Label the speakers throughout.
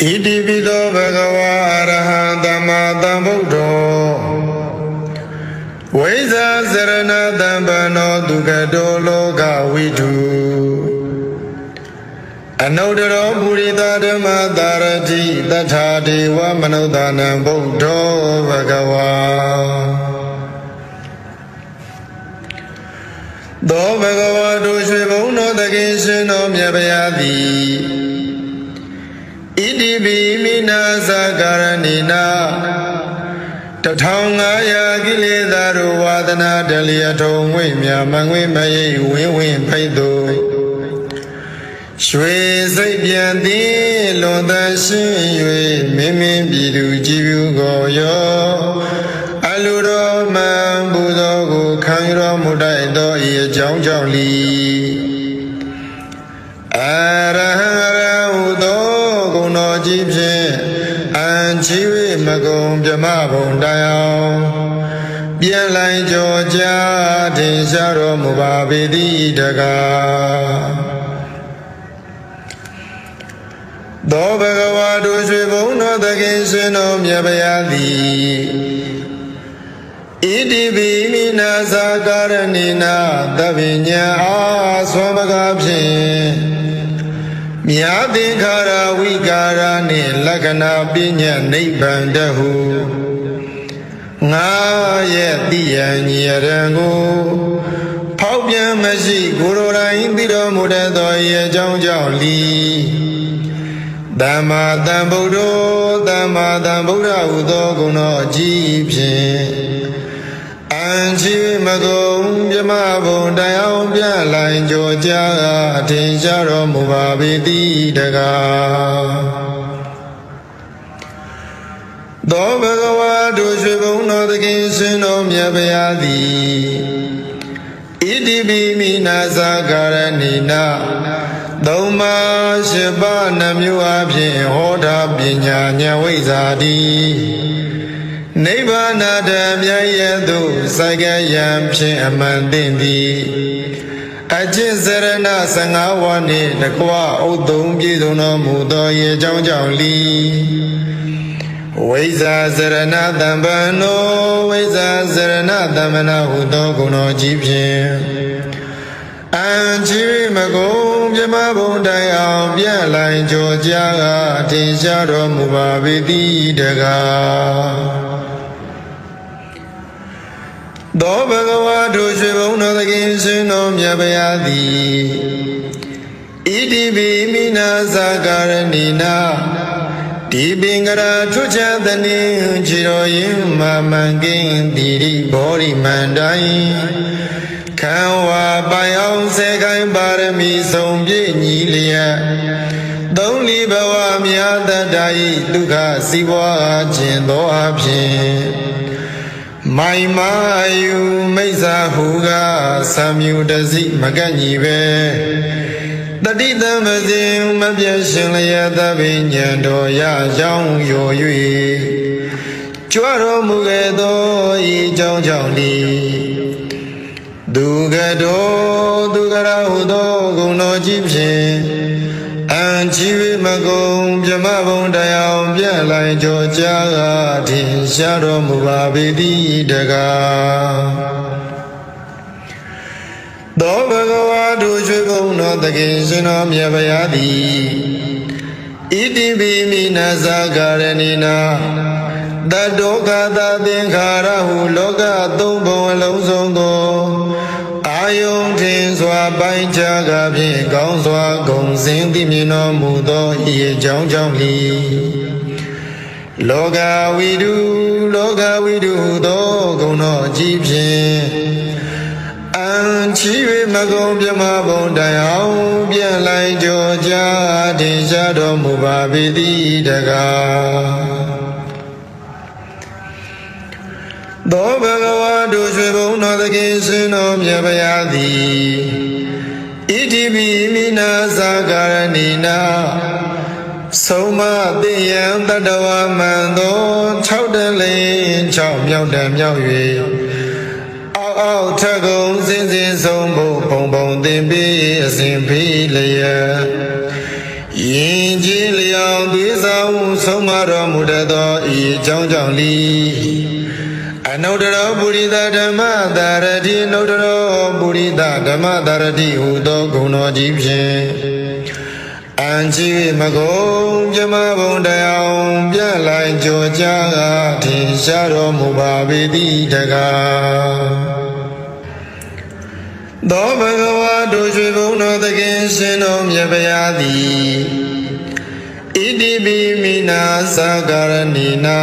Speaker 1: Idivido Bhagava Arahanta Buddho Vesa Sarana Dambano Dugado Loga Vidu Anodaro Purita Dhamma Dharati Tatha Deva Manodana Buddho Bhagava Do Bhagava Doshe Bhuno Dakishino Myabhayati Idibi Mina Sakaranina Tathangaya Giledaru Vadana Daliato Wimya Mangwi Mayi Win Paido Shwe Saipyanti Londa Shin Mimi Bidu Jibu Goyo Aluro Man Budo Kangro Mudai Do Ye Jong Jong Li Arahara Udo Anchiwi Magum Jamabon Dayao Bien Lai Georgia Tinsharo Mubabidi Daga Do Bhagavadu Sribuno Dakishino Myabhayati Idibi Mina Sakaranina Davinya Swamagabhin Myadikara Vikara Ni Lakana Pinya Nibandahu Nga Yetiya Nyarangu Paupya Mashi Gurura Indira Mudato Ye Jong Jong Li Dhamma Dhambuddho Dhamma Dhambuddha Udo Guno Jipshin Anchi Magum Jamabon Dayao Pian Lai Georgia Tinsharo Mubabidi Daga Do Bhagava Doshibuno Dakishino Myabhayati Idibi Mina Sakaranina Dhamma Shiva Namyu Abhin Hoda Pinya Nyawizadi Nibbana Dhamya Yedu Sagayam Pshin Amandindi Ajin Sarana Sangawani Nakwa Udum Giduno Mudo Ye Jong Jong Li Vesa Sarana Dambano Vesa Sarana Dambana Udo Guno Jipshin Anchiwi Magum Jamabon Dayao Bien Lai Georgia Tinsharo Mubabidi Daga Do Bhagavadu Sribuno Dakishino Myabhayati Idibi Mina Sakaranina Dibingara Tuchadani Chiroyim Mamangin Diri Bori Mandai Kanwa Bayong Sekai Barami Sombi Nilia Dongli Bawa Myada Dai Duka Siwa Jindo Abhin Mai Mayu Mesa Huga Samyu Dazi Maganibe Tadita Mazim Mabyashin Layata Binyando Ya Jong Yo Yui Chuaro Mugedo I Jong Jong Li Dugado Dugara Udo Guno Jipshin Anchiwi Magum Jamabon Dayao Bien Lai Georgia Tinsharo Mubabidi Daga Do Bhagavadu Sribuno Dakishino Myabhayati Idibi Mina Sakaranina Dadoka Tadinkhara Hu Loka Tumbon Longsondo Ayong Tin Swa Bai Chaga Phin Kaung Swa Gong Sin Ti Mino Mudo Ye Jong Jong Li Loka Vidu Do Guno Jipshin Anchiwi Magum Jamabon Dayao Bien Lai Georgia Tinsharo Mubabidi Daga Do Bhagavadu Sribuno Dakishino Myabhayati Idibi Mina Sakaranina Soma Diyam Tadawa Mando Chaudalin Chao Myao Dam Myao Yue Ao Thagong Sin Sin Song Bo Pong Pong Tin Pi Asin Pi Laya င်ကြီးလျောင်သွေးဆောင်ဆုံးမတော်မူတတ်သောဤအကြောင်းကြောင့်လီအနုတ္တရောပုရိသဓမ္မသာရတိနုတ္တရောပုရိသဓမ္မသာရတိဟူသောဂုဏ်တော်ကြီးဖြင့်အံကြီးမကုံပြမဘုံတရားပြလိုက်ကြောကြားကထင်ရှားတော်မူပါပေသည်တကားသောဘဂဝါတို့ရွှေဘုံတော်သခင်ရှင်တော်မြတ်ဗျာသည်ဣတိပိမိနာသကရဏိနာ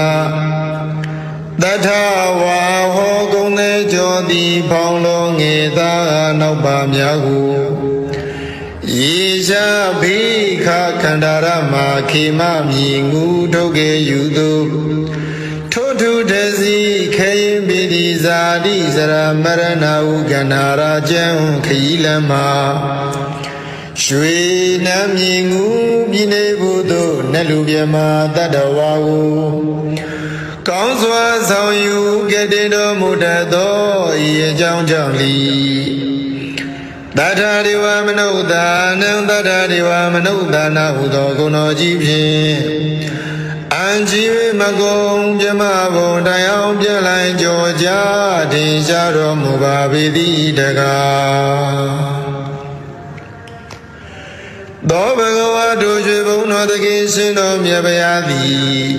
Speaker 1: တထဝါဟောကုံသေးကြောသည်ဖောင်းလုံးငေသာနောက်ပါများဟုယေရှာဘိခခန္ဓာရမခေမမြည်ငူထုတ်ကေယူသူထိုထုတစီခေရင်ပိတိဇာတိစရမရဏဟုကန္နာရာကျံခီလမရွှေနမ်းမြည်ငူပြည်နေဘူးသို့နတ်လူပြမတတ္တဝါဟုကောင်းစွာဆောင်ယူကတည်တော်မူတတ်သောဤအကြောင်းကြောင့်လီတထာဒေဝမနုဿာနံတထာဒေဝမနုဿာနာဟုသောဂုဏ်တော်ကြီးဖြင့်အံကြီးမကုံပြမဘုံတရားပြလိုက်ကြောကြားတင်ရှားတော်မူပါပေသည်တကားသောဘဂဝါတို့ရွှေဘုံတော်သခင်ရှင်တော်မြတ်ဗျာသည်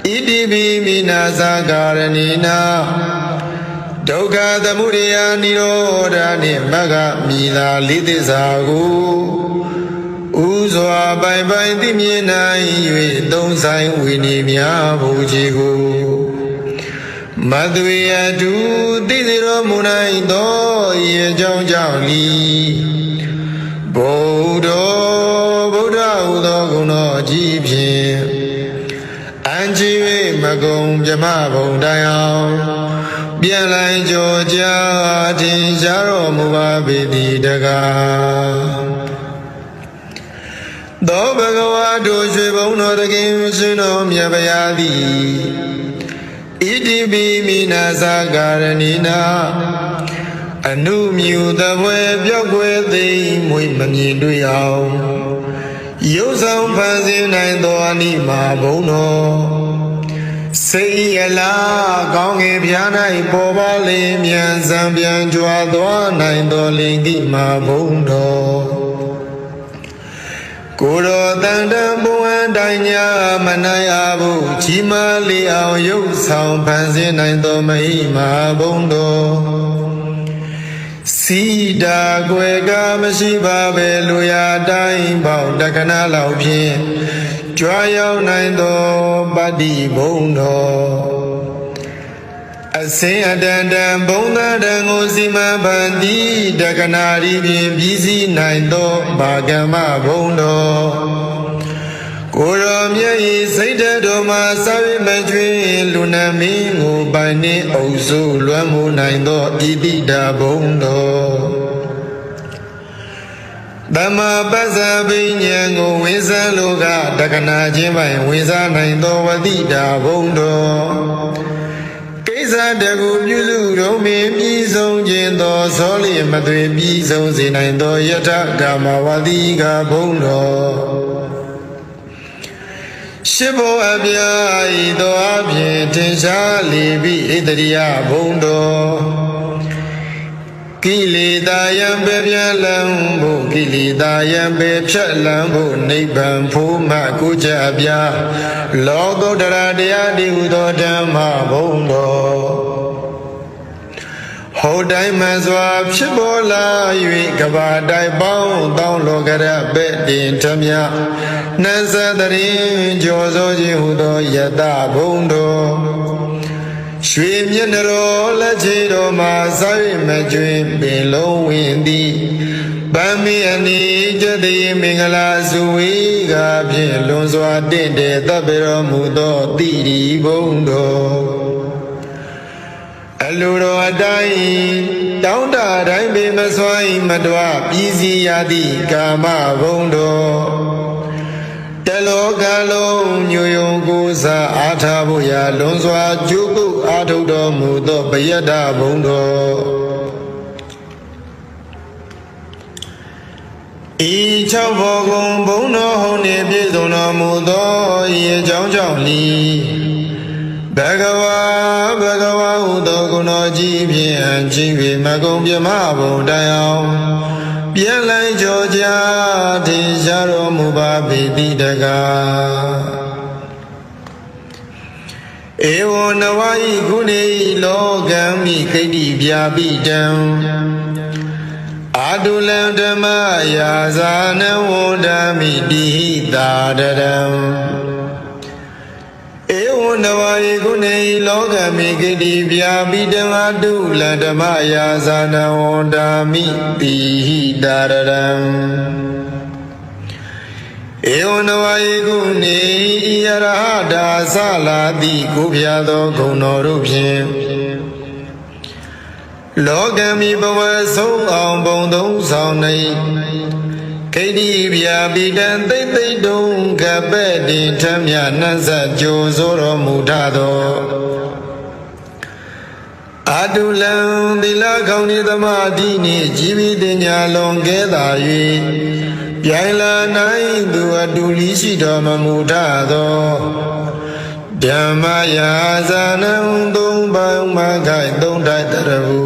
Speaker 1: ဣတိပိမိနာသကာရဏိနာဒုက္ခသမုဒယနိရောဓနှင့်မဂ္ဂမိသာလေးသစ္စာကိုဥစွာပိုင်ပိုင်သိမြင်နိုင်၍သုံးဆိုင်ဝိနည်းများဘုရားကိုမသွေအတုသိစေတော်မူနိုင်သောဤအကြောင်းကြောင့်လီဗုဒ္ဓဟူသောဂုဏ်တော်ကြီးဖြင့်အံကြီး၍မကုံပြမဘုံတိုင်အောင်ပြန်လိုက်ကြောကြားထင်ရှားတော်မူပါပေသည်တကားသောဘဂဝါတို့ရွှေဘုံတော်သခင်ရှင်တော်မြတ်ဗျာသည်ဣတိပိမိနာသကာရဏိနာအနုမြူသပွဲပြောက်ွယ်သိမွေမမြင်တွေ့အောင်ရုပ်ဆောင်ဖန်ဆင်းနိုင်သောအနိမာဘုံတော်စိတ်အလားကောင်းငယ်ပြား၌ပေါ်ပါလေမြန်စံပြန်ကြွားသွားနိုင်သောလိင်္ကိမာဘုံတော်ကိုယ်တော်တန်တန်ဘုံအတိုင်းညာမနိုင်အားဘူးကြီးမားလေအောင်ရုပ်ဆောင်ဖန်ဆင်းနိုင်သောမဟိမာဘုံတော်စီတာကွယ်ကမရှိပါပဲလူရာတိုင်းပေါင်းတက္ကနာလောက်ဖြင့်ကြွားရောက်နိုင်သောပတ္တိဘုံတော်အစင်အတန်တန်ဘုံသာတန်ကိုစီမံဖန်တီးတက္ကနာရီဖြင့်ပြီးစီးနိုင်သောဘာကမ္မဘုံတော်ကိုရောမြတ်ဤစိတ်တော်မှာစာဝိမကျွေးလူနာမင်းကိုပိုင်နှင့်အုပ်စုလွမ်းမိုးနိုင်သောဣတိတာဘုံတော်သမ္မာပစ္စဗိညာဉ်ကိုဝိဇ္ဇံလောကတက္ကနာချင်းပိုင်ဝိဇ္ဇာနိုင်သောဝတိတာဘုံတော်ကိစ္စတကူပြုစုတော်မင်းပြီးဆုံးခြင်းသောဇောလိမသွေပြီးဆုံးစေနိုင်သောယထကာမဝတိကဘုံတော်ရှိဘောအပြာဤသောအဖြင့်ထင်ရှားလေပြီဣတရိယဘုံတော်ကိလေသာယံပေပြလံဖို့ကိလေသာယံပေဖြတ်လံဖို့နိဗ္ဗာန်ဖို့မှကိုကြအပြာလောကုတ္တရာတရားဒီဟုသောဓမ္မဘုံတော်ဟောတိုင်းမှန်စွာဖြစ်ပေါ်လာ၍ကဘာတိုင်းပေါင်းတောင်းလောကရပဲ့တင်ထမြနတ်သတရင်ကြောစိုးခြင်းဟုသောယတဘုံတော်ရွှေမျက်နှာတော်လက်ချေတော်မှာစာ၍မကျွင်ပင်လုံးဝင်သည်ဗမ္မိအနိကျတိမင်္ဂလာစုဝေကဖြင့်လွန်စွာတင့်တယ်တပ်ပေတော်မူသောတိရိဘုံတော်အလိုတော်အတိုင်းတောင်းတတိုင်းပင်မစွိုင်းမတွားပြည်စီရသည့်ကာမဘုံတော်တလောကလုံးညိုယုံကိုးစားအားထားဖို့ရာလွန်စွာကြိုးကုပ်အားထုတ်တော်မူသောပယတ္တဘုံတော်ဣ ဤ၆ဘောကုံဘုံတော်ဟုန်နှင့်ပြည့်စုံတော်မူသောဤအကြောင်းကြောင့်လီဘဂဝါဟုသောဂုဏတော်ကြီးဖြင့်ချင်း၍မကုံပြမဘုံတိုင်အောင်ပြန်လိုက်ကြောကြထင်ရှားတော်မူပါပေတိတကားဧဝံနဝဤကုဏေလောကံမိခိတိပြာပိတံအာတုလံဓမ္မယာဇာနဝန္ဒမိတိဟိတာတရံဧဝံနဝဤကုဏေလောကံမိခိတိပြာပိတံအာတုလံဓမ္မယာဇာနဝန္ဒမိတိဟိတာရံဧဝံနဝဤကုဏေဤယရဟတာသလာတိကိုဖျားသောဂုဏတော်တို့ဖြင့်လောကမိဘဝဆုံးအောင်ဘုံသုံးဆောင်နေခိတိဗျာပိတံသိမ့်သိမ့်တုံကပဲ့တင်ထမြနှံ့ဆက်ကြိုဆိုတော်မူထသောအာတုလံသီလကောင်းဤသမာဓိနှင့်ជីវិတညာလွန်ကဲသာ၍ပြိုင်လာနိုင်သူအတူလီရှိတော်မမူထသောဓမ္မယာဇာနံသုံးပေါင်းမခိုင်သုံးတိုက်တရဟု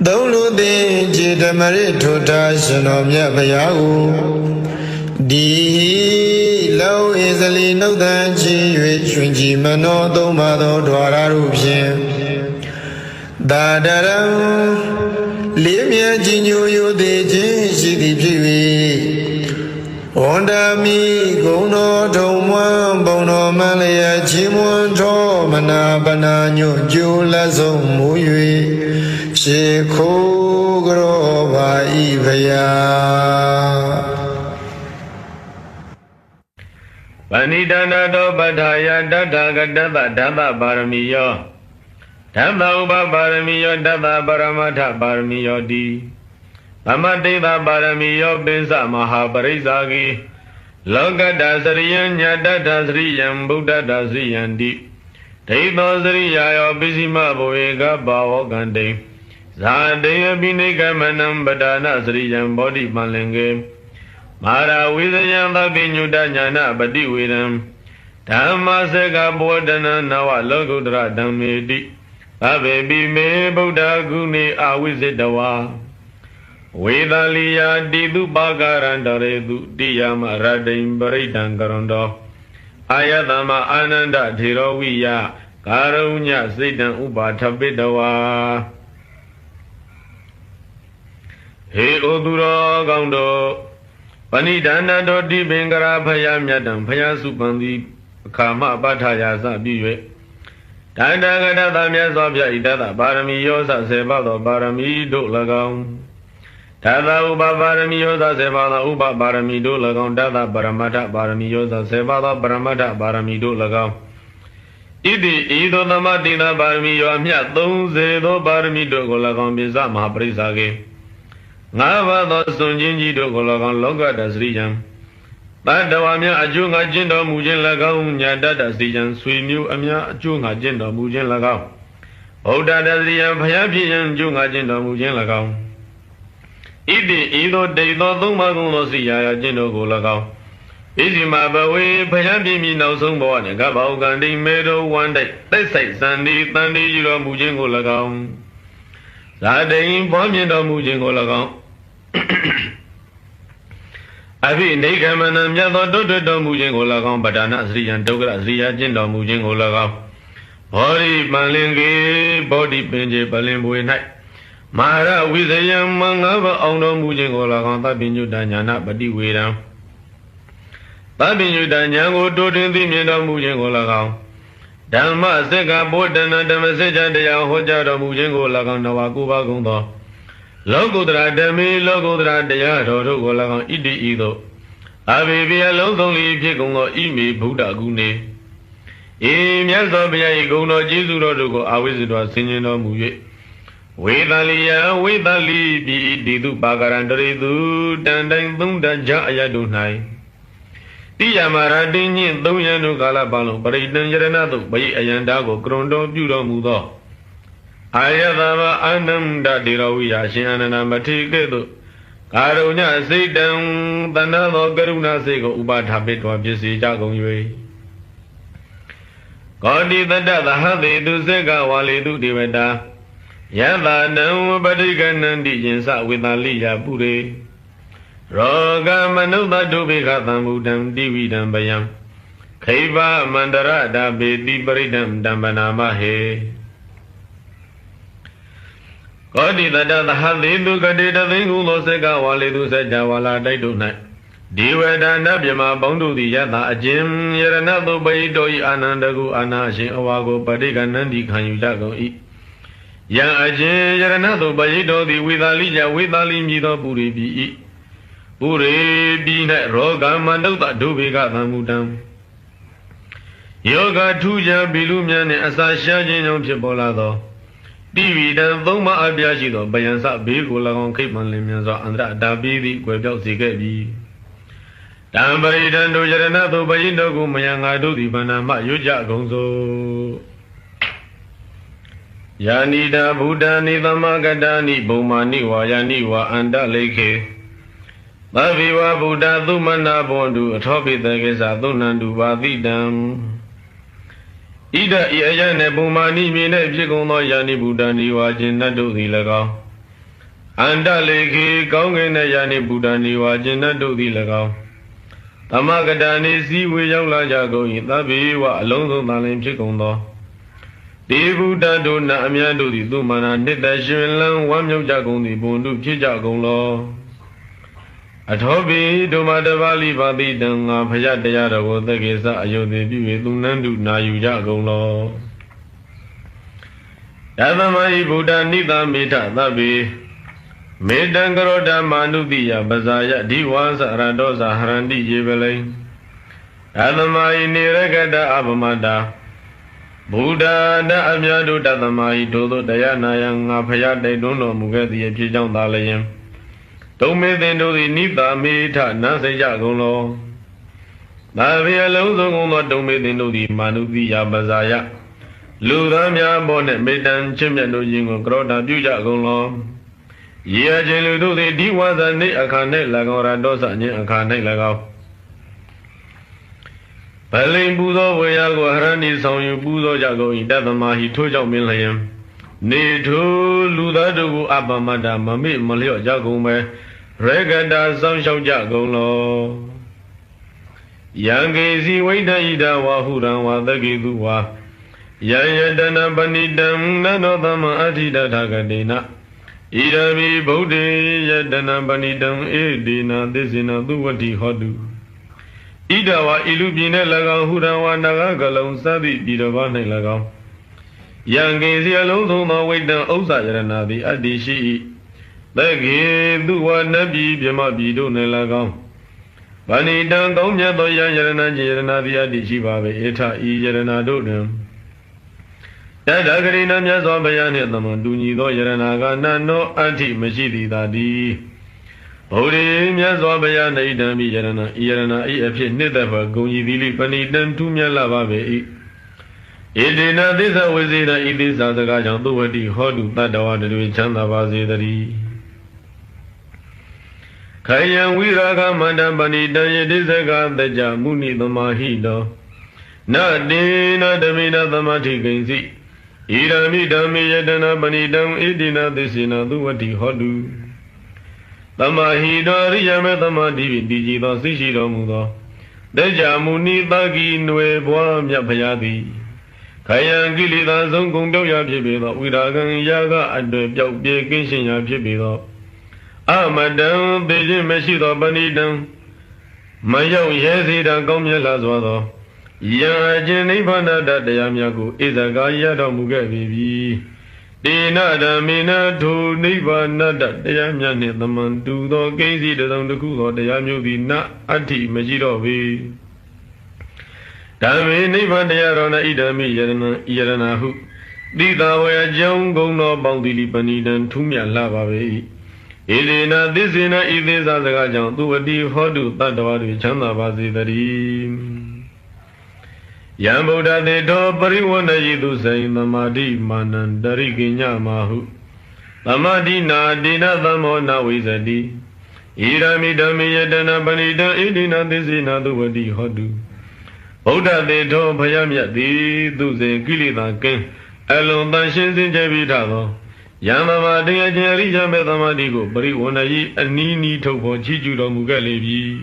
Speaker 1: သုံးလူသိခြေဓမ္မရထုထာရှင်တော်မြတ်ဘုရားကိုဒီလောဧဇလီနှုတ်တန်ချီ၍ရွှင်ကြည်မနောသုံးပါသောဓဝရတို့ဖြင့်သာဒရံလေးမြတ်ကြီးညိုယိုသေးခြင်းရှိသည်ဖြစ်၍ဝန္ဒမိဂုံတော်ထုံမွန်းဘုံတော်မလျက်ချီးမွမ်းတော်မနာပနာညွတ်ကြိုးလက်ဆုံးမူ၍ရှေခိုးကြောပါဤဖယားပဏိတနာတောပဋ္ဌာယတတ္ထဂတ္တဓမ္မပါရမီယောဓမ္မဥပပါရမီယောတတ္တပရမတ္ထပါရမီယောတိသမတိသပါရမီယောပိစမဟာပရိစ္ဆာဂိလောကတ္တစရိယံညတတ္တစရိယံဗုဒ္ဓတ္တစရိယံတိဒိသောစရိယာယောပိစိမဘဝေကဘာဝကံတိဇာတေယပိနိကမနံပဒါနစရိယံဘောဓိပန္လင်္ကေမာရဝိဇယံသဗ္ဗညုတညာနာပတိဝေရံဓမ္မစကဘောဓနနဝလောကုတ္တရဓမ္မေတိသဗ္ဗေပိမေဗုဒ္ဓဂုဏေအာဝိဇ္ဇတဝါဝေဒလိယာတိတုပါကရန္တရေတုတိယမရတိံပရိဒံကရွန်တောအာယတမအာနန္ဒထေရဝိယကာရုညစိတ်တံဥပါထပိတဝါဟေဩသူတော်ကောင်းတို့ပဏိဒန္တတော်တိပင်ကရာဖယားမြတ်တံဖယားစုပန်သည်အခါမပဋ္ဌာယာစပြု၍တန္တဂတသမြတ်စွာဘုရားဤတတပါရမီယောသဆေဘသောပါရမီတို့၎င်းတသဥပပါရမီယောသဆေဘသောဥပပါရမီတို့၎င်းတသပရမတ္ထပါရမီယောသဆေဘသောပရမတ္ထပါရမီတို့၎င်းဣတိဤသောသမတိနာပါရမီယောအမြတ်30သောပါရမီတို့ကို၎င်းပိစမဟာပရိစ္ဆာကေငါးပါးသောစွန်ချင်းကြီးတို့ကို၎င်းလောကတ္တစရိယံတတ္တဝါများအကျိုးငါကျင့်တော်မူခြင်း၎င်းညာတတ္တစရိယံဆွေမျိုးအများအကျိုးငါကျင့်တော်မူခြင်း၎င်းဗုဒ္ဓတ္တစရိယံဘုရားဖြစ်ရန်အကျိုးငါကျင့်တော်မူခြင်း၎င်းဣတိဤသောတေသောသုံးပါးကုန်သောစိယာယကျင့်တော်ကို၎င်းဣဇိမဘဝေဘုရားပြည့်မီနောက်ဆုံးဘဝနှင့်ကပ္ပဝကံတိမေတောဝန္တိသိစိတ်စန္ဒီတန်တိယူတော်မူခြင်းကို၎င်းဇာတိန်ပွားမြင်တော်မူခြင်းကို၎င်းအဘိနိဂမနံမြတ်သောတုတ်တွတော်မူခြင်းကို၎င်းပဒါနစရိယံဒုက္ခရစရိယကျင့်တော်မူခြင်းကို၎င်းဘောဓိပန္လင်္ကေဘောဓိပင်ကျေပလင်ပွေ၌မာရဝိဇယံမင်္ဂဘအောင်တော်မူခြင်းကို၎င်းသဗ္ဗညုတညာနာပတိဝေရံသဗ္ဗညုတညာကိုတိုးတင်သိမြင်တော်မူခြင်းကို၎င်းဓမ္မစက္ကဘောဓနာဓမ္မစကြာတရားဟောကြားတော်မူခြင်းကို၎င်းနဝကုပါကုံသောလောကုတ္တရာဓမ္မေလောကုတ္တရာတရားတော်တို့ကို၎င်းဣတိဤသို့အဘိဗေအလုံးစုံ၏ဖြစ်ကုန်သောဣမေဗုဒ္ဓဂုဏေဤမြတ်စွာဘုရား၏ဂုဏ်တော်ကျေးဇူးတော်တို့ကိုအာဝိဇ္ဇတော်ဆင်ခြင်တော်မူ၍ဝေသလိယဝေသလိပိတိတုပါကရန္တရေတုတန်တိုင်သုံးတကြအယတု၌တိယမရတိညင့်သုံးရန်တို့ကာလပတ်လုံးပရိတံယရဏတုပရိအယန္တာကိုကရွန်တော်ပြုတော်မူသောအာယသဘာအာနန္ဒဒေရဝိယရှင်အနန္ဒမထေကဲ့သို့
Speaker 2: Karunya Sidam Tanalo Karuna Sego Uba Tabitwa Pisi Jagong Godi the Dada Hadi to Sega Wali to Diveda Yava no Badigan and Dijinsa with Alia Puri Roga Manuda Dubika Mudam Dividam Bayam Kaiva Mandara Dabi Baridam Dambanama He Godi the Dada Hadi to Gadida Vingulo Sega Wali to Sajawala Daidunai Diveda Nabima Bondu the Yata Jim Yeranado Baidoi Anandagu Anashin Awago Padiganandi Kanyujago E. Yang Ajin Yeranado Baido the Widalija Widalimido Puri Bi Puri Bina Roga Mandota Dubiga Namudam Yoga Tuja Bilumian Asashajin of Chibolado Divida Voma Abiajido Bayansa Bigula on Cape Manlimianzo Andra Dabi Quebel Zigabi Tambari Dando Yaranato Bayindo Gumayanga do the Banama Yuja Gonzo Yanida Buddha Niva Magadani Bomani Wayaniwa Anda Lake Baviwa Buddha Dumana Bondu Atopi the Gesa Dunandu Badidam Ida Iayane Bomani Mine Pigono Yani Buddha Niwa Jinadu the Lago Anda Lake Gongena Yani Buddha Niwa Jinadu the Lago Tamagadani si we yola jago in the Biwa alone the name Chicondo. Devu Dado Namiando di Dumana, Nita Shilan, one yo jagon the Bundu Chijagon. At Hobby, Domada Valley Babi Danga, Payadayada was the Gesa, Ayo de Dunandu Nayu Jagon. Yadamai Buddha Nita Mita, Nabi. Medangaroda Manudia Bazaya Diwansa Radosa Harandi Jebele Adamai Niregada Abamada Buddha Da Amyadu Dadamai Dodo Dayana Yang Apaya de Dono Mugati Pijan Dalayam Tome Dendo the Nita Mita Nasa Jagono Navia Lozo Dome Dendo the Manudia Bazaya Ludamia Bonnet Medan Chimyano Jingo Grota Bujagono Yea Jeludo the Diwaza Ne Akane Lagora Dosa Ne Akane Lagao Palim Buzo Wayago Harani Sound Buzo Jago in Dadamahi Toja Milayam Ne to Ludadu Abamada Mami Malio Jagome Regada Sanshao Jagono Yangazi Waida Ida Wahuran Wadagidua Yayadana Banidam Nanodama Adida Tagadina Idami Bodhi Yadana Banidam Edina Desina Duwati Hodu Idawa Ilubine Laga Hudawa Naga Galon Sabi Bidavane Laga Yangazi alone no wait down Osa Yaranabi Adishi Lagi Duwa Nabi Bima Bido Nelaga Banidam Domya Doya Yarana Yaranabi Adishi Babe Eta Yaranadodam Dadagarina Yazabaya Naman do Yaranaga Nano Anti Majidi Dadi Odi Yazabaya Naidami Yarana Yarana Epi Nidava Gonyi Vili Panidam Tumya Lavabe Edina Disa Wazina Idisa the Gajan Duwadi Hodu Tadawa de Chanda Vazidari Kayan Wiraga Madam Banida Yedisaga the Jamuni the Mahida Nadina Damina the Mati Genzi Idami Dami Yadana Banidam Idina Desina Duwati Hodu Tamahida Riyame Tamadi Digida Sishida Muda Dejamuni Bagi Nue Boam Yapayadi Kayan Gilida Zongundo Yapibida Wiragan Yaga and the Yapi Kinshin Yapibida Amadam Beji Meshida Banidam Mayo Yazida Gomya Lazwado Ya Jenibana Dayamyago is a Gaya Mugabi. Dina Damina to Nibana Dayamyan the man do the gazy the down the cool or the Yamu na Anti Majidovi. Dami Nivan Yarana Idami Yaranahu. Dida were Jongo no Bounty Panidan Tumia Lavavi. Elena this in a Idis as a Gajan to a deep Hodu Tadawa Chanda Bazidari. Yamboda de do Pariwana Yidu say Namadi Manan Dariginya Mahu Lamadina Dina Damona Wizadi Irami dami yadana panita idina tisina duvati hotu. Buddha de to payamyati duze kilita ken. Alon tanshin sinjabitado. Yamama deya jari jame tamadigo. Bari wanayi anini topo chichuro mugalebi.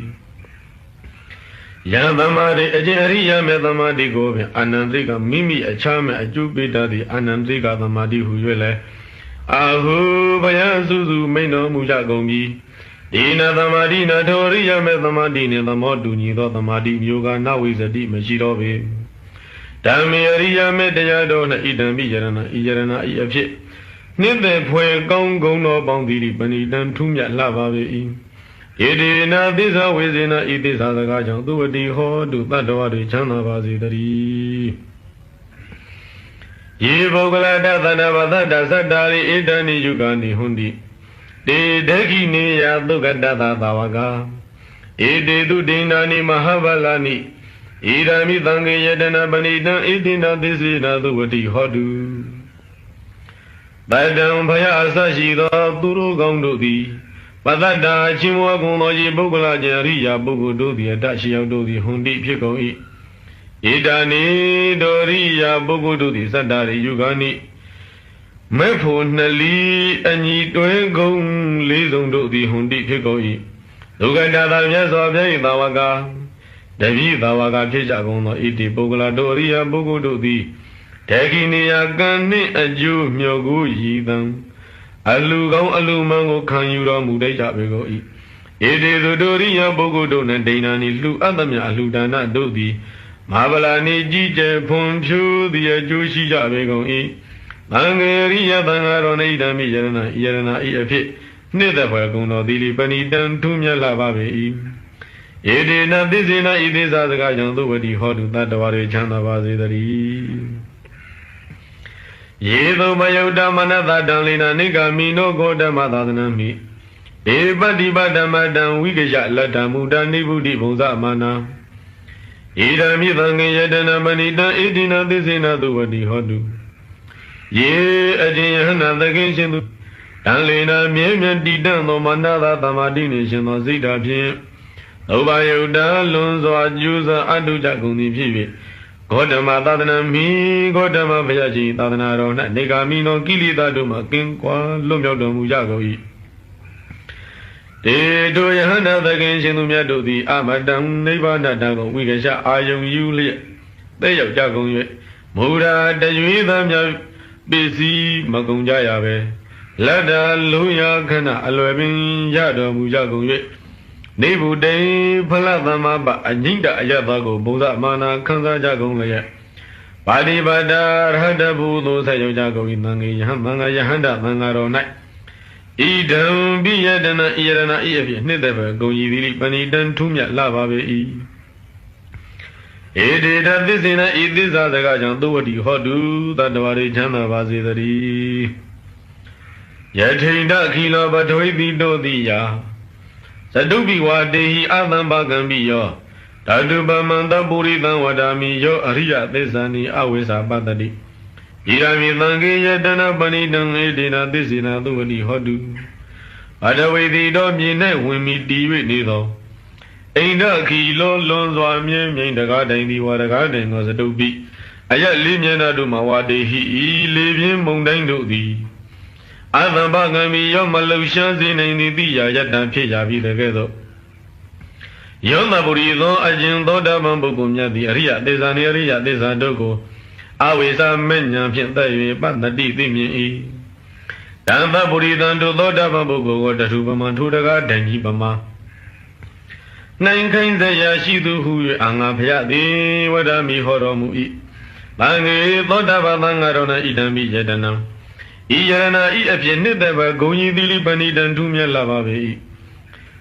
Speaker 2: Yamamari ajari yame tamadigo. Anandrika mimi achame ajupita di anandrika tamadi huyele. Ahu bayasuzu meno mujagomi. Dina tamadi na tori yame tamadi ne tamodu nido tamadi yoga na wizadi mashirobe. Dami yame deyado na idambi yarana iyarana iyapye. Nide pwe gong no bangdiri panidan tumya lavabe in. Yedina disa wizina idisa sagajang duwadi ho du tatawadi chana bazi dari. Yevogala dadana sadari idani yugani hundi. De degini ya dugada davaga. Ede du dinani mahavalani. Idami tangi yedana banida idina disina duwadi hodu. Badam baya asashi do duru gongdu di. Padada chimwa gono ji bugula jariya bugudu di adashi yaudu di hundi pikoi. Idani doriya bugudu di sadari yugani. Mefu nali anyi tuen gong li zongdu di hundi pikoi. Duganda damya sobya dawaga. Devi dawaga picha gono iti bugula doriya bugudu di. Tekiniya kani aju myogu yidang. Alu gong alu mango kanyura mudai jabego i. Ede doriya bugudu na dainani lu adamya alu dana dodi. Mabalani jije ponchu di aju shi jabego i. Angeriya tangaro na idami yarana iapit. Nida pwakuno dili panidan tumya lababe i. Ede na disina idisa sagajang duwadi hodu tatawari chanda bazi dari. Yedo mayauda manada dalina nigamino goda madadanami. Ebadi badamadan wigaja lada muda nibudi boza mana. Idami tangi yadana manida idina disina duwadi hodu. Ye ajiyana dakin shindu. Dalina miemyan didan no manada tamadini shindo zida pien. Obayauda lunzo ajuza aduja guni piwe. Godama Tadanami, Godama Vayaji, Tadanarona, Negamino, Kilita Duma, Kinkwa, Lumyodo Mujagoi. De do Yahana, the Genshinumia do the Amadam, Nevada Dago, Wigasha, Ayung Yuli, they have Jago, Muda, the Yuidam, Busy, Magunjayabe, Lada, Luya, Kana, Alwebin, Yado, Mujago. Nebu day Paladama ba Ajinda Ayabago, Boda Mana, Kanza Jagongaya. Badi Badar Hadabu, those Ayago in Nangi, Hamanga Yahanda, Mangaro night. Idam be Yadana Irana Evi, never go ye Panidan Tumya Lava be. Ede that this in a this other Gajan do what you hodu, that the Vadi Jana Vazidari. Yatinda Kilo, but we do the ya. Sadubi wadehi adambagambi yo. Taduba manda buridan wadami yo ariya desani awesa badadi. Irami tangi yadana banidan edina desina duwadi hodu. Adawedi do mine wimi diwe nido. Ainda kilo lonzwa mien daga daindi wadaga dengo sadubi. Ayat limyana duma wadehi ilibyen mungdain di. Adambagami yo malushan zinaini diya yatan piya videgedo. Yoma burido ajindo dabambugumya di ariya desani ariya desadogo. Awesa menya pintaye patati dimye. Damba buridan do dabambugo datubama tudaga danji bama. Nine kinds of yashidu who anga payadi wadami horomu i. Bangi dodabanga idami yadana. Iyana iapyenidaba gonyi dili panidan tumya lavabe.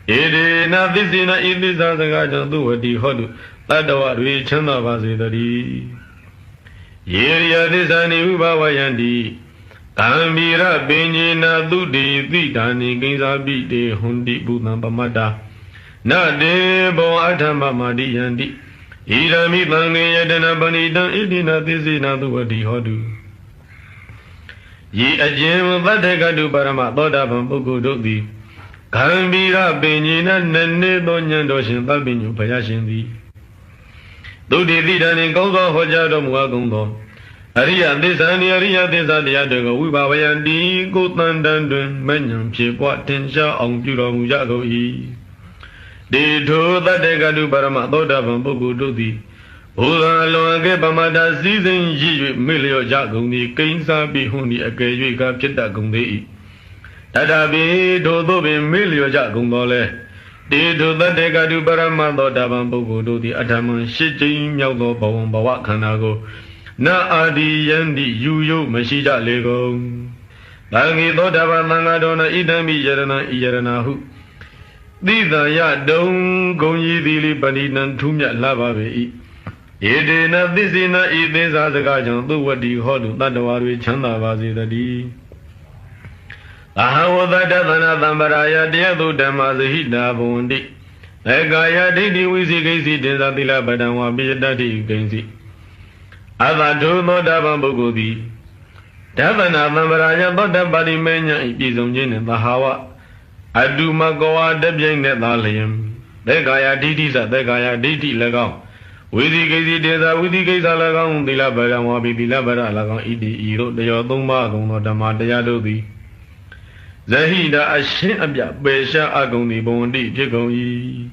Speaker 2: Ede na disina idisa sagajan duwadi hodu tadawadwe chanda vasidari. Yeriya disani ubawayandi. Kambira benjina dudi ditani kinsa bide hundi budan pamada. Na debo atamba madiyandi. Irami tangi yadana panidan idina disina duwadi hodu. Ye ajim vadagadu parama bodabam bugudu di. Gambira Benina Nene Donyandoshin Babinu Payashindi Dudi Didan Gozo Hojado Muagundo Aria this and Aria this and the other Wibawayandi Gutan Dandun Menum Chipwa Tensha on Juro Mujago E. They do that they got to Baramadoda from Bogududi. Ola Loage Bamada season Yi Milio Jaguni, Kinsa Bihuni, a gay captured Gundi. Tadabi, Dodo Milio Jagungole. They do that they got to Baramadoda from Bogududi, Ataman, Shitting Yago Bawakanago. Na Adi Yandi, Yuyo, Mashija Lego. Dangi Dodava Nangadona, Idami Yerana Hu. These are ya don't go ye the Baninan Tumya Lava. It is not this in a evening as a guardian, do what you hold, not the one which Chanda was the D. How was that another Maraya, dear do them as a hidna bondi? A Gaya did we see Gacy did at the Labadan one be that you can see. As I do not have a bogodi. Davana Maraya, but the body mania is on Jin and the Hawa. I do my go out the being that Lalium. The Gaya did is at the Gaya did Lagan. With the Gazy Deza, with the Gaza Lagan, the Labara, Wabi, the Labara, Lagan, Idi, Iro, the Yodoma, or the Madayadodi. Zahida, a shin of ya, Besha, Agoni, Bondi, Jigoi.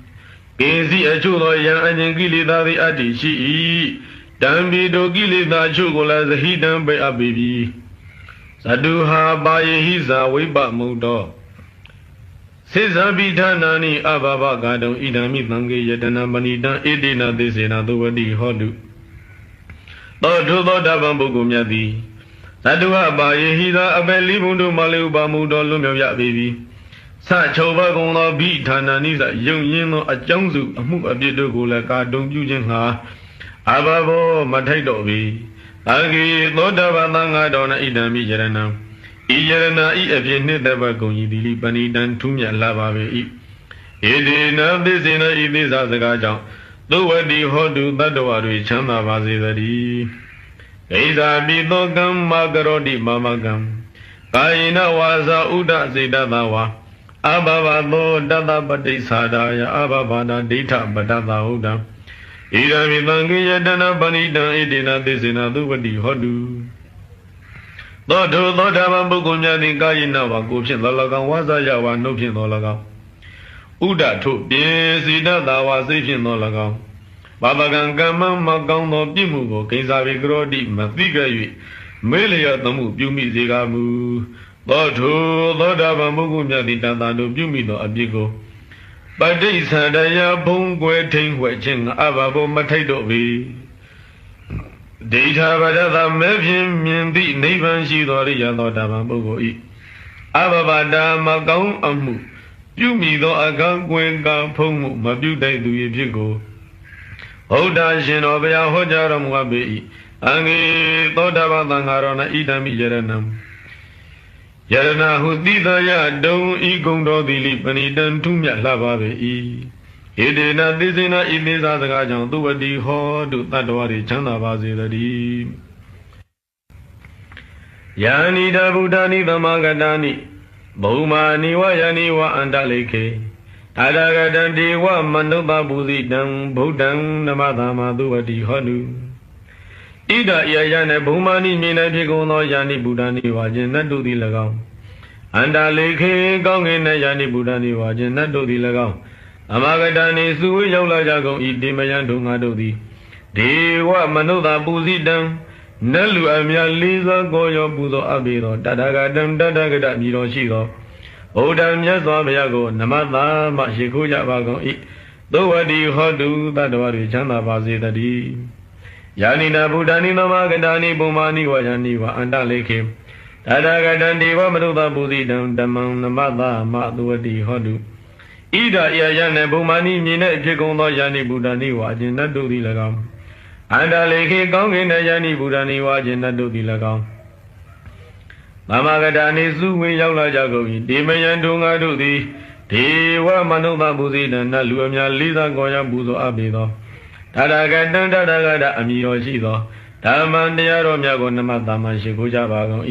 Speaker 2: Gazy, a chulo, and Gilly, the Adi, she, Dambi, do Gilly, the Chugola, the hidden by a baby. Saduha, by his away, but Mudo. Says Nani Ababa Gado Idami Tangi Yetana Manida Edina Desena Duvadi Hodu. Dodo Dabambugumyadi. Sadua by Hida Abeli Mundo Maluba Mudo Lumia baby. Sachova Gona Bitananiza Young Yino a Jongzu, a move of Yedugula Gardum Yujinha. Ababo Mataidovi. Agi Lodavanga Dona Idami Yerana. Iyana if you never go ye the Banidan Tumya Lava. It is not this in a evening as a gaja. Do what the Hodu Badawari Chama Vazidari. Eza Bidogam Magarodi Mamagam. Kaina was a Uda Zidadawa. Ababa no Dada Badi Sadaya Ababana Dita Badada Uda. Ida Vidangi Dana Banida Edina this in a do what the Hodu. Dodo Dodavabugunya the Gayina Wagushin Lalagan was a Yawa Nopin Nolaga. Uda took Sida was Asian Nolaga. Babagan Gama Magan no Bimugo, Kinsavi Grodi, Mathiga, Melia Tamu, Bumi Zigamu. Dodo Dodavabugunya the Tandano Bumino Abigo. But they said a Yabong waiting, watching Ababo Mataidovi. Data Badada Mevim, the Navan Shidoria Nodamabogo. Ababada Magam Amu. You me though I can't go and go Pomu, Mabu day do you go. Oda Shin of Ya Hojaram Wabi. Angi Dodavadangarona Idami Yeranam. Yerana who did ya don't egondo the lip and he done to me lava. It is not this in a evening as a gajan, do what the ho do that worry Chana Vazidari. Yani da Budani the Magadani, Boma Niwa Yaniwa and Daleke. Adagadan de wa Mandoba Buzi dang, Bodang, Namadama do what the honu. Ida Yayane Bomani Mina Pigono Yani Budani Wajan, not do the lagam. And Daleke gong in a Yani Budani Wajan, not do the lagam. Amagadani Sui Yola Jago eat Dimayandunga Dodi. Dewa Manoda Buzidam, Nelu Amia Liza Goyo Buzo Abiro, Dadagadam Dadagada Miro Shiro. Odam Yazo Namada Mashikuja Vago eat. Though what do you do that was Chana Vazidadi? Yanina Budani Namagadani Bumani Wayaniwa and Daleke. Dadagadan Deva Manoda Buzidam, Damam Namada Maduadi Hodu. Ida Yayane Bumani Mina Pigono Yani Budani Wajin Nadu the Lagam. And a lake gong in a Yani Budani Wajin Nadu the Lagam. Mamagadani Zui Yala Jagovi, Dimayandunga do the Dewa Manuba Buzid and Naluamia Liza Goya Buzo Abido. Tadagadan Dadagada Amiro Shido. Tamandia Romyago Namadama Shikuja Bago.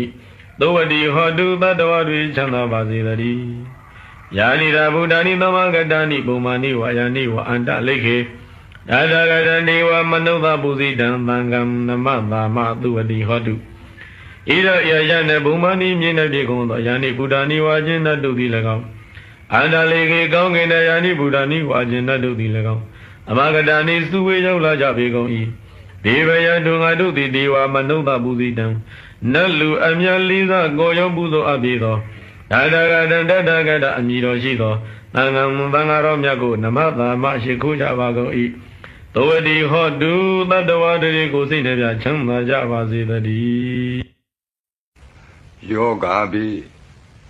Speaker 2: Though the Hodu that the Wadi Chana Vazidari. ယာနိရာဗုဒ္ဓနိသမဂတနိပုံမာနိဝါယာနိဝအန္တလိခေဒါသဂတနေဝမနုဿပုစိတံသံဃံနမသာမသူဝတိဟောတုဣရယယနေဘုံမနိမြင့်တဲ့ပြေကုံသောယာနိဗုဒ္ဓနိဝါကျင်တတုတိ၎င်းအန္တလိခေကောင်းကင်တရားနိဗုဒ္ဓနိဝါကျင်တတုတိ၎င်းအမဂတနိစုဝေရောက်လာကြပေကုန်၏ဒေဝယတုငါတုတိတေဝမနုဿပုစိတံနတ်လူအမြတ်လေးစားကိုရောပူဇော်အပ်ပြီးသောဒါတဂတံတတဂတအမည်တော်ရှိသောသံဃာတော်မြတ်ကိုနမသာမရှိခိုးကြပါကုန်၏သောဝတိဟောတုတတ္တဝါတွေကိုစိတ်နှပြချမ်းသာကြပါစေတည်း
Speaker 3: ယောဂါပိ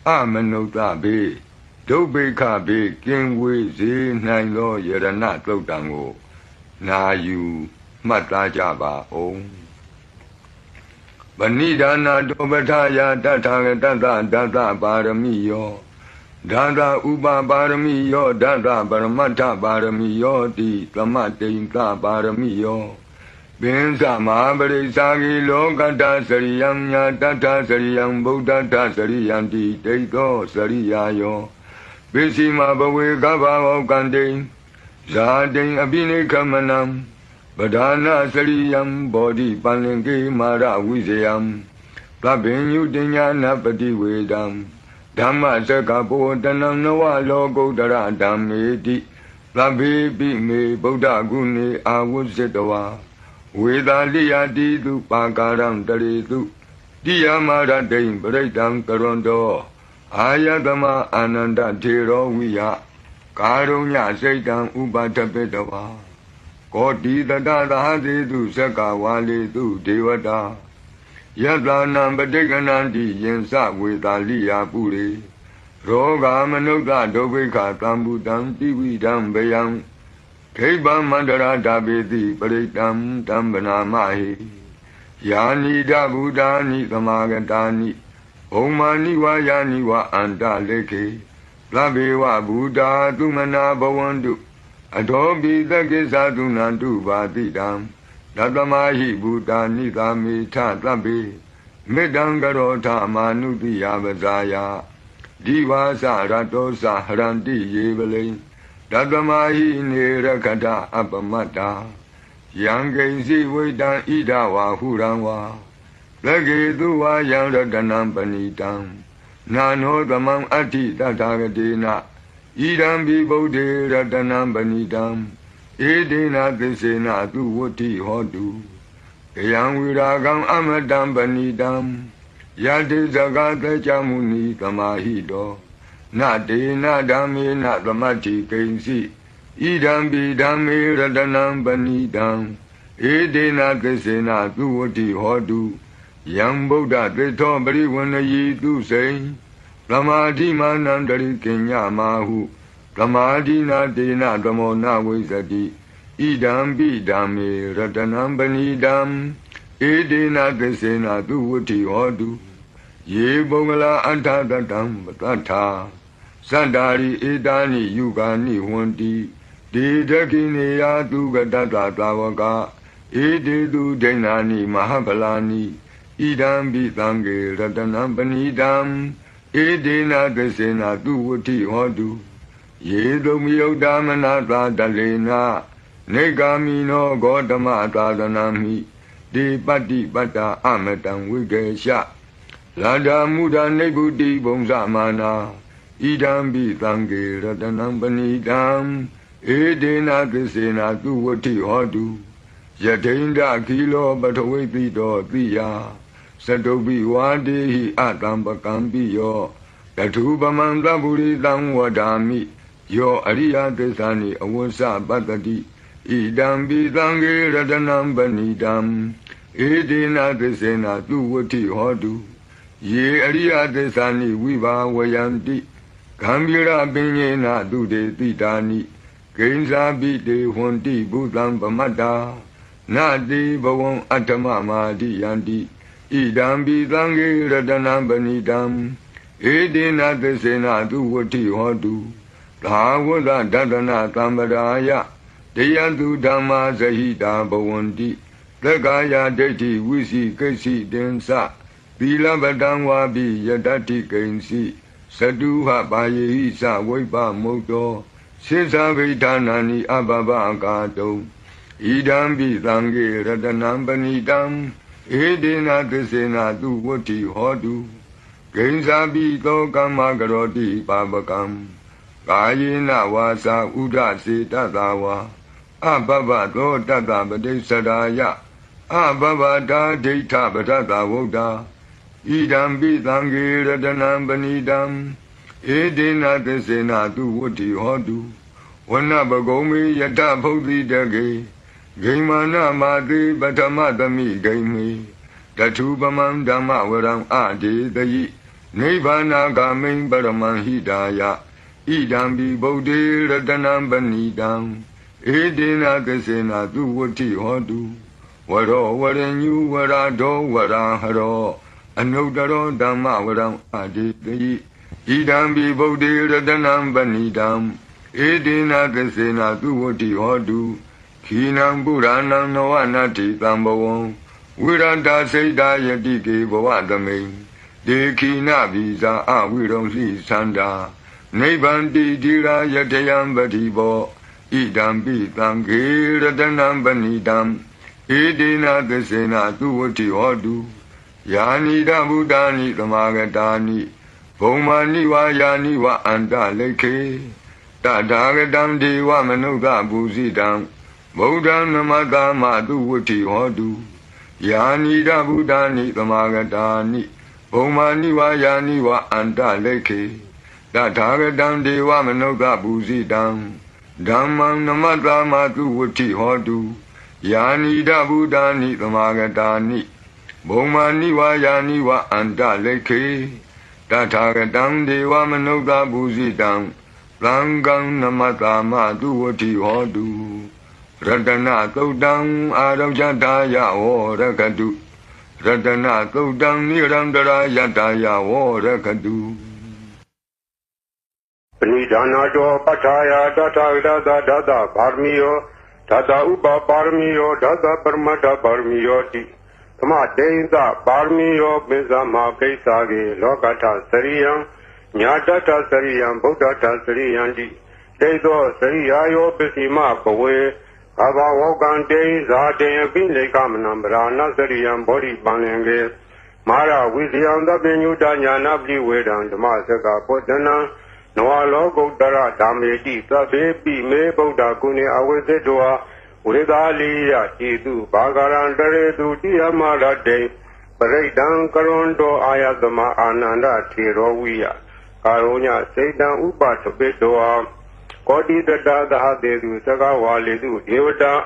Speaker 3: အမနုဿပိဒုဗ္ဗေခပိကင်ဝေစေနိုင်သောယရဏသုတ်တံကိုနာယူမှတ်သားကြပါအောင်ဗဏိဒါနာတောပဋ္ဌာယတထာဂတတဒသပါရမိယောဒါသဥပပါရမိယောဒါသပရမတ္ထပါရမိယောတိသမတိန်သပါရမိယောပင်္စမဟာပရိစ္ဆာဂီလောကတ္တစရိယံညာတတ္ထစရိယံဗုဒ္ဓတ္ထစရိယံတိဒိဋ္ဌောစရိယာယောပိစီမဘဝေကဗ္ဗဝကံတိဇာတိံအပိနိခမနံပဒာနာစရိယံဘောဓိပန္လင်ကေမာရဝိဇယံသဗ္ဗညုတညာနပတိဝေဒံဓမ္မစကဘောတနံနဝလောကုတ္တရဓမ္မေတိသဗ္ဗေပိမေဗုဒ္ဓဂုဏေအာဝုဇ္ဇတဝါဝေသာလိယတိတုပါကာရံတရေတုတိယမရတိံပရိတံကရွန်တောအာယတမအာနန္ဒထေရောဝိယကာရုညစိတ်တံဥပတပိတဝါကောတိတတသာသေတုသက္ကဝါလေတုဒေဝတာယတနံပဋိက္ခဏံတိယင်္စဝေသာလိယပုရိရောဂာမနုဿဒုဗ္ဗေခသံဗုတံတိဝိဒံဘယံခိဗ္ဗမန္တရာဓပေတိပရိတံတံဗနာမဟိယာနိဒဗုဒ္ဓာနိသမာဂတာနိဘုံမာနိဝါယာနိဝအန္တလေခေလဗ္ဗေဝဗုဒ္ဓသုမနာဘဝန္တုအထောပိသကိသသုနန္တုပါတိတံသတ္တမဟိဗုဒ္ဓနိသာမေထသဗ္ဗေမေတ္တံကရောထမာနုတိယပဇာယဒီဝါစရတောစဟရန္တိယေပလိသတ္တမဟိနေရခတအပမတ္တာယံကိဉ္စီဝိတံဣဒဝါဟုရံဝါသကေတုဝါယံရတနံပဏိတံနာနောသမံအဋ္ဌိတထာဂတေနဣဒံဘိဗုဒ္ဓေရတနံပဏိတံဧဒေနသစ္စေနသူဝတ္တိဟောတုကယံဝိရာဂံအမတံပဏိတံယတိဇဂသေချမုနိသမာဟိတောနတေနဓမ္မေနသမတ္တိကိဉ္စီဣဒံဘိဓမ္မေရတနံပဏိတံဧဒေနသစ္စေနသူဝတ္တိဟောတုယံဗုဒ္ဓသေထောပရိဝဏယီသူစိံသမာဓိမာနံတရိကိညမာဟုသမာဓိနာတေနသမောနဝိဇ္ဇတိဣဒံပိဓမ္မေရတနံပဏိတံဧဒေနသစ္စေနသူဝတ္တိဟောတုယေပုဂ္ဂလာအဋ္ဌတတံပတ္ထာသန္တာရိဧတာနိယုဂာနိဝန္တိဒေဒကိနေယသူကတတသာဝကဧတေတုဒိဏာနိမဟာဗလာနိဣဒံပိသံဃေရတနံပဏိတံဧဒေနသစ္စေနသူဝတ္တိဟောတုယေတုမိယုတ်တမနာသာတလေနနေဂာမိနောဂေါတမသာသနာမိဒီပတ္တိပတ္တာအမတံဝိကေရှလာဒာမုဒာနိဗ္ဗုတိဘုံဇမာနာဣဒံပိသံဃေရတနံပဏိတံဧဒေနသစ္စေနသူဝတ္တိဟောတုယထိန္ဒခိလောပထဝိတိတောတိယသတုပိဝါဒေဟိအတံပကံပိယောတထုပမံသဗ္ဗုရိတံဝဒာမိယောအရိယသစ္စာနိအဝစ္စပတ္တိဣဒံပိသံဃေရတနံပဏိတံဧဒေနသစ္စေနသူဝတ္တိဟောတုယေအရိယသစ္စာနိဝိဘာဝယန္တိဂံဗီရပင်ညေနသူတေတိတာနိဂိဉ္စာပိတေဟွန်တိဘုသံပမတ္တာနာတိဘဝံအတ္တမမာတိယန္တိဣဒံပိသံဃေရတနံပဏိတံဧဒေနသစ္စေနသူဝတ္တိဟောတုသာဝတ္တဒတနာသံပရာယတယတုဓမ္မာဇဟိတာဘဝန္တိသက္ကာယဒိဋ္ဌိဝိစီကိစီတင်္စသီလပတံဝါပိယတ္တိကိဉ္စီ Saduha bayi sa wipa moto Sisa vitanani ababa gato Idam bidangi radanam banidam Edina tisena tu wati hodu Genza bito kamagaroti babakam Gayina wasa udasi tatawa Ababa to tata badisaraya Ababa da dita batata woda Idam bidangi radanam banidam Edina tisena tu wati hodu Wana bagomi yata bhoti dage Gaimana mati batamatami gaimi Tatubamam dhamma varam adi dayi Nibbana gamin paraman hidaya Idambi bodhi ratanam banidam Edina tisena tu wati hodu Varo varanyu varado varaharo Anudaro dhamma varam adi dayi Idambi bodhi ratanam banidam Edina tisena tu wati hodu Kinam Puranam Navanati Tambavon Viranta Seda Yatike Bhavadame Dekina Visa Aviramsi Sanda Nebanti Dira Yatayam Batibo Idam Pitange Ratanam Banidam Edina Tisena Tuvati Hodu Yani Buddhani Tamagatani Bhomani Vayani Va Anta Leke Tadagatam Deva Manuka Bhusidam Buddha Namata Matu Vati Hodu Yani Buddhani Tamagatani Bhomani Vayani Va Anta Leke Tadagatam Deva Manuka Bhusidam Dhammam Namata Matu Vati Hodu Yani Buddhani Tamagatani Bhomani Vayani Va Anta Leke Tadagatam Deva Manuka Bhusidam Langam Namata Matu Vati Hodu Ratana Todang Arajataya Orakadu Ratana Todang Nirandara Yataya Orakadu
Speaker 4: Nidana do Pataya Data Dada Dada Parmiyo Dada Upa Parmiyo Dada Parmata Parmiyoti Tama Deinda Parmiyo Bizama Pesage Lokata Sariyam Nyatata Sariyam Buddhata Sariyandi Dedo Sariyayo Bisima Pawe Ava Wogan Day Zate Bile Kamanam Brana Sariyam Body Banenge Mara Wiziam the Benuda Yanabli Wedan Damasaka Potana Noa Logo Dara Dameti Sabe Me Boda Kuni Awezedua Uridaliya Tidu Bagaran Daredu Diamara Day Paredan Karondo Ayazama Ananda Tirowiya Karonya Seidan Upa Tabedoa Kodi Dada Dahadedu Sagawalidu Devata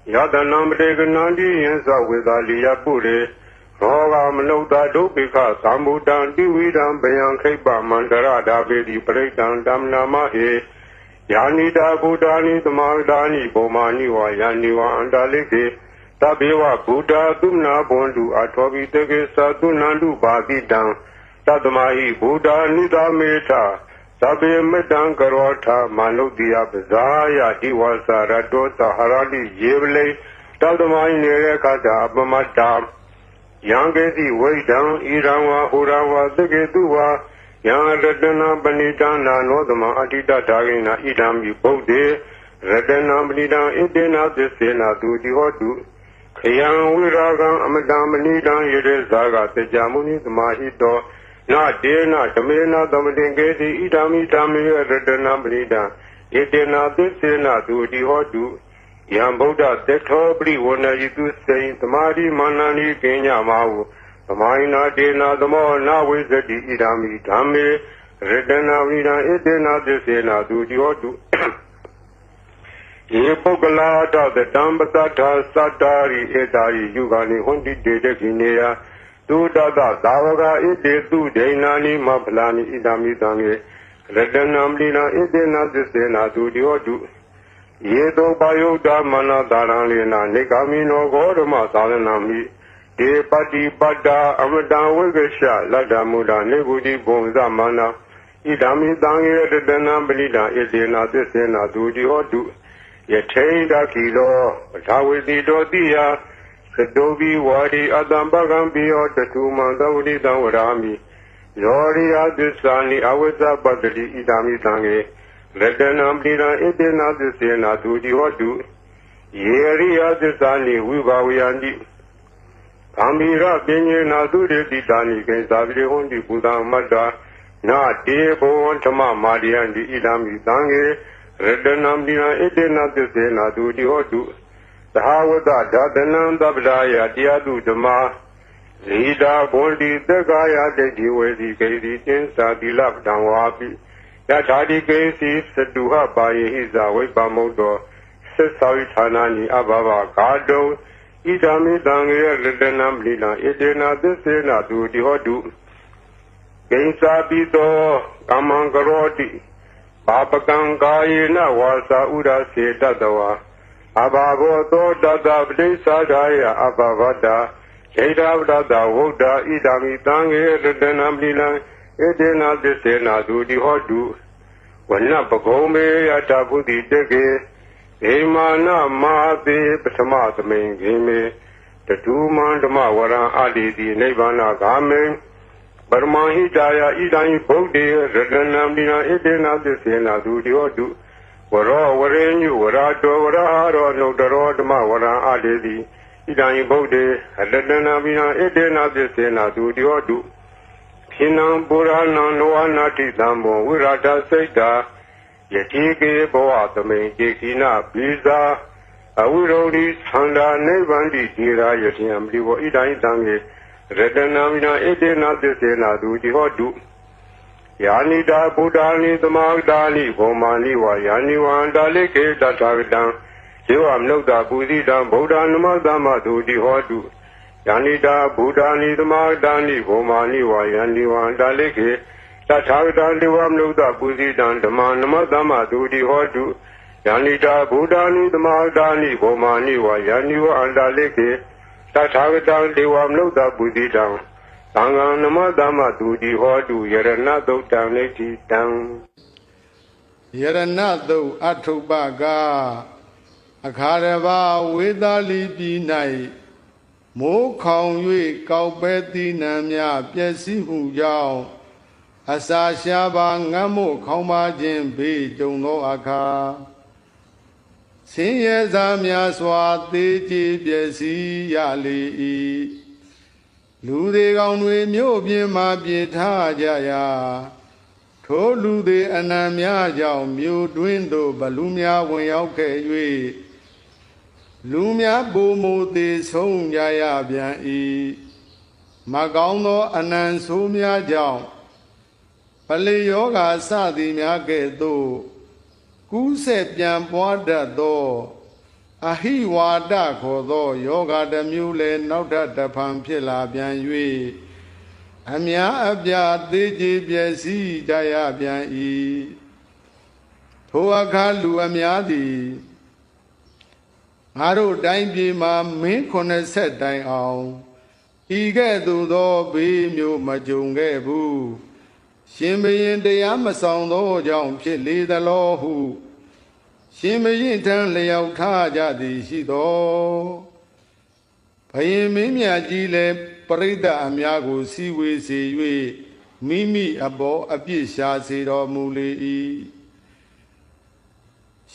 Speaker 4: Yadanam Reganandi Yensa Wizaliya Pure Roga Manoda Dopika Sambudan Dividam Bayan Kepa Mandara Davidi Paredan Damnama E Yanida Budani Tamagdani Bomani Wa Yaniwa Andaleke Tabewa Buddha Dumna Bondu Atobi Tege Satunandu Babidan Tadamahi Buddha Nida Meta Sabe Medan Karota Manudia Bazaya Diwasa Radota Harali Yevle Tadamai Nerekata Abamata Yangesi Waidan Irawa Hurawa Degetua Yang Radana Banitana Nodama Atita Tagina Idam Yupode Radana Banita Idena Desena Dudi Hodu Kayang Wiragan Amadamanidan Yede Zaga Tejamuni Mahito Na Dena Tamena Damadengesi Idami Tami Radana Banita Idena Desena Dudi Hodu Yang Buddha Tetobri Wana Yidu Saint Tamadi Manani Kenya Mahu Tamaina Dena Damo Na Wizadi Idami Tami Radana Banita Idena Desena Dudi Hodu Yepogalata the Dambasata Satari Etari Yugani Hundi Dedekinea Tu Dada Davaga Ide Tu Denani Maplani Idami Tange Redanamlina Idena Desena Dudi Hodu Yedo Bayoda Mana Daranlina Nikamino Godama Salanami De Pati Pada Amadan Wegesha Lada Muda Nebudi Bonza Mana Idami Tange Redanamlina Idena Desena Dudi Hodu Yetainda Kilo, Tawidi Dodia, Sadobi Wadi Adambagambio, the two Mandawdi Dawarami, ယောရိယသစ္စာနိအဝိဇ္ဇပတ္တိဣဒာမိသံဃေရတနာပိရံဣတေနသစ္စေနာသူတိဟောတုယေရိယသစ္စာနိဝိဘာဝယန္တိသံမိရပညေနာသူတေတိတာနိကေသာပိဟွန်တိပူဇာမတ္တာနာတေဘောဓမ္မမာရိယန္တိဣဒာမိသံဃေရတနာပိရံဣတေနသစ္စေနာသူတိဟောတုသဟဝတဓာတနံသဗ္ဗဒါယတရားသူဓမ္မလီတာဘွန်ဒီသက္ကာယတေဒီဝေစီကေတိတင်းစာတိလပတံဝါပိယထာတိကေစီသတုဟပါယေဟိဇဝိပမုတ်တောသစ္စာဝိဌာနာနိအဘဘဂါတုံဣဒာမိတံယေရတနံပလီလံဣတေနသစ္စေနာသူတိဟောတုကိဉ္စာပိတောကမ္မံကရောတိပါပကံကာယေနဝါစာဥဒစေတတဝါအဘာဘောသောတတပတိစ္ဆာဒါယအဘဝတ္တာဣဒာဝတ္တဝုဒ္ဓဣဒာမိတံယေရတနံပလီလံဣတေနသစ္စေနာသူတိဟောတုဝနပဂုံမေယတဗုတိတေကေဧမာနမာတိပထမသမိန်ခေမေတတုမန္ဓမဝရံအာတိတိနိဗ္ဗာနဂာမေပရမဟိတာယဣဒံဘုဒ္ဓေရတနံပလီလံဣတေနသစ္စေနာသူတိဟောတုဝရောဝရေညုဝရတောဝရဟာရောနုတရောဓမ္မဝရံအာတိတိဣဒံဘုဒ္ဓေရတနံပလီလံဣတေနသစ္စေနာသူတိဟောတုခိနံပုရဏံနောနာတိသံဘောဝိရဒစိတ်တာယတိကေဘောသမိန်ကေခိနာပိဇာအဝိရုဒ္ဓိသန္တာနိဗ္ဗန္တိတိရာယတိယံပတိဘောဣဒံသံဃေရတနာမိနာဣတေနသစ္စေနာသူတိဟောတုယာနိတာဗုဒ္ဓာနိသမာဂတာနိဘောမာနိဝါယာနိဝန္တာလိကေတထာဂတံဇေဝမနုဿာပုဇိတံဗုဒ္ဓနမသမသူတိဟောတုယာနိတာဗုဒ္ဓာနိသမာဂတာနိဘောမာနိဝါယာနိဝန္တာလိကေတထာဂတံဇေဝမနုဿာပုဇိတံဓမ္မနမသမသူတိဟောတုယာနိတာဗုဒ္ဓာနိသမာဂတာနိဘောမာနိဝါယာနိဝန္တာလိကေတထာဂတံဇေဝမနုဿာပုဇိတံသံဃံနမသမသူတိဟောတုယရဏသုတ်တံလိတိတံ
Speaker 1: ယရဏသုတ်အထုပ္ပကအခါရဘာဝေသာလီပြည်၌မိုးခေါင်၍ကောက်ပဲတိနံများပျက်စီးမှုကြောင့်အစာရှားပါငတ်မို့ခေါင်းပါခြင်းဘေးကြုံသောအခါဆင်းရဲစားများစွာသေးကြည်ပျက်စီးရလေ၏လူတွေကောင်တွေမြို့ပြင်မှပြေထားကြရာထိုလူတွေအနံများကြောင့်မြို့တွင်းသို့ဘလူများဝင်ရောက်ခဲ့၍လူများပုံမူသေးဆုံးကြရပြန်၏မကောင်းသောအနံဆိုးများကြောင့်ပလေယောဂါစသည်များကဲ့သို့ကူးဆက်ပြန်ပွားတတ်သောအဟိဝါဒခေါ်သောယောဂတစ်မျိုးလည်းနောက်ထပ်တစ်ဖန်ဖြစ်လာပြန်၍အများအပြားသေးကြည်ပျက်စီးကြရပြန်၏ထိုအခါလူအများသည်ငါတို့တိုင်းပြည်မှာမင်း80တိုင်အောင်ဤကဲ့သို့သောဘေးမျိုးမကြုံခဲ့ဘူးရှင်ဘုရင်တရားမဆောင်သောကြောင့်ဖြစ်လေသလောဟုရှင်ဘုရင်ထံလျောက်ထားကြသည်ရှိသောဘုရင်မင်းမြတ်ကြီးလည်းပရိသတ်အများကိုစီဝေစေ၍မိမိအပေါ်အပြစ်ရှာစေတော်မူလေ၏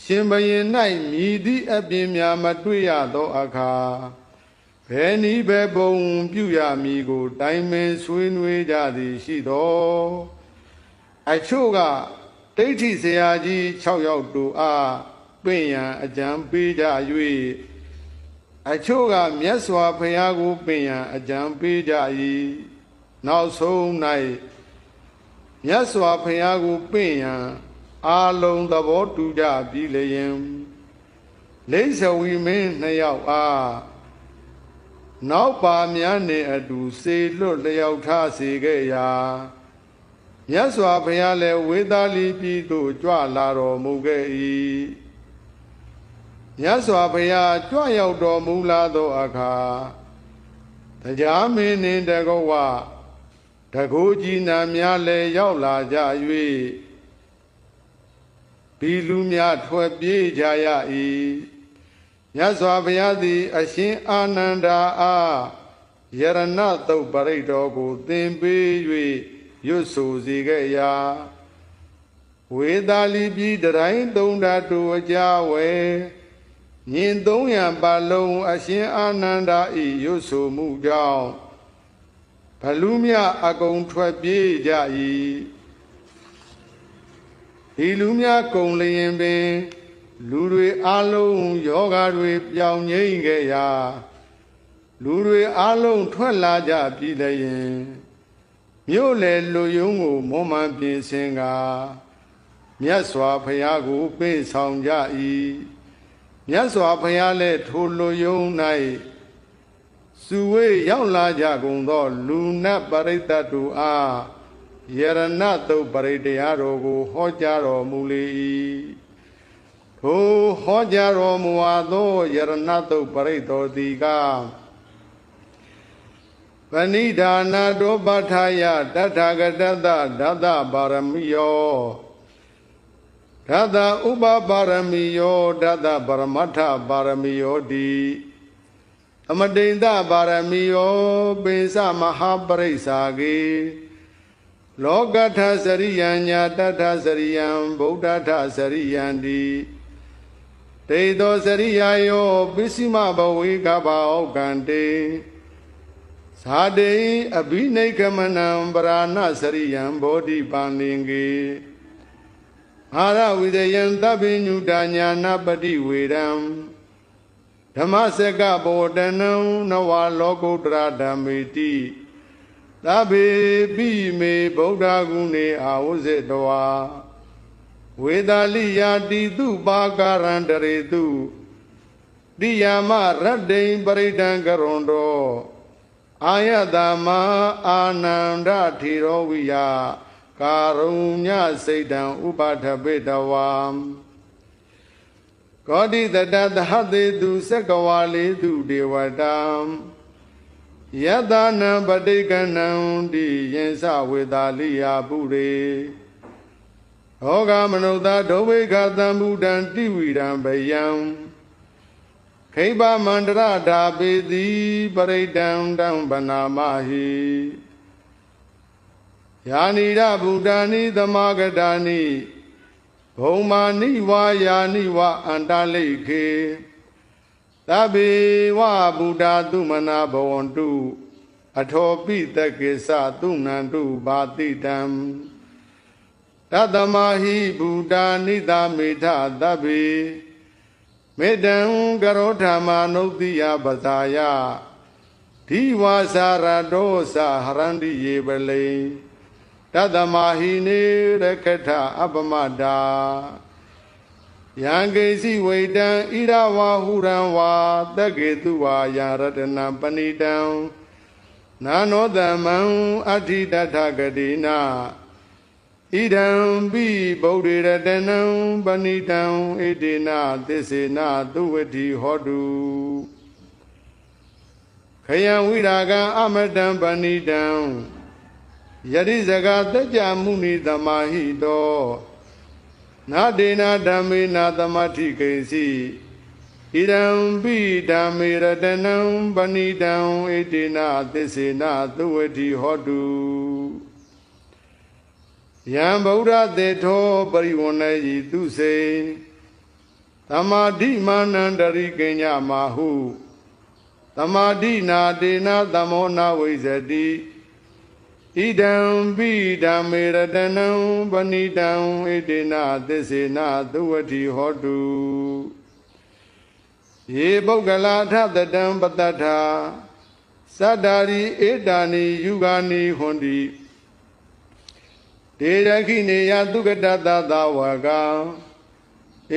Speaker 1: ရှင်ဘုရင်၌မြည်သည့်အပြင်းများမတွေ့ရသောအခါဘယ်နည်းပဲပုံပြုရမည်ကိုတိုင်ပင်ဆွေးနွေးကြသည်ရှိသောအချို့ကဒိဋ္ဌိဆရာကြီး6ယောက်တို့အားပင့်ရန်အကြံပေးကြ၍အချို့ကမြတ်စွာဘုရားကိုပင့်ရန်အကြံပေးကြ၏နောက်ဆုံး၌မြတ်စွာဘုရားကိုပင့်ရန်အာလုံးသဘောတူကြပြီလျင်လိစ္ဆဝီမင်း2ယောက်အားနောက်ပါများနှင့်အတူစေလွတ်လျောက်ထားစေခဲ့ရာမြတ်စွာဘုရားလည်းဝေသာလီပြည်သို့ကြွလာတော်မူခဲ့၏မြတ်စွာဘုရားကြွရောက်တော်မူလာသောအခါတရားမင်းနှင့်တကောဝတကူကြီးနာများလည်းရောက်လာကြ၍ဒီလူများထွက်ပြေးကြရ၏မြတ်စွာဘုရားသည်အရှင်အာနန္ဒာအားယရဏသုတ်ပရိတ်တော်ကိုသင်ပေး၍ ရွတ်ဆိုစေခဲ့ရာဝေသာလီပြည်တိုင်းသုံးဓာတုအကြဝဲညင်300ပါလုံးအရှင်အာနန္ဒာဤရွတ်ဆိုမှုကြောင့်ဘလူမြအကုန်ထွက်ပြေးကြ၏ဒီလူများကုန်လျင်ပင်လူတွေအလုံးယောဂတွေပြောင်းငိမ့်ခဲ့ရာလူတွေအလုံးထွက်လာကြပြီလျင်မြို့လေလူယုံကိုမွန်မှန်ပြင်ဆင်ကမြတ်စွာဘုရားကိုပေးဆောင်ကြ၏မြတ်စွာဘုရားလည်းထိုလူယုံ၌စုဝေးရောက်လာကြကုန်သောလူနတ်ပရိသတ်တို့အားယရဏတုတ်ပရိတရားတော်ကိုဟောကြားတော်မူလေ၏ထိုဟောကြားတော်မူသောယရဏတုတ်ပရိတော်သည်ကပဏိဒါနာတောပဋ္ဌာယတထာဂတတဓာတပါရမီယောဓာတဥပပါရမီယောဓာတပရမတ္ထပါရမီယောတိအမတိန်တပါရမီယောပိသမဟာပရိစ္ဆာကေလောကထစရိယံညာတထစရိယံဗုဒ္ဓထစရိယံတိတေသောစရိယာယောပိစိမဘဝေကဘာဩကံတေဇာတေအဘိနိကမနံပရာဏစရိယံဘောဓိပန္လင်ကေအာရဝိဒယံသဗ္ဗညုတညာနာပတိဝေရံဓမ္မစကဘောတနံနဝလောကုတ္တရဓမ္မေတိသဗ္ဗေပိမေဗုဒ္ဓဂုဏေအာဝဇေတဝါဝေဒာလိယာတိတုပါကာရံတရေတုတိယာမရတ္တိံပရိဒံကရွန်တောအာယတမအာနန္ဒထေရောဝိယကာရုညစိတ်တံဥပါထပေတဝါကောတိတတသဟတေတုသက္ကဝါလေတုဒေဝတံယတနံပဋိကဏံတိယင်္စဝေသာလိယာပုရေဟောဂမနုဿဒုဝိခသံဗုဒ္ဓံတိဝိရံဗယံခိဗမန္တရဓာပေတိပရိဒံတံဗနာမဟိယာနိရဗုဒ္ဓာနိသမဂတာနိဘုံမာနိဝါယာနိဝအန္တလိခေသဗ္ဗေဝဗုဒ္ဓသုမနာဘဝန္တုအထောပိတကေသသုဏန္တုဘာတိတံတတမဟိဗုဒ္ဓနိသမေထသဗ္ဗေမေတ္တံကရောဓမ္မာနုတိယပဇာယဒီဝါစာရတောသဟရန္တိယေပလိတတမဟိနေရကထအပမတာယံကိစီဝိတံဣရဝါဟုရံဝါတကေတုဝါယာရတနာပဏိတံနာနောတမံအဋ္ဌိတထဂတိနာဣဒံပိဗုဒ္ဓေရတနံပဏိတံဣတိနာသစ္စေနာသုဝတိဟောတုခယံဝိရာဂံအမတံပဏိတံယတိဇဂတကြမုနိသမာဟိတောနာဒေနာဓမ္မေနာသမထိကိစီဣဒံပိဓမ္မေရတနံပဏိတံဣတိနာသစ္စေနာသုဝတိဟောတုယံဗုဒ္ဓသေထောပရိဝဏ္ဏယိသူစေသမာဓိမာနန္တရိကညမာဟုသမာဓိနာဒေနာသမောနာဝိဇတိဣဒံပိဓမ္မေရတနံပဏိတံဣတိနာသစ္စေနာသုဝတိဟောတုယေပုဂ္ဂလာထတတံပတ္တထာသတ္တာရိဧတာနိယုဂာနိဟွန်တိတေရခိနေယသုကတတသဝက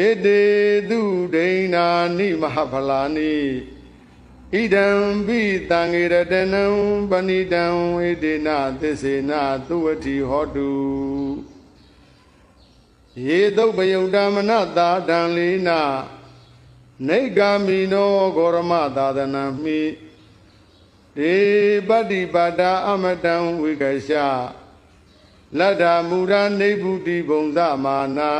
Speaker 1: ဧတေသူဒိဏာနိမဟဖလာနိဣဒံပိတံငေရတနံပဏိတံဣတိနာသစ္စေနာသုဝတိဟောတုယေသုပယုတ်တမနတာတံလေးနာနေဂာမိနောဂောရမသာသနံမိဒေပတ္တိပါဒာအမတံဝိကရှလတ္ထမူရနေဗုတိဘုံသမာနာ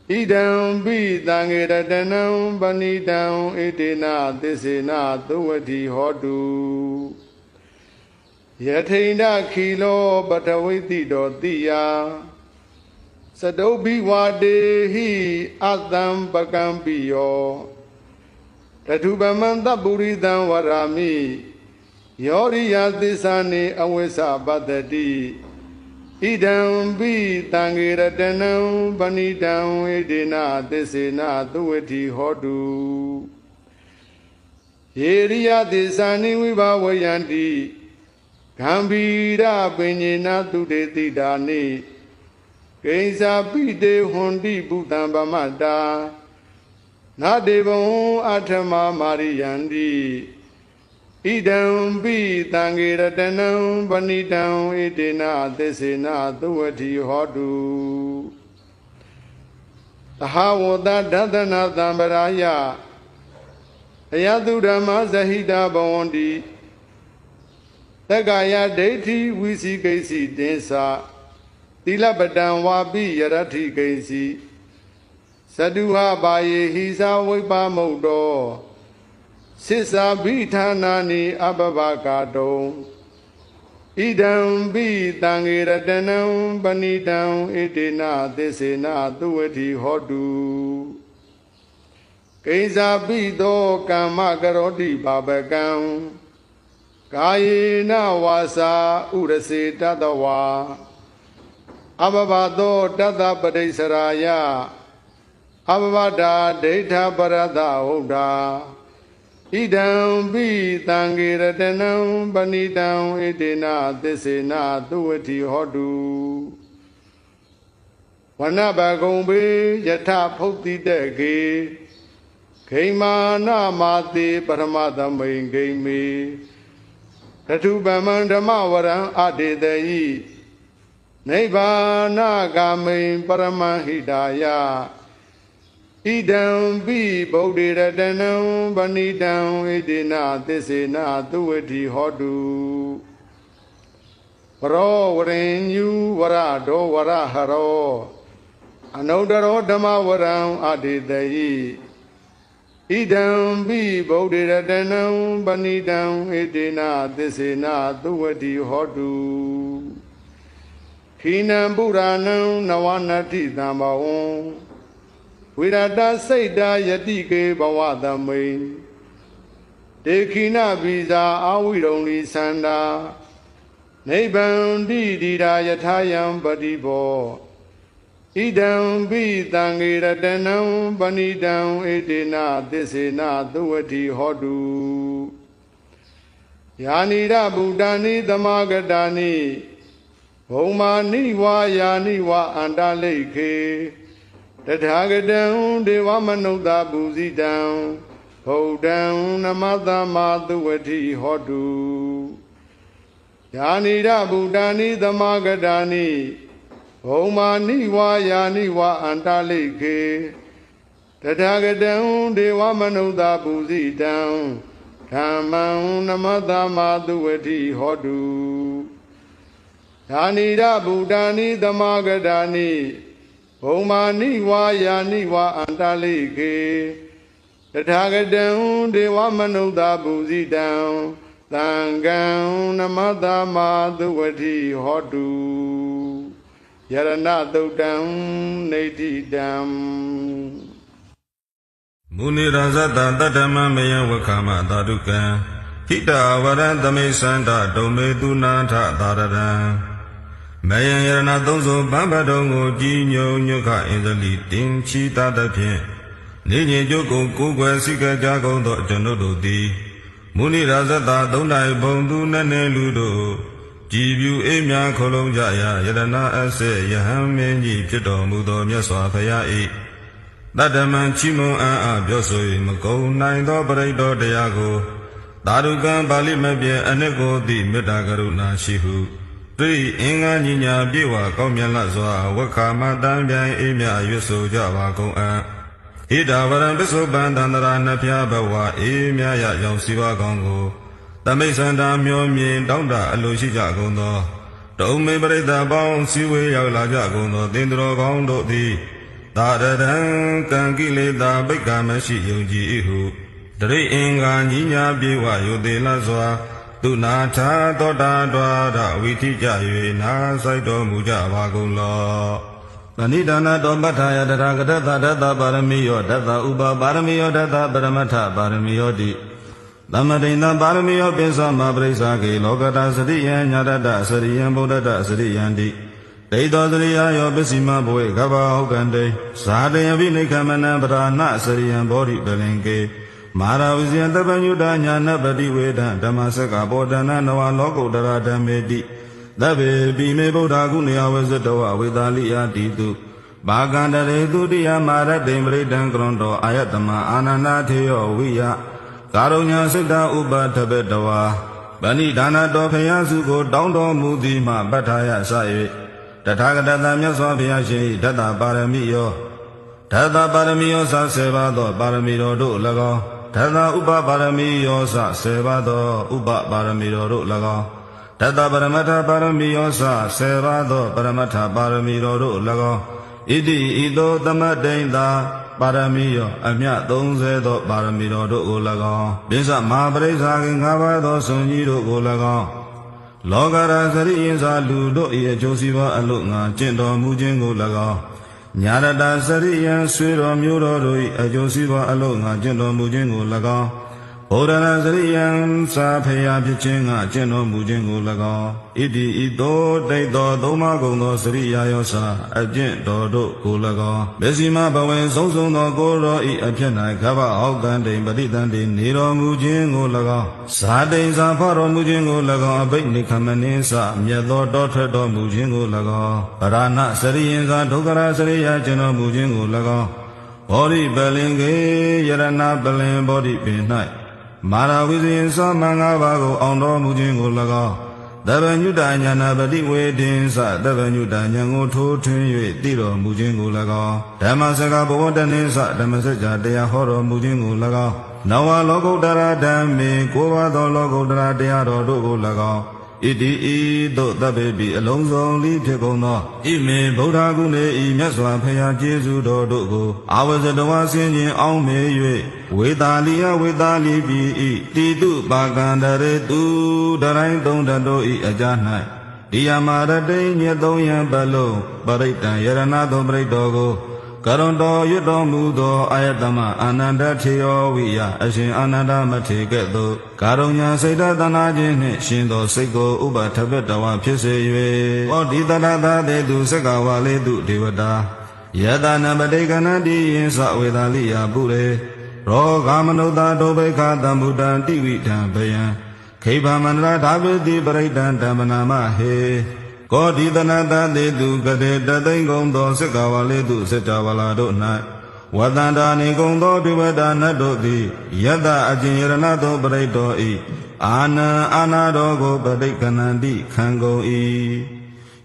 Speaker 1: ဣဒံပိတံငေရတနံပဏိတံဣတိနာသစ္စေနာသုဝတိဟောတုယ ယထိန်ဒခီလောပထဝိတိတော်တိယစတုဘိဝတေဟိအတံပကံပိယောတထုပမံတပုရိသံဝရာမိယောရိယသစ္စာနေအဝိသပတ္တိဣဒံပိတံဂေရတနံပဏိတံဝေဒေနသစ္စေနသုဝတိဟောတုယေရိယသစ္စာနိဝိဘာဝယန္တိဂံဗီရပင်ညေနသုတေတိတာနိကိဉ္စာပိတေဟွန်တိဘုတံဗမတာနာဒေဘံအထမမာရိယန္တိဣဒံပိတံဂေရတနံပဏိတံဣတေနသစ္စေနသုဝတိဟောတုသဟဝတဒသနာသံပရာယအယတုဓမ္မဇဟိတဘဝန္တိသက္ကာယဒိဋ္ဌိဝိသိကိစီတင်္စသီလပတံဝါပိယရထိကိစီသတုဟဘာယေဟိသာဝိပါမုတ်တောသစ္စာဘိဌာနာနိအပပကာတုံဣဒံပိတံဂေရတနံပဏိတံဣတေနသစ္စေနသုဝတိဟောတုကိဉ္စာပိသောကမ္မကရောတိပါပကံကာယေနဝါစာဥရစေတတဝါအဘဘသောတတပတိစရာယအဘဘဒာဒိဋ္ဌပရတဟုတ်တာဣဒံပိတံဂေရတနံပဏိတံဣတေနသစ္စေနသုဝတိဟောတုဝနဘဂုံဘေယထဖုတ်တိတေကေခိမာနမာတိပရမသမိန်ဂိမေတထုပမံဓမ္မဝရံအတေတယိနိဗ္ဗာနဂာမိန်ပရမဟိတာယဣဒံပိဗုဒ္ဓေရတနံပဏိတံဣတေနသစ္စေနသုဝတိဟောတုပရောဝရင်ညူဝရဒောဝရဟရောအနုတ္တရောဓမ္မဝရံအတေတယိဣဒံပိဗုဒ္ဓေရတနံပဏိတံဣတေနသစ္စေနသုဝတိဟောတုခိနံပုရာဏံနဝနတ္တိသံဘဝံဝိရတစိတ်တာယတိကေဘဝသမိန်ဒေခိနဗိဇာအာဝိရုံလိသန္တာနိဗ္ဗံတိတိရာယထာယံပတိဘောဣဒံပိတံဂေရတနံပဏိတံဣတေနသစ္စေနသုဝတိဟောတုယာနိရဗုဒ္ဓာနိသမဂတာနိဘုံမာနိဝါယာနိဝါအန္တလိခေတထာဂတံဒေဝမနုဿပုဇိတံဗုဒ္ဓံနမတမသုဝတိဟောတုယာနိရဗုဒ္ဓာနိသမဂတာနိဘုံမာနိဝါယာနိဝါအန္တလိခေတထာဂတံဒေဝမနုဿပုဇိတံဓမ္မံနမတမသုဝတိဟောတုယာနိရဗုဒ္ဓာနိသမဂတာနိဘုံမာနိဝါယာနိဝါအန္တလိခေတထာဂတံဒေဝမနုဿပုဇိတံသံဃံနမတမသုဝတိဟောတုယရဏသုတ်တံနေတိတံ
Speaker 5: မုနိရာဇတတတ္တမမယဝခမသာဓုကံဟိတဝရံသမိသန္တဒုံမေတုနာထသာရရံမယံယရဏသုံးစုံဗံဘတုံကိုကြည်ညိုညွတ်ခအင်္ဇလိတင်ချီတတ်ဖြင့်နေညင်ကျုပ်ကိုကိုယ်ွယ်စိကကြကုန်သောကျွန်ုပ်တို့သည်မုနိရာဇတသုံးတိုင်းဘုံသူနည်းနည်းလူတို့ကြည်ပြူအေးမြခလုံးကြရာယရဏအစေယဟံမင်းကြီးဖြစ်တော်မူသောမြတ်စွာဘုရား၏တတ္တမံချီးမွမ်းအားပြောဆို၍မကုံနိုင်သောပရိတောတရားကိုသာဓုကံပါဠိမပြည့်အနှစ်ကိုသိမေတ္တာကရုဏာရှိဟုသိအင်္ဂါညညာပြေဝကောင်းမြတ်လစွာဝက္ခမတံပြိုင်အေးမြရွတ်ဆိုကြပါကုန်အံ့ဣဒဝရံပစ္စုပန်တန္တရာနှစ်ဖြားဘဝအေးမြရရောင်စီဝါကောင်းကိုသမိသန္တာမျောမြင်တောင်းတအလိုရှိကြကုန်သောတုံမေပရိသတ်ပေါင်းစည်းဝေးရောက်လာကြကုန်သောသင်္တော်ကောင်းတို့သည်သာရတံကံကိလေသာပိက္ခမရှိယုံကြည်၏ဟုတရိအင်္ဂါညညာပြေဝယုသေးလစွာ သူနာထာသောတာတော်ရဝိထိကြ၍နာဆိုင်တော်မူကြပါကုန်လောပဏိဒါနတောပဋ္ဌာယတရာဂတသဒတ္တပါရမီယောဒတ္တဥပပါရမီယောဒတ္တပရမတ္ထပါရမီယောတိသမတိန်တပါရမီယောပိစ္ဆမပရိစ္ဆာကေလောကတာစရိယံညာတတစရိယံဗုဒ္ဓတစရိယံတိဒိဋ္ဌောစရိယယောပစ္စည်းမဘဝေကဗ္ဗဟုတ်ကံတေဇာတေယပိနိခမနံပရာဏစရိယံဘောဓိပလင်ကေမာရဝဇယံတပညုတညာနပတိဝေဒံဓမ္မစကဘောဓနာနဝလောကုတ္တရာဓမ္မေတိသဗ္ဗေပိမေဗုဒ္ဓကုဏယဝဇတဝဝေသာလိယတိတုဘာကန္တရေသူတိယမာရတေပရိဒံကရွန်တောအာယတမအာနန္ဒထေယောဝိယကာရုဏာစိတ်တဥပထဘေတဝါဗဏိဒါနတော်ဖယားစုကိုတောင်းတော်မူသည်မှပဋ္ဌာယစ၍တထာဂတသမြတ်စွာဘုရားရှင်၏ဓတ္တပါရမီယောဓတ္တပါရမီယောစဆေပါသောပါရမီတော်တို့၎င်းဓတ္တဥပပါရမီယောစဆေပါသောဥပပါရမီတော်တို့၎င်းဓတ္တပရမတ္ထပါရမီယောစဆေပါသောပရမတ္ထပါရမီတော်တို့၎င်းဣတိဤသို့သမတိန်သာပါရမီယောအမြတ်30သောပါရမီတော်တို့ကို၎င်းပိဿမဟာပရိစ္ဆာခင်၅ပါးသောဆုံးကြီးတို့ကို၎င်းလောကရာစရိယင်စာလူတို့၏အကျိုးစီးပွားအလို့ငါကျင့်တော်မူခြင်းကို၎င်းညာရတစရိယံဆွေတော်မျိုးတော်တို့၏အကျိုးစီးပွားအလို့ငါကျင့်တော်မူခြင်းကို၎င်းဘုရားစရိယံစာဖျားဖြစ်ခြင်းငါကျင့်တော်မူခြင်းကို၎င်းဣတိဤသို့တိတ်တော်သုံးပါးကုန်သောစရိယာယောစာအကျင့်တော်တို့ကို၎င်းမေစီမဘဝင်ဆုံးသောကိုယ်တော်၏အဖြစ်၌ကဗ္ဗအောက်ကံတိန်ပဋိသန္တိနေတော်မူခြင်းကို၎င်းဇာတိန်စာဖော်တော်မူခြင်းကို၎င်းအဘိနိခမနိစမြတ်သောတောထွက်တော်မူခြင်းကို၎င်းပရဏစရိယံစာဒုက္ခရာစရိယာကျင့်တော်မူခြင်းကို၎င်းဘောဓိပလင်ကေယရဏပလင်ဘောဓိပင်၌မာရဝိဇယံသောမင်္ဂပါကိုအောင်တော်မူခြင်းကို၎င်းတဗ္ဗညုတညာနာပတိဝေဒင်သတဗ္ဗညုတညာကိုထိုးထွင်း၍တည်တော်မူခြင်းကို၎င်းဓမ္မစကားဘဝတနိသဓမ္မစကြာတရားဟောတော်မူခြင်းကို၎င်းနဝလောကုတ္တရာဓမ္မေကိုးပါးသောလောကုတ္တရာတရားတော်တို့ကို၎င်းဣတိဤသို့သဗ္ဗေပိအလုံးစုံလိဖြစ်ကုန်သောဣမေဗုဒ္ဓဂုဏေဤမြတ်စွာဘုရားကျေးဇူးတော်တို့ကိုအာဝဇတဝါဆင်းခြင်းအောင်မေ၍ဝေသာလိယဝေသာလိပိဤတိတုပါကန္တရေတုတရိုင်းသုံးတတို့ဤအကြ၌ဒီယမာရတိညေသုံးယံပလုံးပရိတံယရဏသောပရိတော်ကိုကရုံတော်ရွတ်တော်မူသောအာယတမအာနန္ဒထေယောဝိယအရှင်အာနန္ဒမထေကဲ့သို့ကာရုဏာစိတ်တနာခြင်းနှင့်ရှင်သောစိတ်ကိုဥပထဘတဝဖြစ်စေ၍ဩဒီတရသာတေတုစကဝါလေတုဒေဝတာယတနာပတိကနတိယင်္စဝေသာလိယပုရေရောဂမနုဿဒုဗေခသံဗုဒ္ဓံတိဝိတံဘယံခိဗမန္တရာဓာပိတိပရိဒံဓမ္မနာမဟေကောဒီတနာတတေတုကတေတသိင်္ဂုံသောစကဝါလေတုစကြဝဠာတို့၌ဝတ္တန္တာနေကုံသောဒုဝဒနတ်တို့သည်ယတအကျင်ယရဏသောပရိတော်ဤအာနံအာနာတော်ကိုပဋိကနန္တိခံကုန်၏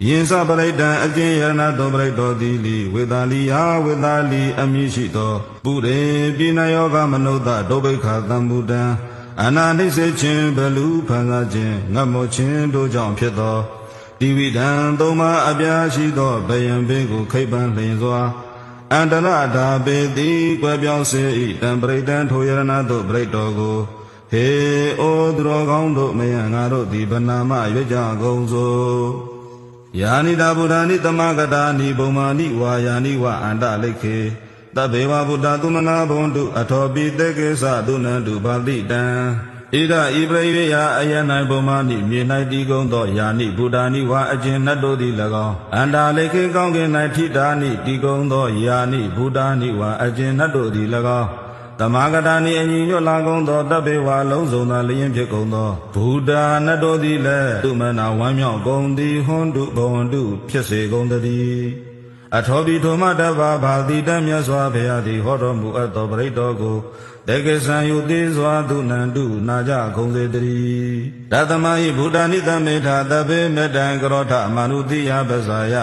Speaker 5: ယင်္စပရိဒံအကျင်ယရဏသောပရိတော်သည်လီဝေသာလိယဝေသာလိအမည်ရှိသောပုရေပိဏယောဂမနုဿဒုဗိခသံဗုဒ္ဓံအနာနှိစေခြင်းဘလူဖန်ဆာခြင်းငတ်မောခြင်းတို့ကြောင့်ဖြစ်သောတိဝိဒံသုံးပါးအပြားရှိသောဘယံဘေးကိုခိပ္ပံလျင်စွာအန္တရဓာပေတိကွယ်ပြောင်းစေ၏တံပရိဒံထိုယရဏတို့ပရိတော်ကိုဟေဩသူတော်ကောင်းတို့မယံငါတို့သည်ဗနာမရွကြကုန်စို့ယာနိတာဗုဒ္ဓနိသမဂတာနိဘုံမာနိဝါယာနိဝအန္တလိခေတဗ္ဗေဝဗုဒ္ဓသုမနာဘုံတုအထောပိတေကေသသုနန္တုဘာတိတံဣဒဣပရိယအယ၌ဘုံမာနိမြေ၌တည်ကုန်သောယာနိဗုဒ္ဓနိဝါအကျဉ်နတ်တို့သည်၎င်းအန္တာလိခေကောင်းကင်၌ထိတာနိတည်ကုန်သောယာနိဗုဒ္ဓနိဝါအကျဉ်နတ်တို့သည်၎င်းသမဂတာနိအညီညွတ်လာကုန်သောတဗ္ဗေဝလုံးစုံသောလျင်ဖြစ်ကုန်သောဗုဒ္ဓနတ်တို့သည်လည်းသူမနာဝမ်းမြောက်ကုန်သည်ဟွန်းတုဘဝန္တုဖြစ်စေကုန်တည်းအထောပိထိုမတဗ္ဗဘာတိတမြတ်စွာဘုရားသည်ဟောတော်မူအပ်သောပရိတော်ကိုတေကေသံယုသေးစွာသူနန္တုနာကြကုန်စေတည်းတသမဟိဗုဒ္ဓနိသမေထာတဗ္ဗေမေတ္တံကရောထမနုတိယပဇာယ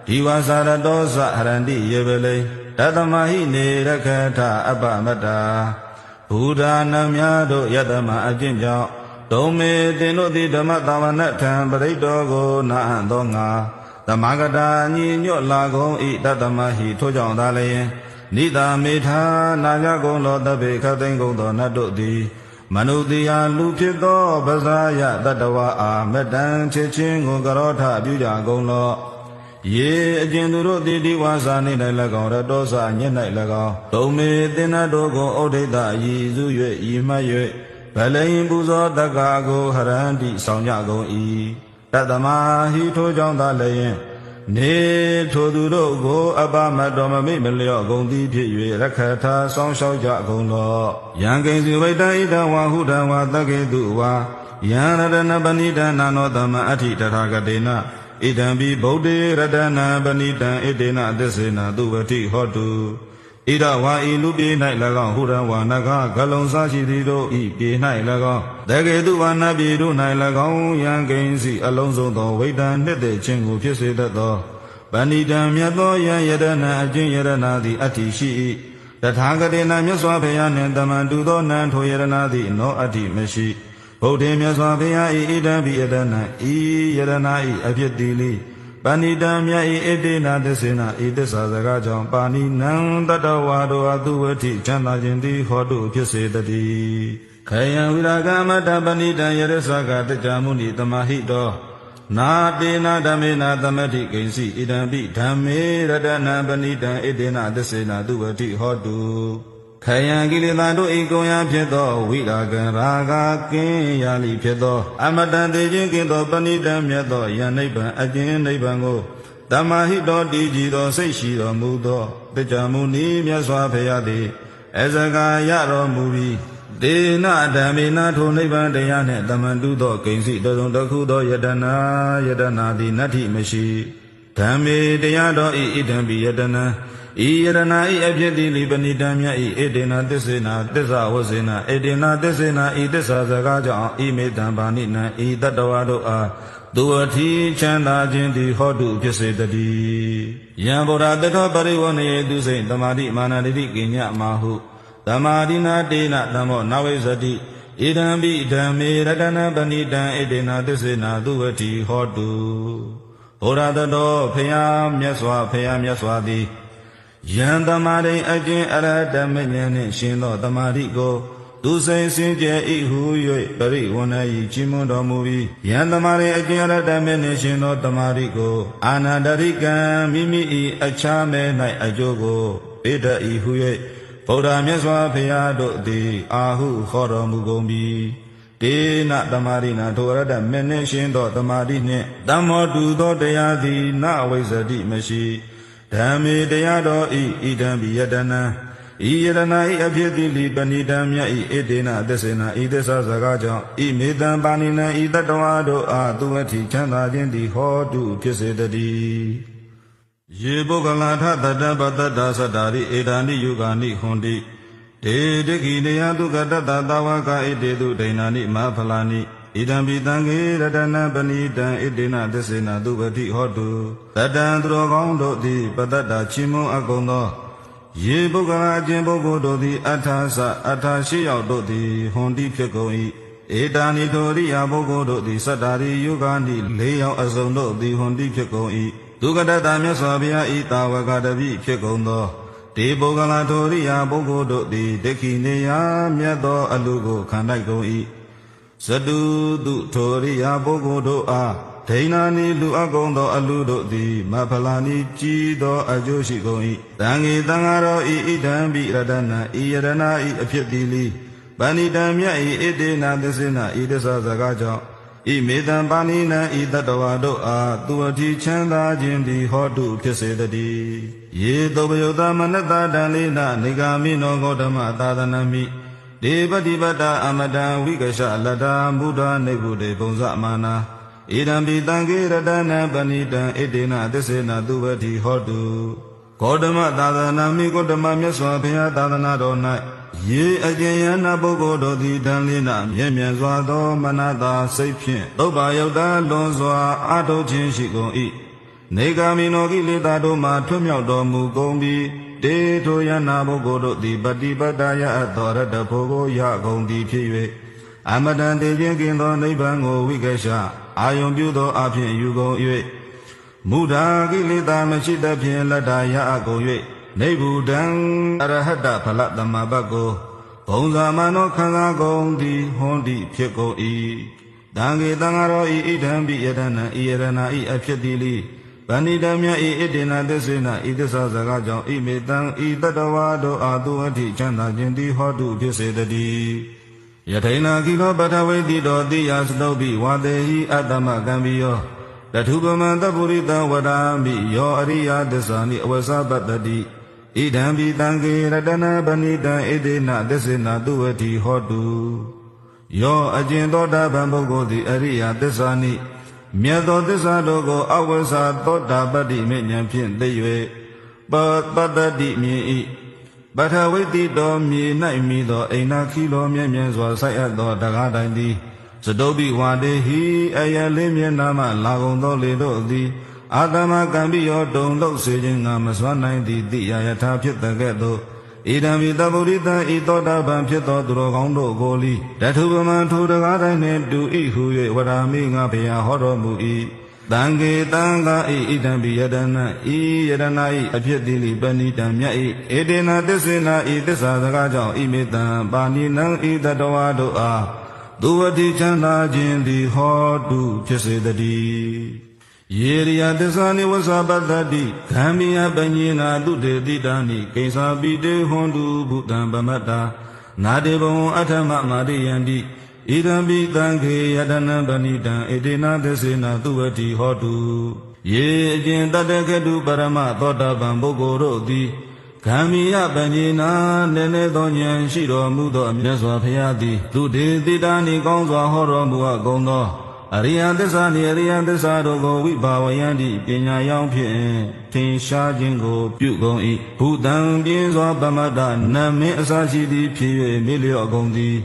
Speaker 5: ဒီဝါစာရတောသဟရန္တိယေဝလေတသမဟိနေရခထအပ္ပမတ္တာဘုဒ္ဓနာမြတ်တို့ယတမအကျင့်ကြောင့်ဒုံမေတင်တို့သည်ဓမ္မတာဝနထံပရိတော်ကိုနာအံ့သောငါသမဂတာညီညွတ်လာကုန်ဤတသမဟိထိုကြောင့်သာလျင်နိတာမေထာနာကြကုန်သောတဗ္ဗေခသိင်္ဂုံသောနတ်တို့သည် မနုဿိယလူဖြစ်သောပဇာယတတ္တဝါအားမတန်ချစ်ချင်းကိုကရောထပြုကြကုန်လောယေအကျဉ်သူတို့တိတိဝါစာနေ၌၎င်းရတောစာညက်၌၎င်းဒုံမေသင်္နတို့ကိုဩဒိတရည်စု၍ရည်မှတ်၍ဗလိန်ပူဇော်တက္ကာကိုဟရန္တိဆောင်ကြကုန်၏တတမဟိထိုကြောင့်သာလည်းနေထိုသူတို့ကိုအပမတော်မမိမလျော့ကုန်သည်ဖြစ်၍ရခထာဆောင်းလျှောက်ကြကုန်လောယံကိဉ္စီဝိတ္တဣဒဝါဟုတံဝါတကေတုဝါယံရတနပဏိတံနာနောတမအဋ္ဌိတထာဂတေနဣဒံဘိဗုဒ္ဓေရတနာပဏိတံဣတေနသစ္စေနသူဝတိဟောတုဣဒဝါဤလူပြေ၌၎င်းဟုရံဝါနဂဂလုံစားရှိသည်တို့ဤပြေ၌၎င်းတကေတုဝါနပြေတို့၌၎င်းယံကိဉ္စီအလုံးစုံသောဝိတ္တနှစ်သက်ခြင်းကိုဖြစ်စေတတ်သောပဏိတံမြတ်သောယံယတနာအကျင့်ယတနာသည်အဋ္ဌိရှိ၏တထာဂတေနမြတ်စွာဘုရားနှင့်တမန်တူသောနံထိုယတနာသည်နောအဋ္ဌိမရှိဗုဒ္ဓေမြတ်စွာဘုရား၏ဣဒံဘိယတနာဤယတနာ၏အဖြစ်တည်လိပဏိတံမြတ်ဤဣတေနာသစ္စေနာဤသစ္စာစကားကြောင့်ပါဏိနံတတဝါတို့အသူဝတိချမ်းသာခြင်းသည်ဟောတုဖြစ်စေတည်းခယံဝိရာဂမတပဏိတံယရသကတကြမုနိတမဟိတောနာတေနာဓမ္မေနာသမတိကိဉ္စီဣဒံပိဓမ္မေရတနာပဏိတံဣတေနာသစ္စေနာသူဝတိဟောတုခယံကိလေသာတို့ဤကုံရာဖြစ်သောဝိရာဂရာဂကင်းရာလိဖြစ်သောအမတန်သေးခြင်းကင်းသောပဏိတံမြတ်သောယံနိဗ္ဗာန်အကျဉ်းနိဗ္ဗာန်ကိုဓမ္မဟိတောတည်ကြည်သောစိတ်ရှိတော်မူသောတကြမုနိမြတ်စွာဘုရားသည်အဇဂါရတော်မူပြီးဒေနဓမ္မေနထိုနိဗ္ဗာန်တရားနှင့်တမန်တူသောကိဉ္စီတစုံတစ်ခုသောယတနာသည်နတ္ထိမရှိဓမ္မေတရားတော်ဤဣဒံပိယတနာဤယတနာဤအဖြစ်သည်လိပဏိတံမြတ်ဤဣတေနသစ္စေနာသစ္စာဝစေနာဣတေနသစ္စေနာဤသစ္စာစကားကြောင့်ဤမေတံပါဏိနံဤတတ္တဝါတို့အားသူအထီးချမ်းသာခြင်းသည်ဟောတုဖြစ်စေတည်းယံဗုဒ္ဓတထောပရိဝဏေသူစိတ်သမာဓိမာနတိကိညမဟုသမာဓိနာတေနသမောနဝိဇ္ဇတိဣဒံပိဓမ္မေရတနာပဏိတံဣတေနသစ္စေနာသူဝတိဟောတုဘုရားတတော်ဖျားမြတ်စွာသည်ယံသမာဓိအကျင့်အရဟတမဉ္ဇဉ်နှင့်ရှင်သောသမာဓိကိုသူစိတ်စင်ကြယ်ဤဟု၍ပရိဝဏယီချီးမွမ်းတော်မူပြီးယံသမာဓိအကျင့်အရဟတမဉ္ဇဉ်နှင့်ရှင်သောသမာဓိကိုအာနန္ဒရိကံမိမိ၏အခြားမဲ၌အကျိုးကိုပေတဤဟု၍ဗုဒ္ဓမြတ်စွာဘုရားတို့သည်အာဟုခေါ်တော်မူကုန်ပြီတေနသမာဓိနာထိုရတ္တမဉ္ဇဉ်ရှင်သောသမာဓိနှင့်တမောတူသောတရားသည်နဝိဇ္ဇတိမရှိဓမ္မေတရားတော်ဤဣဒံပိယတနာဤယတနာဤအဖြစ်သည်လိပဏိတံမြတ်ဤဣတေနသစ္စေနာဤသစ္စာစကားကြောင့်ဤမေတ္တံပါဏိနံဤတတ္တဝါတို့အားသူဝတိချမ်းသာခြင်းသည်ဟောတုဖြစ်စေတည်းယေပုဂ္ဂလာထတတ္တပတ္တသတ္တာရိဧတာနိယုဂာနိဟွန်တိဒေဒိကိနေယတုကတတ္တသဝကဣတေတုဒိဏာနိမဟာဖလာနိဣဒံပိတံခေရတနာပဏိတံဣတေနသစ္စေနာသူဝတိဟောတုတတံသူတော်ကောင်းတို့သည်ပတ္တတာချီးမွမ်းအပ်ကုန်သောယေပုဂ္ဂလာအကျင့်ပုဂ္ဂိုလ်တို့သည်အထာရှိရောက်တို့သည်ဟွန်တိဖြစ်ကုန်၏ဧတာနိထိုရိယပုဂ္ဂိုလ်တို့သည်စတ္တာရိယုဂာနိ၄ယောက်အစုံတို့သည်ဟွန်တိဖြစ်ကုန်၏ဒုက္ကတတမြတ်စွာဘုရားဤတာဝကတပိဖြစ်ကုန်သောဒေပုဂ္ဂလာထိုရိယပုဂ္ဂိုလ်တို့သည်ဒိဋ္ဌိနေယမြတ်သောအလူကိုခံလိုက်ကုန်၏ဇတုတုထိုရိယပုဂ္ဂိုလ်တို့အားဒိဏာနိလူအကုန်သောအလူတို့သည်မဖလာနိကြည်သောအကျိုးရှိကုန်၏တံဃေတံဃာတော်ဤဣဒံပိရတနာဤယရဏဤအဖြစ်သည်လိပဏိတံမြတ်ဤဣတေနာသစ္စေနာဤသစ္စာစကားကြောင့်ဤမေတံပါဏိနံဤတတ္တဝါတို့အားသူအထီးချမ်းသာခြင်းသည်ဟောတုဖြစ်စေတည်းယေတုပယုတမနတတံလိနနေဂာမိနောဂေါတမသာသနမိဒေပတိပတ္တအမတံဝိကရှလတ္တာမုဒ္ဒနေကုတေဘုံဇမာနာဣဒံပိတံခေရတနာပဏိတံဣတေနသစ္စေနာသူဝတိဟောတုဂေါတမသာသနာမိဂေါတမမြတ်စွာဘုရားသာသနာတော်၌ယေအကျဉ်ယနာပုဂ္ဂိုလ်တို့သည်တန်လင်းနာမြဲမြံစွာသောမနတာစိတ်ဖြင့်သုဘယုတ်တာလွန်စွာအာထုတ်ခြင်းရှိကုန်၏နေဂာမိနောကိလေသာတို့မှထွတ်မြောက်တော်မူကုန်ပြီးတေထိုယနာပုဂ္ဂိုလ်တို့သည်ပฏิပတ္တယအသောရတ္တဖို့ကိုရကုန်သည်ဖြစ်၍အမတန်တည်ခြင်းကင်းသောနိဗ္ဗာန်ကိုဝိကရှအာယုံပြုသောအဖြစ်ယူကုန်၍မုဒ္ဒာကိလေသာမရှိသဖြင့်လတ္တယအကုန်၍နိဗ္ဗုဒံအရဟတဖလသမဘတ်ကိုဘ ဂုံစာမနောခံစားကုန်သည်ဟွန်တိဖြစ်ကုန်၏တံဃေတံဃာတော်ဤဣဒံပိယတနာဤယရနာဤအဖြစ်တိလိဗန္တိတမြတ်ဤဣတေနသစ္စေနဤသစ္စာစကားကြောင့်ဤမေတံဤတတဝါတို့အာသူအထိချမ်းသာခြင်းသည်ဟောတုဖြစ်စေတည်းယထိနာကိလောပထဝေတိတော်တိယစတုပိဝါတေဟိအတ္တမကံပိယောတထုပမံတပုရိတံဝဒာမိယောအရိယသစ္စာနိအဝဆပတ္တိဣဒံပိတံကေရတနာပဏိတံဣတေနသစ္စေနသူဝတိဟောတုယောအကျဉ်သောတာပန်ပုဂ္ဂိုလ်သည်အရိယသစ္စာနိမြတ်သောသစ္စာတို့ကိုအဝဆသောတာပတ္တိမေဉ္ဇဉ်ဖြင့်သိ၍ပတ္တတိမြင်၏ပထဝိတိတော်မြေ၌မိသောအိနာခီလောမြဲမြဲစွာဆိုင်အပ်သောတကားတိုင်းသည်စတုပိဝါတေဟိအယလေးမျက်နာမှလာကုန်သောလေတို့သည်အာတမကံပိယောတုံလို့စေခြင်းငါမစွမ်းနိုင်သည်တိယယထာဖြစ်တဲ့ကဲ့သို့ဣဒံမိတပုရိသံဤသောတာပန်ဖြစ်သောသူတော်ကောင်းတို့ကိုလီတထုပမံထိုတကားတိုင်းနှင့်တူ၏ဟု၍ဝရမိငါဘုရားဟောတော်မူ၏တံဃေတံဃာဤဣဒံပိယတနာဤယတနာဤအဖြစ်တိလိပဏိတံမြတ်ဤဧတေနသစ္စေနာဤသစ္စာစကားကြောင့်ဣမေတံပါဏိနံဤတတဝါတို့အားသူဝတိချမ်းသာခြင်းသည်ဟောတုဖြစ်စေတည်းယေရိယသစ္စာနိဝဆပတ္တိဂံမိယပညေနာတုတေတိတာနိကိစ္ဆာပိတေဟွန်တုဘုတံပမတ္တာနာတေဘဝံအထမမာရိယန္တိဣဒံပိတံခေယတနံပဏိတံဧတေနသစ္စေနသူဝတိဟောတုယေအကျင်တတ္တကတုပရမသောတာပန်ပုဂ္ဂိုလ်တို့သည်ဂံမိယပညေနာနည်းနည်းသောဉာဏ်ရှိတော်မူသောမြတ်စွာဘုရားသည်သူတေတိတာနိကောင်းစွာဟောတော်မူအပ်ကုန်သောအရိယသစ္စာနှင့်အရိယသစ္စာတို့ကိုဝိဘာဝယန္တိပညာယောင်ဖြင့်ထင်ရှားခြင်းကိုပြုကုန်၏ဘုဒ္ဓံပြင်းစွာပမတ္တနမင်းအစရှိသည်ဖြစ်၍မေလျော့ကုန်သည်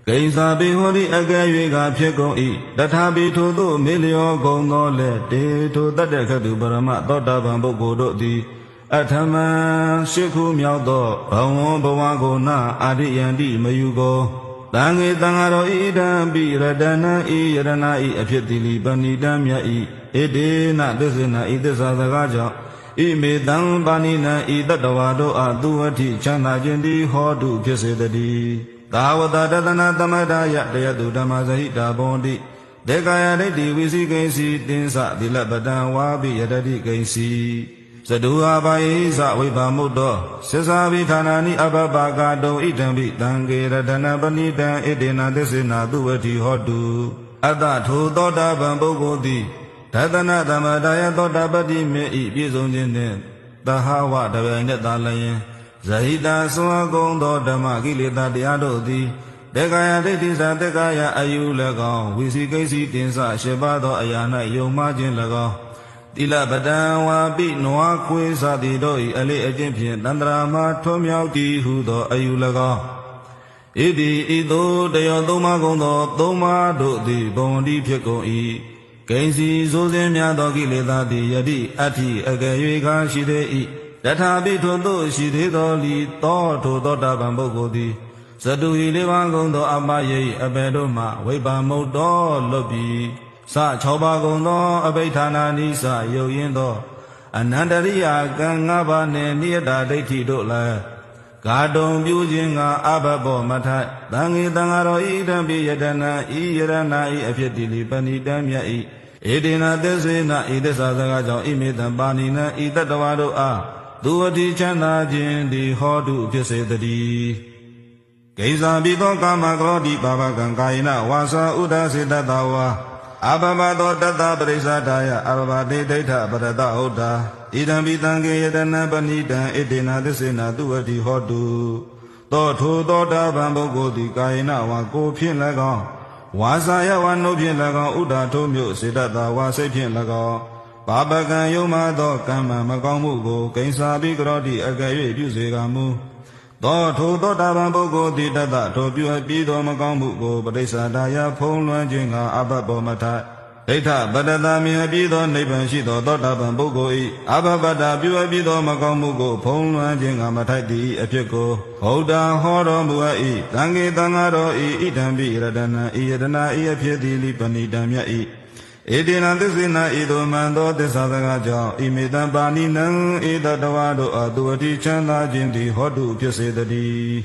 Speaker 5: ကိဉ္စာပိဟောတိအကဲ၍ကဖြစ်ကုန်၏တထာပိထိုသို့မေလျော့ကုန်သောလက်တေထိုတတ္တခတုပရမသောတာပန်ပုဂ္ဂိုလ်တို့သည်အထမံရှိခုမြောက်သောဘဝဘဝကိုနာအာရိယန္တိမယူကိုတံဃေတံဃာတော်ဣဒံပိရတနာဤယရနာဤအဖြစ်တိလိပဏိတံမြတ်ဤဣတေနသစ္စေနဤသစ္စာစကားကြောင့်ဣမေတံပါဏိနံဤတတဝါတို့အားသူဝတိချမ်းသာခြင်းသည်ဟောတုဖြစ်စေတည်းသာဝတတတနာသမတယတယတုဓမ္မဇဟိတာဘောတိဒေကာယဒိဋ္ဌိဝိသိကိဉ္စီတင်းစသီလပတံဝါပိယတတိကိဉ္စီသတုဟာဘယိသဝိဘာမုတ္တောသစ္စာဝိဌာနာနိအဘဘကာတုံဣဒံပိတံကေရတနာပဏိတံဣတေနသစ္စေနာသူဝတိဟောတုအတ္တထိုသောတာပန်ပုဂ္ဂိုလ်သည်ဒသနသမ္မာဒါယသောတာပတ္တိမေဤပြည့်စုံခြင်းနှင့်သဟဝတပည့်နဲ့သာလျင်ဇဟိတာဆွမ်းကုံသောဓမ္မကိလေသာတရားတို့သည်တေကာယဒိဋ္ဌိသတေကာယအယု၎င်းဝိသိကိဉ္စီတင်္စ၈ပါးသောအရာ၌ယုံမှားခြင်း၎င်းတိလပတံဝါပိနွားခွေးစသည်တို့၏အလေးအကျင့်ဖြင့်တန္တရာမှာထွံ့မြောက်တည်ဟုသောအယူ၎င်းဣတိဤသို့တယောသုံးပါးကုန်သောသုံးပါးတို့သည်ဘဝန္တိဖြစ်ကုန်၏ကိဉ္စီဆိုစဉ်များသောကိလေသာသည်ယတိအဋ္ဌိအကယ်၍ကားရှိသေး၏တထာပိထိုသို့ရှိသေးသောလီသောထိုသောတာပန်ပုဂ္ဂိုလ်သည်ဇတုဟိလေးပါးကုန်သောအပယိအပေတို့မှဝိပါမုတ်တော်လွတ်ပြီးစ6ပါးကုန်သောအဘိဌာနာနိစယုတ်ရင်းသောအနန္တရိယကံ5ပါးနှင့်နိယတဒိဋ္ဌိတို့လည်းဂါတုံပြုခြင်းကအဘဘောမထသံဃေတံဃာတော်ဣဒံပိယတနာဤယရနာဤအဖြစ်တိလိပဏိတံမြတ်ဤဧတေနသစ္စေနဤသစ္စာစကားကြောင့်ဣမေတံပါဏိနံဤတတ္တဝါတို့အားသူဝတိချမ်းသာခြင်းသည်ဟောတုဖြစ်စေတည်းကိဉ္စာပိသောကာမကရောတိပါပကံကာယနာဝါစာဥဒစေတတဝါအဘဘသောတတ္တပရိစ္ဆဒာယအဘဘတိဒိဋ္ဌပရတဟုတ်တာဣဒံပိတံကေယတနာပဏိတံဣတေနသစ္စေနသူဝတိဟောတုသောထိုသောတာပန်ပုဂ္ဂိုလ်သည်ကာယနာဝါကိုဖြင့်၎င်းဝါစာယဝါနှုတ်ဖြင့်၎င်းဥဒ္ဓထုံးမြို့စေတတဝါစိတ်ဖြင့်၎င်းပါပကံယုံမာသောကမ္မမကောင်းမှုကိုကိဉ္စာပိကရောတိအကယ်၍ပြုစေကမူသောထိုသောတာပန်ပုဂ္ဂိုလ်သည်တတ္တထိုပြုအပ်ပြီးသောမကောင်းမှုကိုပရိစ္ဆာဒာယဖုံးလွှမ်းခြင်းကအဘဘောမထဒိဋ္ဌပတ္တတာမြင်ပြီးသောနိဗ္ဗာန်ရှိသောသောတာပန်ပုဂ္ဂိုလ်၏အဘဘတ္တပြုအပ်ပြီးသောမကောင်းမှုကိုဖုံးလွှမ်းခြင်းကမထိုက်သည့်အဖြစ်ကိုဘုဒ္ဓဟောတော်မူအပ်၏သံဃေတံဃာတော်၏ဣဒံပိရတနာဤယတနာဤအဖြစ်သည်လိပဏိတံမြတ်၏ဧတေနသစ္စေနဤသို့မှန်သောသစ္စာစကားကြောင့်ဣမေတံပါဏိနံဧတတဝါတို့အားသူအတိချမ်းသာခြင်းသည်ဟောတုဖြစ်စေတည်း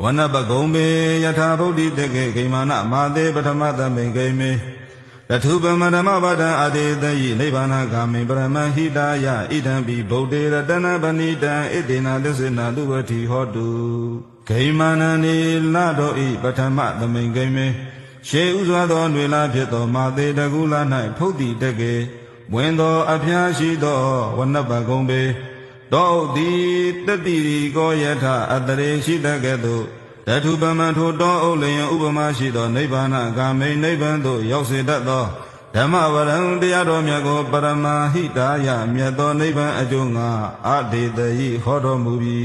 Speaker 5: ဝနပဂုံမေယထာဗုဒ္ဓိတကေဂိမာနမာသေပထမသမိန်ဂိမေတထုပမဓမ္မပဒံအတေတယိနိဗ္ဗာနဂာမိပရမဟိတာယဣဒံပိဗုဒ္ဓေရတနပဏိတံဣတေနသစ္စေနသုဝတိဟောတုဂိမာနနိလတော်ဤပထမသမိန်ဂိမေရှေဥစွာသောຫນွေလာဖြစ်သောမာသေတကုလ၌ဖုတ်တိတကေဝင်သောအဖျားရှိသောဝနပဂုံပေတောဥတိတတိရိကောယထအတရေရှိတကဲ့သို့တထုပမံထိုတောဥလျံဥပမာရှိသောနိဗ္ဗာနဂာမိနိဗ္ဗာန်သို့ရောက်စေတတ်သောဓမ္မဝရံတရားတော်မြတ်ကိုပရမဟိတာယမြတ်သောနိဗ္ဗာန်အကျိုးငါအဒေတယိဟောတော်မူပြီ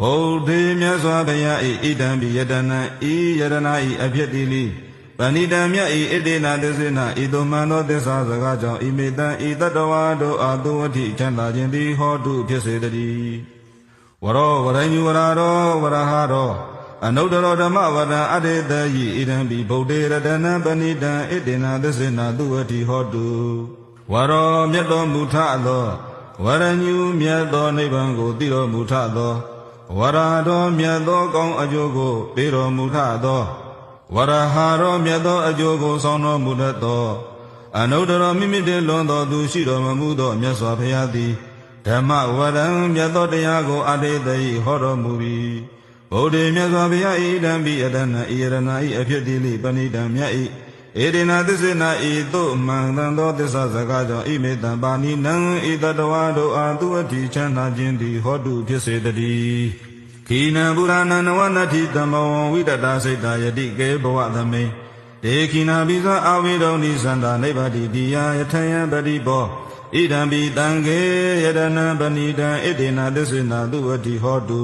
Speaker 5: ဘုဒ္ဓေမြတ်စွာဘုရားဤဣဒံပိယတနံဤယရဏဤအဖြစ်တိလိပဏိတံမြတ်ဤဣတေနသစ္စေနဤသို့မှန်သောသစ္စာစကားကြောင့်ဤမေတ္တံဤတတ္တဝါတို့အာသုဝတိချမ်းသာခြင်းသည်ဟောတုဖြစ်စေတည်းဝရောဝရညုဝရရောဝရဟရောအနုတ္တရောဓမ္မဝရံအတေတယိဣဒံပိဗုဒ္ဓေရတနံပဏိတံဣတေနသစ္စေနသုဝတိဟောတုဝရောမြတ်တော်မူထသောဝရညုမြတ်သောနိဗ္ဗာန်ကိုသိတော်မူထသောဝရတော်မြတ်သောကောင်းအကျိုးကိုပေးတော်မူထသောဝရဟာရောမြတ်သောအကျိုးကိုဆောင်တော်မူတတ်သောအနုတ္တရောမိမိတည်းလွန်သောသူရှိတော်မမူသောမြတ်စွာဘုရားသည်ဓမ္မဝရံမြတ်သောတရားကိုအတေတယိဟောတော်မူပြီးဗုဒ္ဓေမြတ်စွာဘုရားဤတံပိအတဏဤရဏဤအဖြစ်တိလိပဏိတံမြတ်ဤဧဒေနသစ္စေနဤသို့မှန်သောသစ္စာစကားကြောင့်ဣမေတံပါဏိနံဤတတဝါတို့အာသူအတိချမ်းသာခြင်းသည်ဟောတုဖြစ်စေတည်းခိနံပုရဏနဝနတိတမောဝိတတာစိတ်တာယတိကေဘဝသမိဒေခိနာပိဇာအဝိဒုံနိသန္တာနိဗ္ဗတိတိယယထယံပရိဘောဣဒံပိတံခေယတနံပဏိတံဣတေနသစ္စေနသုဝတိဟောတု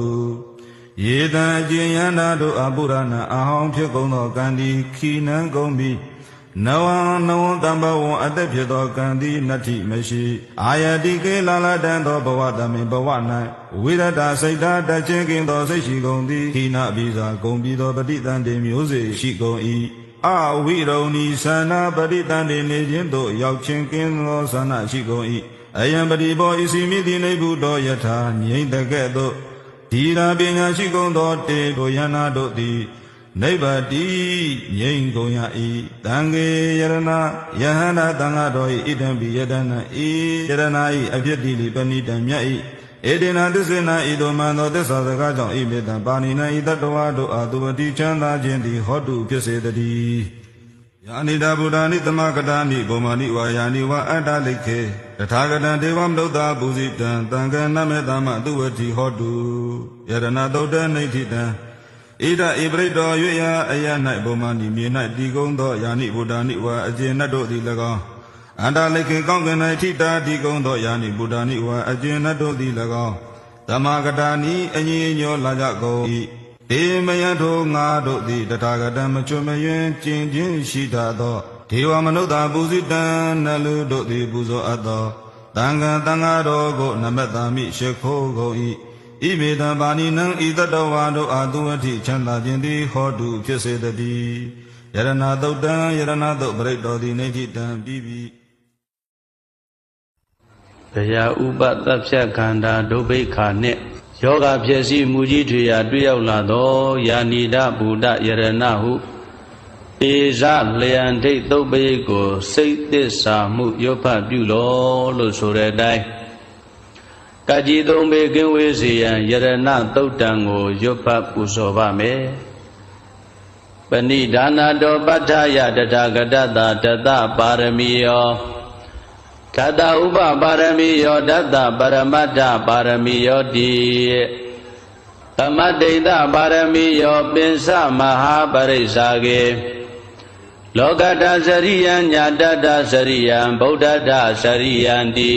Speaker 5: ယေတံအကျဉ်ယန္တာတို့အပုရဏအဟောင်းဖြစ်ကုန်သောကံသည်ခိနံကုန်ပြီနဝတံဘဝအသက်ဖြစ်သောကံသည်နတ္ထိမရှိအာယတိကေလာလတံသောဘဝတမိန်ဘဝ၌ဝိရတစိတ်ဓာတချင်းကင်းသောစိတ်ရှိကုန်သည်ခိနပိဇာကုန်ပြီးသောပဋိသန္ဓေမျိုးစေရှိကုန်၏အဝိရုံဤသန္နာပဋိသန္ဓေနေခြင်းသို့ရောက်ချင်းကင်းသောသန္နာရှိကုန်၏အယံပတိဘောဤစီမိတိနေဘူးသောယထာငြိမ့်တကဲ့သို့ဒီရာပညာရှိကုန်သောတေတို့ယန္နာတို့သည်နိဗ္ဗတိငြိမ့်ကုန်ရ၏တံဃေယရဏယဟန္တာတံဃာတော်၏ဣဒံပိယတနာဤယရဏ၏အဖြစ်တိလိပဏိတံမြတ်၏ဧတေနသစ္စေနဤသို့မှန်သောသစ္စာစကားကြောင့်ဣမေတံပါဏိနံဤတတ္တဝါတို့အာသူဝတိချမ်းသာခြင်းသည်ဟောတုဖြစ်စေတည်းယာနိတာဗုဒ္ဓနိသမဂတာနိဗုမာနိဝါယာနိဝါအတ္တလိခေတထာဂတံဒေဝမလုဿာပုဇိတံတံဃနမေတ္တမသူဝတိဟောတုယရဏသုတ်တနိဋ္ဌိတံဣဒဣပရိတောရွေယအယ၌ဗုမာနိမြေ၌တည်ကုန်းသောယာနိဗုဒ္ဓနိဝါအကျဉ်တ်တို့သည်၎င်းအန္တလိခေကောင်းကင်၌ထိတာတည်ကုန်းသောယာနိဗုဒ္ဓနိဝါအကျဉ်တ်တို့သည်၎င်းသမဂတာနိအညီညောလာကြကုန်၏ဒေမယထိုငါတို့သည်တထာဂတံမချွတ်မယွင်းကျင်ခြင်းရှိတတ်သောဒေဝမနုဿာပုဇိတံနလူတို့သည်ပူဇော်အပ်သောတံဃာတံဃာတော်ကိုနမတမိရှိခိုးကုန်၏ဣမေတံပါဏိနံဤတတ္တဝါတို့အာသူဝတိချမ်းသာခြင်းသည်ဟောတုဖြစ်စေတည်းယရဏသုတ်တံယရဏသုတ်ပရိတောတိနေတိတံပြီးပြီ
Speaker 6: ဘယဥပသဗ္ဗခန္ဓာဒုဗိခာနှင့်ယောဂဖြစ်စီမူကြီးထွေရာတွေ့ရောက်လာသောယာနိဒဗုဒ္ဓယရဏဟုဧဇလျံဒိတ်သုတ်ပိကိုစိတ်သစ္စာမှုရွတ်ဖတ်ပြုလောလို့ဆိုတဲ့အတိုင်းကကြီးသုံးပေကင်းဝေးစေရန်ယရဏသုတ်တံကိုရွတ်ဖတ်ပူဇော်ပါမယ်ပဏိဒါနာတောပဋ္ဌာယတထာဂတတာတတပါရမီယောဓတ္တဥပပါရမီယောဓတ္တပရမတ္ထပါရမီယောတိသမတ္တိတပါရမီယောပင်စမဟာပရိစ္ဆာကေလောကတ္တစရိယံညာတတ္တစရိယံဗုဒ္ဓတ္တစရိယံတိ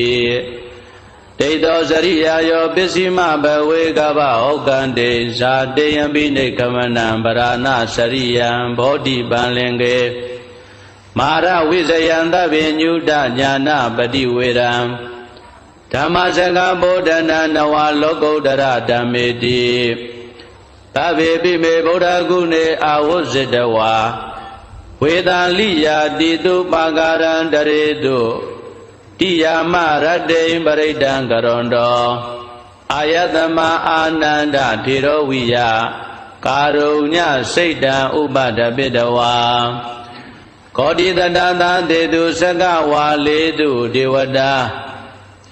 Speaker 6: ဒိဋ္ဌောစရိယာယောပစ္စည်းမဘဝေကဗဩကံတေဇာတေယံပိနေကမနံပရဏစရိယံဘောဓိပံလင်ကေမာရဝိဇယံသဗ္ဗညုတညာနာပတိဝေရံဓမ္မစကဗောဓနာနဝလောကုတ္တရဓမ္မေတိသဗ္ဗေပိမေဗုဒ္ဓဂုဏေအာဝဇ္ဇတဝါဝေဒာလိယာတိတုပါကာရံတရေတုတိယာမရတ္တိပရိဒံကရွန်တောအာယတမအာနန္ဒထေရဝိယ ကာရုညစိတ်တံဥပဒပိတဝါကောတိတတသာတေတုစကဝါလေတုဒေဝတာ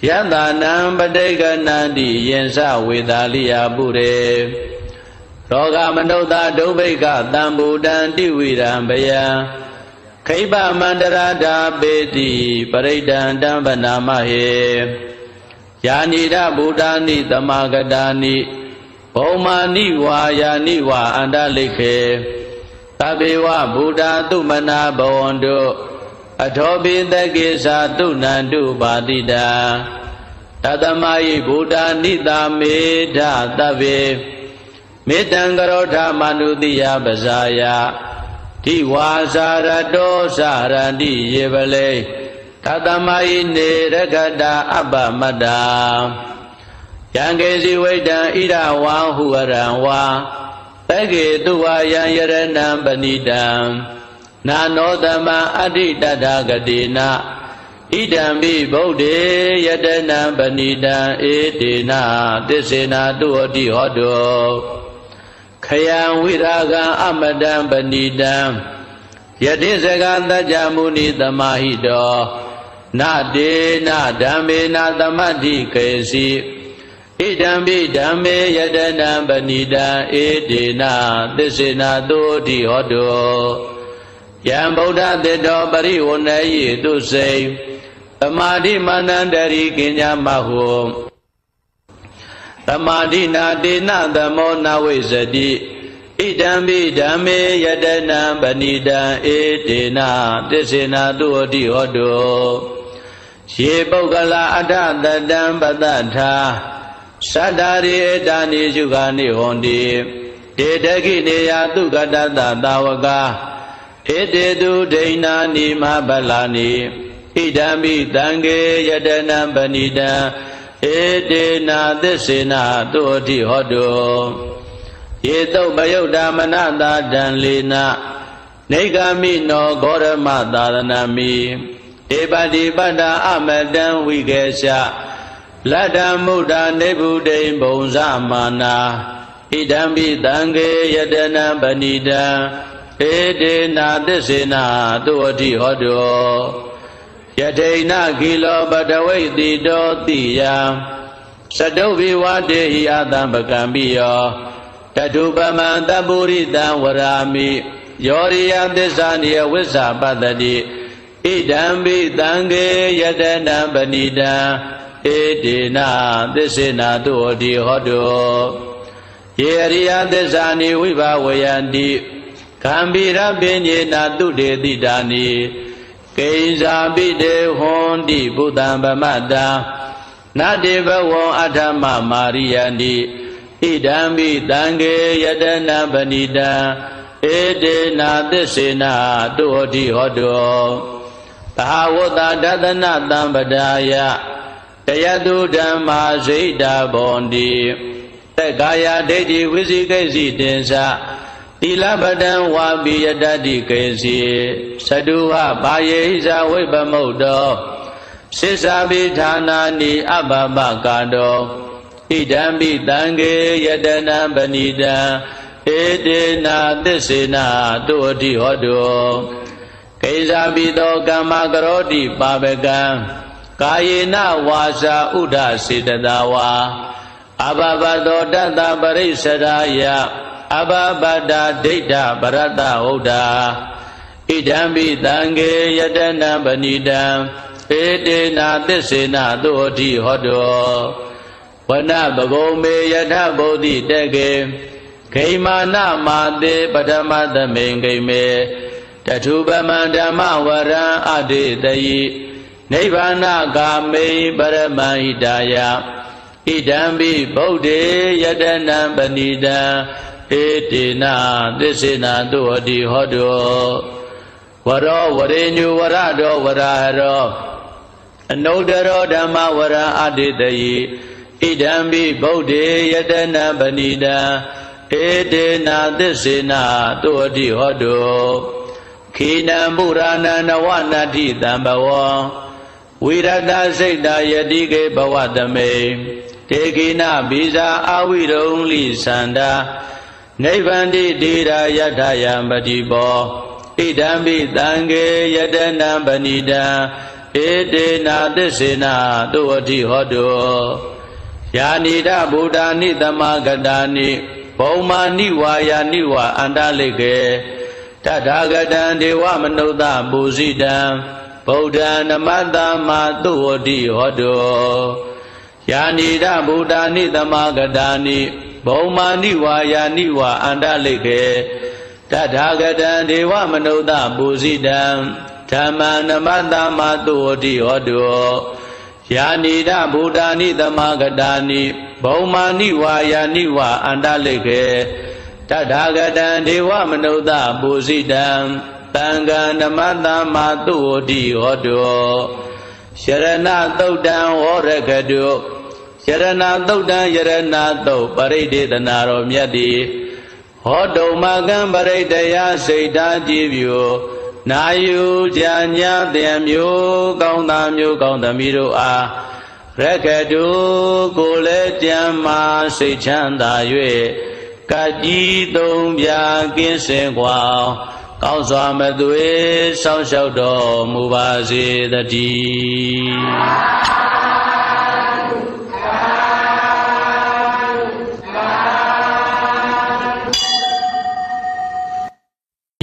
Speaker 6: ယတနံပဋိက္ခဏံတိယင်္စဝေသာလိယပုရေရောဂမနုဿဒုဗ္ဗိကတံဘူတံတိဝိရံဘယံခိဗ္ဗမန္တရာဓာပေတိပရိဒံတံဗနာမဟေယာနိဒဗုဒ္ဓာနိသမဂတာနိဘုံမာနိဝါယာနိဝါအန္တလိခေသဗ္ဗေဝဗုဒ္ဓသုမနာဘဝန္တုအထောပိသကေသာတုဏန္တုပါတိတာတသမယိဗုဒ္ဓနိတာမေဓသဗ္ဗေမေတ္တံကရောဓမနုတိယပဇာယတိဝါစာရတောစာရတိယေပလေတသမယိနေရခတာအပ္ပမတ္တာယံကေစီဝိတံဣရဝံဟုရံဝါတကေတုဝါယံယရဏံပဏိတံနာနောသမံအဋ္ဌိတတဂတိနာဣဒံပိဗုဒ္ဓေယတနံပဏိတံဧတေနသစ္စေနာတုအတိဟောတောခယံဝိရာဂံအမတံပဏိတံယတိစကသัจ जा မုနိသမာဟိတောနတေနဓမ္မေနသမတ္တိကေစီဣဒံပိဓမ္မေယတနံပဏိတံဧတေနသစ္စေနာတုအတိဟောတောယံဗုဒ္ဓတေတောပရိဝဏယိတုစေသမာဓိမန္တန္တရိကိညာမဟုသမာဓိနာတေနသမောနဝိဇ္ဇတိဣဒံပိဓမ္မေယတနံပဏိတံဧတေနသစ္စေနာတုအတိဟောတောယေပုဂ္ဂလအထတတံပတ္တထာသတ္တရိဧတာနိရှုခာနိဟောတိတေတခိနေယသုကတတသာဝကာဧတေတုဒိဏာနိမဗလာနိဣဒံပိတံကေယတနံပဏိတံဧတေနာသစ္စေနာတုအတိဟောတောယေတုပယုတ်ဓမ္မနတာတံလေနနေဂာမိနောဂောရမသာရဏမိဧပတိပတ္တာအမတံဝိကေရှလတ္တမုဒ္ဒနေဗုဒိံဘုံဇမာနာဣဒံပိတံကေယတနံပဏိတံဧတေနာသစ္စေနာတုအတိဟောတောယထိဏကိလောပတဝိတိတောတိယံသတုဘိဝတေဟိအတံပကံပိယောတတုပမံတပုရိတံဝရာမိယောရိယသစ္စာနိယဝိစ္ဆာပတ္တိဣဒံပိတံကေယတနံပဏိတံဧတေနသစ္စေနာတုအတိဟောတောယေရိယသစ္စာနိဝိဘဝယန္တိကံဗိရပင်ညေနာတုတေတိတာနိကိဉ္စာပိတေဟွန်တိဘုဒ္ဓံဗမတ္တာနတေဘဝံအထမမာရိယန္တိဣဒံပိတံကေယတနံပဏိတံဧတေနာသစ္စေနာတုအတိဟောတောသဟဝတ္တဒသနတံပဒါယတယတုဓမ္မာဇိတာဘောန္တိသက္ကာယဒိဋ္ဌိဝိသိကိစီတင်္စသီလပတံဝါပိယတတိကေစီသတုဟဘာယေဟိဇဝိပမုတ်တောစိစ္ဆာပိဌာနာနိအပပကာတောဣဒံပိတံကေယတနံပဏိတံဧတေနာသစ္စေနာတုအတိဟောတောကိစ္ဆာပိတောကမ္မကရောတိပါပကံကာယေနဝါစာဥဒ္ဒစေတသာဝါအဘဘတောတတ္တပရိစ္ဆရာယအဘဘတ္တဒိဋ္ဌပရတ္တဟုတ်တာဣဒံပိတံကေယတနံပဏိတံဧတေနာသစ္စေနာတုအတိဟောတောဝနဘဂုံမေယထဗုဒ္ဓိတကေဂိမာနမာတေပထမသမိန်ဂိမေတထုပမံဓမ္မဝရံအတေတယိနိဗ္ဗာနဂာမိပရမဟိတာယဣဒံပိဗုဒ္ဓေယတနံပဏိတံဧတေနာသစ္စေနာတုအတိဟောတောဝရောဝရေညုဝရတောဝရဟရောအနုတ္တရောဓမ္မဝရံအတေတယိဣဒံပိဗုဒ္ဓေယတနံပဏိတံဧတေနာသစ္စေနာတုအတိဟောတောခိနံပုရာဏနဝနတ္ထိတံဘဝံဝိရတစိတ်တာယတိကေဘဝတမေတေကိနဘိဇာအာဝိရုံလိသန္တာ နိဗ္ဗန္တိတိရာယထယံပတိဘောဣဒံပိသံဃေယတနံပဏိတံဧတေနာသစ္စေနာသုဝတိဟောတုယာနိဒဗုဒ္ဓာနိသမဂတာနိဘုံမာနိဝါယာနိဝါအန္တလိကေတထာဂတံဒေဝမနုဿပူဇိတံဗုဒ္ဓံနမတ္တမသုဝတိဟောတုယာနိဒဗုဒ္ဓာနိသမဂတာနိဘုံမာနိဝါယာနိဝါအန္တလိကေတထာဂတံဒေဝမနုဿပူဇိတံဓမ္မံနမတ္တမသုဝတိဟောတုယာနိဒဗုဒ္ဓာနိသမဂတာနိဘုံမာနိဝါယာနိဝါအန္တလိကေတထာဂတံဒေဝမနုဿပူဇိတံသံဃံဓမ္မတမ္မာသုဝတိဟောတုယရဏသုတ်တံဝရကတုယရဏသုတ်တံယရဏသုတ်ပရိဒေသနာတော်မြတ်တိဟောတုမကံပရိတယစိတ်ဓာကြည်ပြုနာယူကြညာတံမျိုးကောင်းသားမျိုးကောင်းသမီးတို့အားရကတုကိုလည်းကြံမာစိတ်ချမ်းသာ၍ကကြီးသုံးပြကင်းစင်ကွာကောင်းစွာမသွေစောင့်ရှောက်တော်မူပါစေတည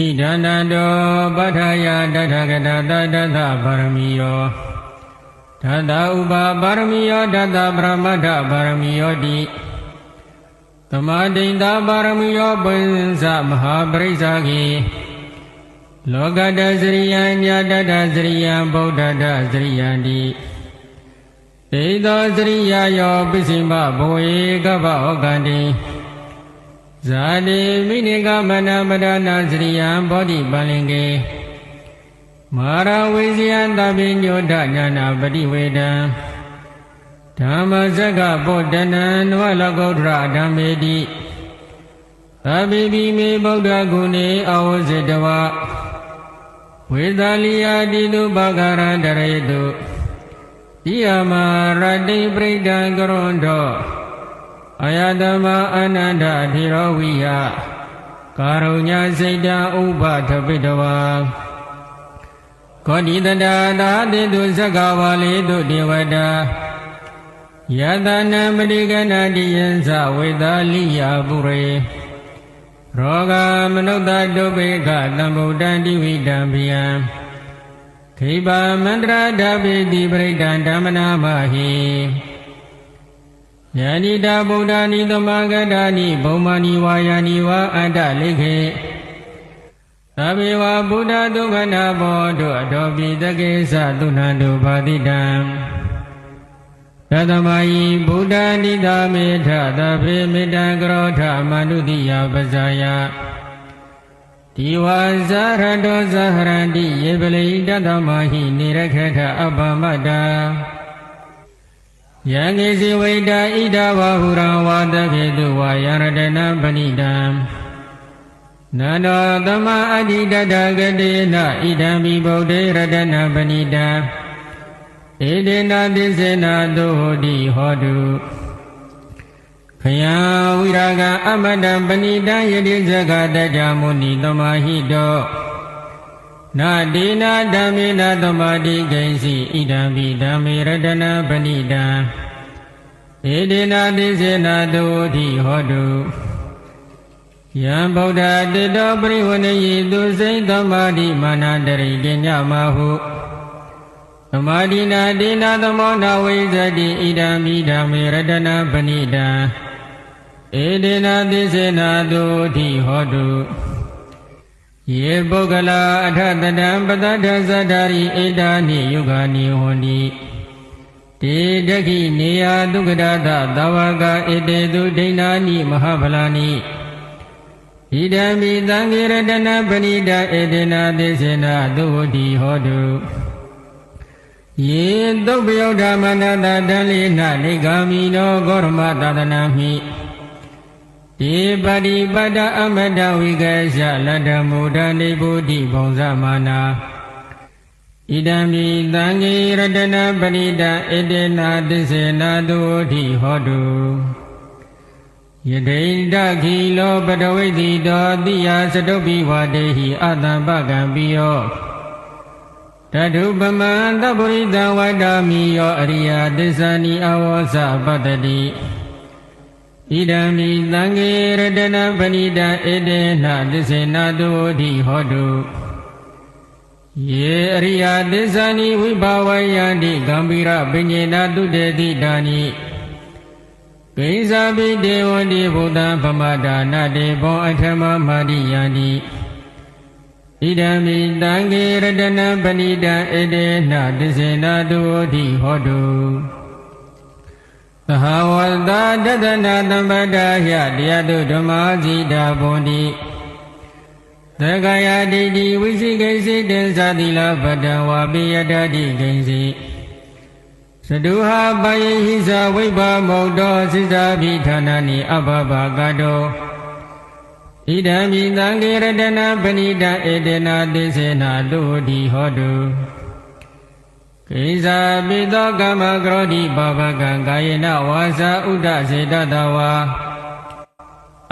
Speaker 6: ်း
Speaker 7: ဒန္တတောပဋ္ဌာယတထဂတသတ္တသပါရမီယောဓာတဥပပါရမီယောဓာတပရမတ္ထပါရမီယောတိသမာဓိတာပါရမီယောပုဉ္စမဟာပရိစ္ဆာကိလောကတစရိယံညာတတစရိယံဗုဒ္ဓတစရိယံတိဧသောစရိယယောပစ္စည်းမဘဝေကဗ္ဗဩကန္တိဇာတိမိနိကမနမဒနာစရိယံဘောဓိပလင်ကေမာရဝိဇယံတပိညုဒညာနာပတိဝေဒံဓမ္မစက္ကဗုဒ္ဓနံနဝလကုဋ္ဌရဓမ္မေတိသဗ္ဗေပိမေဗုဒ္ဓဂုဏေအဝဇ္ဇတဝဝေသလိယတိတုပဂရန္တရေတုဣယမရတိပရိဒံကရွန်တောအယတမအနန္တထေရဝိယကာရုညစိတ်တံဥပထပိတဝါကောတိတတသာတေတုသက္ကဝါလေတုဒေဝတာယတနာပရိကဏတိယံသဝေသလိယပုရေရောဂမနုဿတုပိကသံဗုဒ္ဓံတိဝိတံပိယံခိဗာမန္တရာဓပိတိပရိဒံဓမ္မနာမဟိယန္တိတာဗုဒ္ဓာနိသမဂတာနိဘုံမာနိဝါယာနိဝါအန္တလိခေသဗ္ဗေဝဗုဒ္ဓဒုက္ခနာဘောတုအတောပိတကေသသုဏန္တုဘာတိတံသတ္တမယိဗုဒ္ဓနိသာမေထသဗ္ဗေမေတ္တံကရောထမနုတိယပဇာယဒီဝါဇာရတောဇာဟရန္တိယေပလိတတ္တမဟိနေရခေထအပ္ပမတ္တာယံကိစီဝိတာဣဒဝဟုရံဝါတခေတုဝါယရတနံပဏိတံနန္တောသမအဋ္ဌိတတဂတေနဣဒံမိဗုဒ္ဓေရတနံပဏိတံဧတေနသစ္စေနသုဟောတိဟောတုခယံဝိရာဂံအမတံပဏိတံယတိဇဂတတမုနိသမာဟိတောနာဒေနာဓမ္မေနသမာတိဂိဉ္စီဣဒံပိဓမ္မေရတနံပဏိတံဧတေနသစ္စေနသုဟောတိဟောတုယံဗုဒ္ဓတေတောပရိဝဏယိသူစိတ်သမာဓိမာနတရိကညမဟုသမာဓိနာဒေနာသမောနာဝိဇ္ဇတိဣဒံပိဓမ္မေရတနံပဏိတံဧတေနသစ္စေနသုဟောတိဟောတုယေပုဂ္ဂလာအထတတံပတ္တသသတ္တာရိဧတာနိယုဂာနိဟောတိတေဒခိနေယဒုက္ခဒသသဝကဧတေတုဒိဏာနိမဟာဖလာနိဣဒံမိသံဃေရတနာပဏိတာဧတေနသစ္စေနသုဟောတိဟောတုယေသုပ္ပယုဓမ္မနာတတံလိနနိဂာမိနောဂေါရမသာသနာမိဒီပတိပတ္တအမတဝိကေရှလတ္တမုဒ္ဒနိဗ္ဗုတိဘုံဇမာနာဣဒံမိသံဃေရတနာပဏိတာဧတေနသစ္စေနသုဟောတိဟောတု ယဒိန္ဒခိလောပတဝိတိတောတိယသတုပိဝတေဟိအတံပကံပိယောတတုပမံသဗ္ဗရိတံဝတ္တမိယောအရိယသစ္စာနိအဝောစပတ္တိဣဒံမိသံဃေရတနာပဏိတံဧတေနသစ္စေနတုဓိဟောတုယေအရိယသစ္စာနိဝိဘာဝယန္တိဂံဗီရပညေနတုတေတိဒါနိကိဉ္စာပိတေဝန္တိဘုဒ္ဓံပမဒါနတေဘောအထမမာတိယန္တိဣဒံမိတံဃေရတနာပဏိတံဧတေနသစ္စေနတုဓိဟောတုသဟဝတ္တတတနာသမ္ပတ္တာယတရားတုဓမ္မာဇိတာဘွန်တိသက္ကာယဒိဋ္ဌိဝိသိကိစိတေသတိလပတံဝါပိယတတိကိဉ္စီသတုဟာပယေဟိသဝိဘာမုတ်တောစိစ္ဆာဘိဌာနာနိအဘဘကတောဣဒံမိသံဃေရတနာပဏိတံဧတေနသစ္စေနတုဓိဟောတုကိဉ္စာပိသောကမ္မကရောတိပါပကံကာယေနဝါစာဥဒ္ဒစေတတဝါ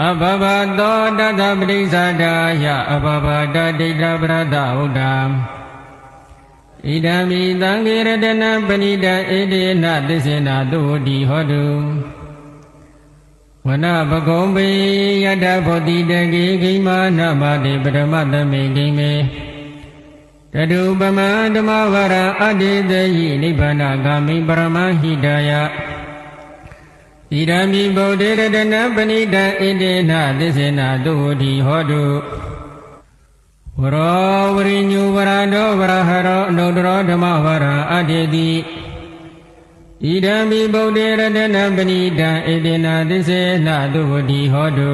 Speaker 7: အဘဘသောတတပရိစ္ဆဒာယအဘဘတဒိဋ္ဌပရဒဟုတံဣဒံမိသံဃေရတနာပဏိတံဧတေနသစ္စေနတုဓိဟောတုဝနပကုံပေယတဘောတိတကေဂိမာနမတေပရမတမေဂိမေတတုပမဓမ္မဝရအတ္တိတေယိနိဗ္ဗာနဂာမိပရမဟိတယဣဒံမိဗုဒ္ဓေရတနာပဏိတံဣတေနသစ္စေနတုဓိဟောတုဝရောဝရိညုဝရတောဝရဟရောအနုတ္တရောဓမ္မဝရအတ္တိတိဣဒံမိဗုဒ္ဓေရတနာပဏိတံဣတေနသစ္စေနတုဓိဟောတု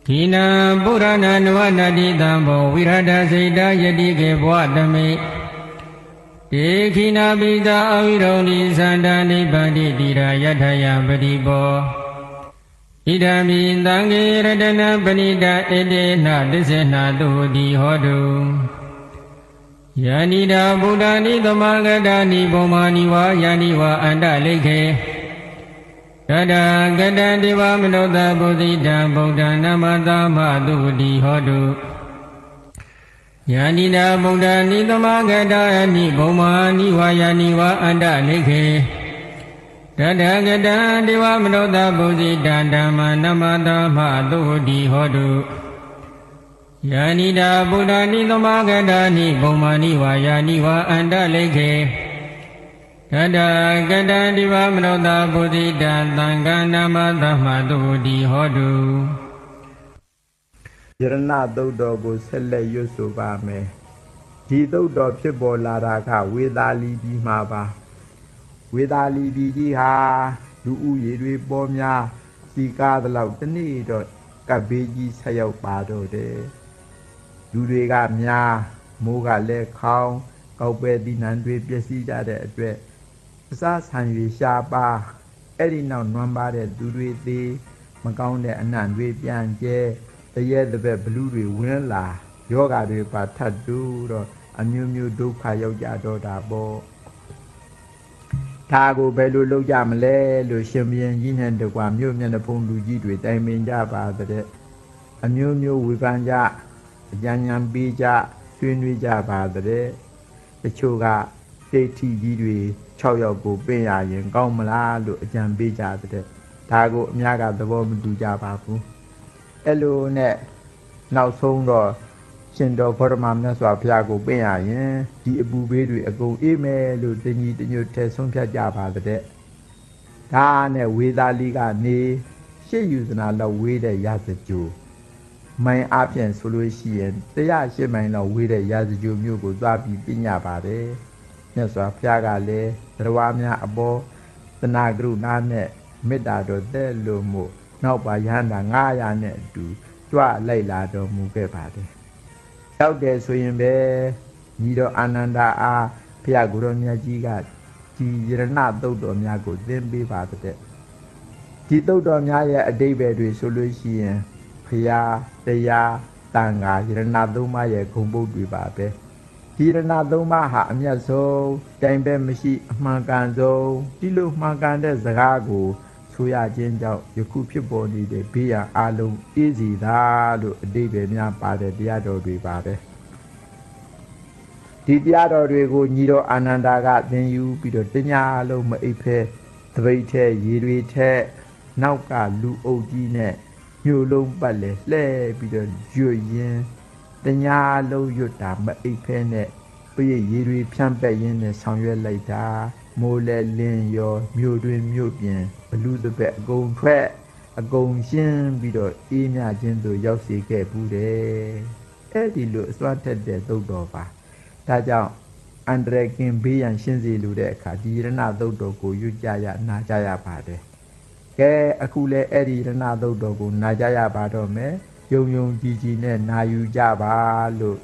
Speaker 7: ခိနာပုရဏနဝနာတိတံဘောဝိရဒစေတယတိကေဘဝတမေတေခိနာပိတာအဝိရုံဒီသန္တာနိဗ္ဗာတိတိရာယထယပတိဘောဣဒံမိသံဃေရတနာပဏိတံဧတေနသစ္စေနတုဓိဟောတုယာနိတာဗုဒ္ဓာနိသမဂတာနိဘုံမာနိဝါယာနိဝါအန္တလိခေတတကတံဒေဝမနောတပုသိတံဗုဒ္ဓနမသမတုဓိဟောတုယာနိတာဗုဒ္ဓာနိသမဂတာနိဘုံမာနိဝါယာနိဝါအန္တလိခေတတကတံဒေဝမနောတပုသိတံဓမ္မနမသမတုဓိဟောတုယာနိတာဗုဒ္ဓာနိသမဂတာနိဘုံမာနိဝါယာနိဝါအန္တလိခေတတကတံဒေဝမနောတပုသိတံသံဃာနမသမတုဓိဟောတု
Speaker 1: ယရဏသုတ်တော်ကိုဆက်လက်ရွတ်ဆိုပါမယ်ဒီသုတ်တော်ဖြစ်ပေါ်လာတာကဝေသာလီပြည်မှာပါဝေသာလီပြည်ကြီးဟာလူဦးရေတွေပေါ်များစီကားသလောက်တနေ့တော့ကပ်ဘေးကြီးဆက်ရောက်ပါတော့တယ်လူတွေကများမိုးကလည်းခေါင်းကောက်ပဲဒီနံတွေပျက်စီးကြတဲ့အတွက်အစားဆံရွေရှားပါအဲ့ဒီနောက်နွမ်းပါတဲ့သူတွေသေးမကောင်းတဲ့အနံ့တွေပြန်ကျဲတရဲတပည့်ဘလူးတွေဝင်လာယောဂါတွေပါထတ်တူတော့အမျိုးမျိုးဒုက္ခရောက်ကြတော့တာပေါ့ဒါကိုဘယ်လိုလုပ်ကြမလဲလို့ရှင်ဘုရင်ကြီးနဲ့တကွာမြို့မျက်နှာဖုံးလူကြီးတွေတိုင်ပင်ကြပါတဲ့အမျိုးမျိုးဝေဖန်ကြအကြံဉာဏ်ပေးကြဆွေးနွေးကြပါတဲ့တချို့ကတိတ်ထီကြီးတွေ6ယောက်ကိုပြင်ရရင်ကောင်းမလားလို့အကြံပေးကြတဲ့ဒါကိုအများကသဘောမတူကြပါဘူးအဲ့လိုနဲ့နောက်ဆုံးတော့ရှင်တော်ဘောရမမြတ်စွာဘုရားကိုပြင်ရရင်ဒီအပူဘေးတွေအကုန်အေးမယ်လို့တညီတညွတ်ထဲဆုံးဖြတ်ကြပါတဲ့ဒါနဲ့ဝေသာလီကနေရှေ့ယူဇနာလောက်ဝေးတဲ့ရသကြိုမိုင်အပြင်ဆိုလို့ရှိရင်108မိုင်လောက်ဝေးတဲ့ရာဇဂိုမြို့ကိုသွားပြီးပြညပါတယ်မြတ်စွာဘုရားကလည်းတရားများအပေါ်သနာကရုဏာနဲ့မေတ္တာတော်တဲ့လို့မို့နောက်ပါရဟန္တာ900နဲ့အတူကြွလိုက်လာတော်မူခဲ့ပါတယ်ရောက်တယ်ဆိုရင်ပဲညီတော်အာနန္ဒာအားဘုရားကိုရောမြတ်ကြီးကဒီယရဏသုတ်တော်များကိုသင်ပေးပါတဲ့ဒီသုတ်တော်များရဲ့အဓိပ္ပာယ်တွေဆိုလို့ရှိရင်ဘုရားတရားတန်ခါယရဏသုံးပါးရဲ့ဂုဏ်ပုဒ်တွေပါပဲဒီယရဏသုံးပါးဟာအမြတ်ဆုံးတိုင်ပဲမရှိအမှန်ကန်ဆုံးဒီလိုမှန်ကန်တဲ့စကားကို
Speaker 8: ဆိုရခြင်းကြောင့်ယခုဖြစ်ပေါ်နေတဲ့ဘေးရန်အလုံးအေးစီသာလို့အတိပ္ပယ်များပါတဲ့တရားတော်တွေပါပဲဒီတရားတော်တွေကိုညီတော်အာနန္ဒာကသင်ယူပြီးတော့တညာလုံးမအိပ်ဖဲသပိတ်ထဲရေတွေထဲနောက်ကလူအုပ်ကြီးနဲ့မြို့လုံးပတ်လေလှဲပြီးတော့ရွတ်ရင်းတညာလုံးရွတ်တာမအိပ်ဖဲနဲ့ပြည့်ရေတွေဖြန့်ပက်ရင်းနဲ့ဆောင်ရွက်လိုက်တာမိုးလဲလင်းရောမြို့တွင်မြို့ပြင်ဘလူတစ်ပတ်အကုန်ထွက်အကုန်ရှင်းပြီးတော့အေးမြခြင်းသို့ရောက်စေခဲ့ဘူးတယ်အဲ့ဒီလိုအစွမ်းထက်တဲ့သုတ်တော်ပါဒါကြောင့်အန္တရာယ်ကင်းဘေးရန်ရှင်းစေလိုတဲ့အခါဒီရဏသုတ်တော်ကိုရွတ်ကြရနာကြရပါတယ်ကဲအခုလဲအဲ့ဒီရဏသုတ်တော်ကိုနာကြရပါတော့မယ်ယုံယုံကြည်ကြည်နဲ့နာယူကြပါလို့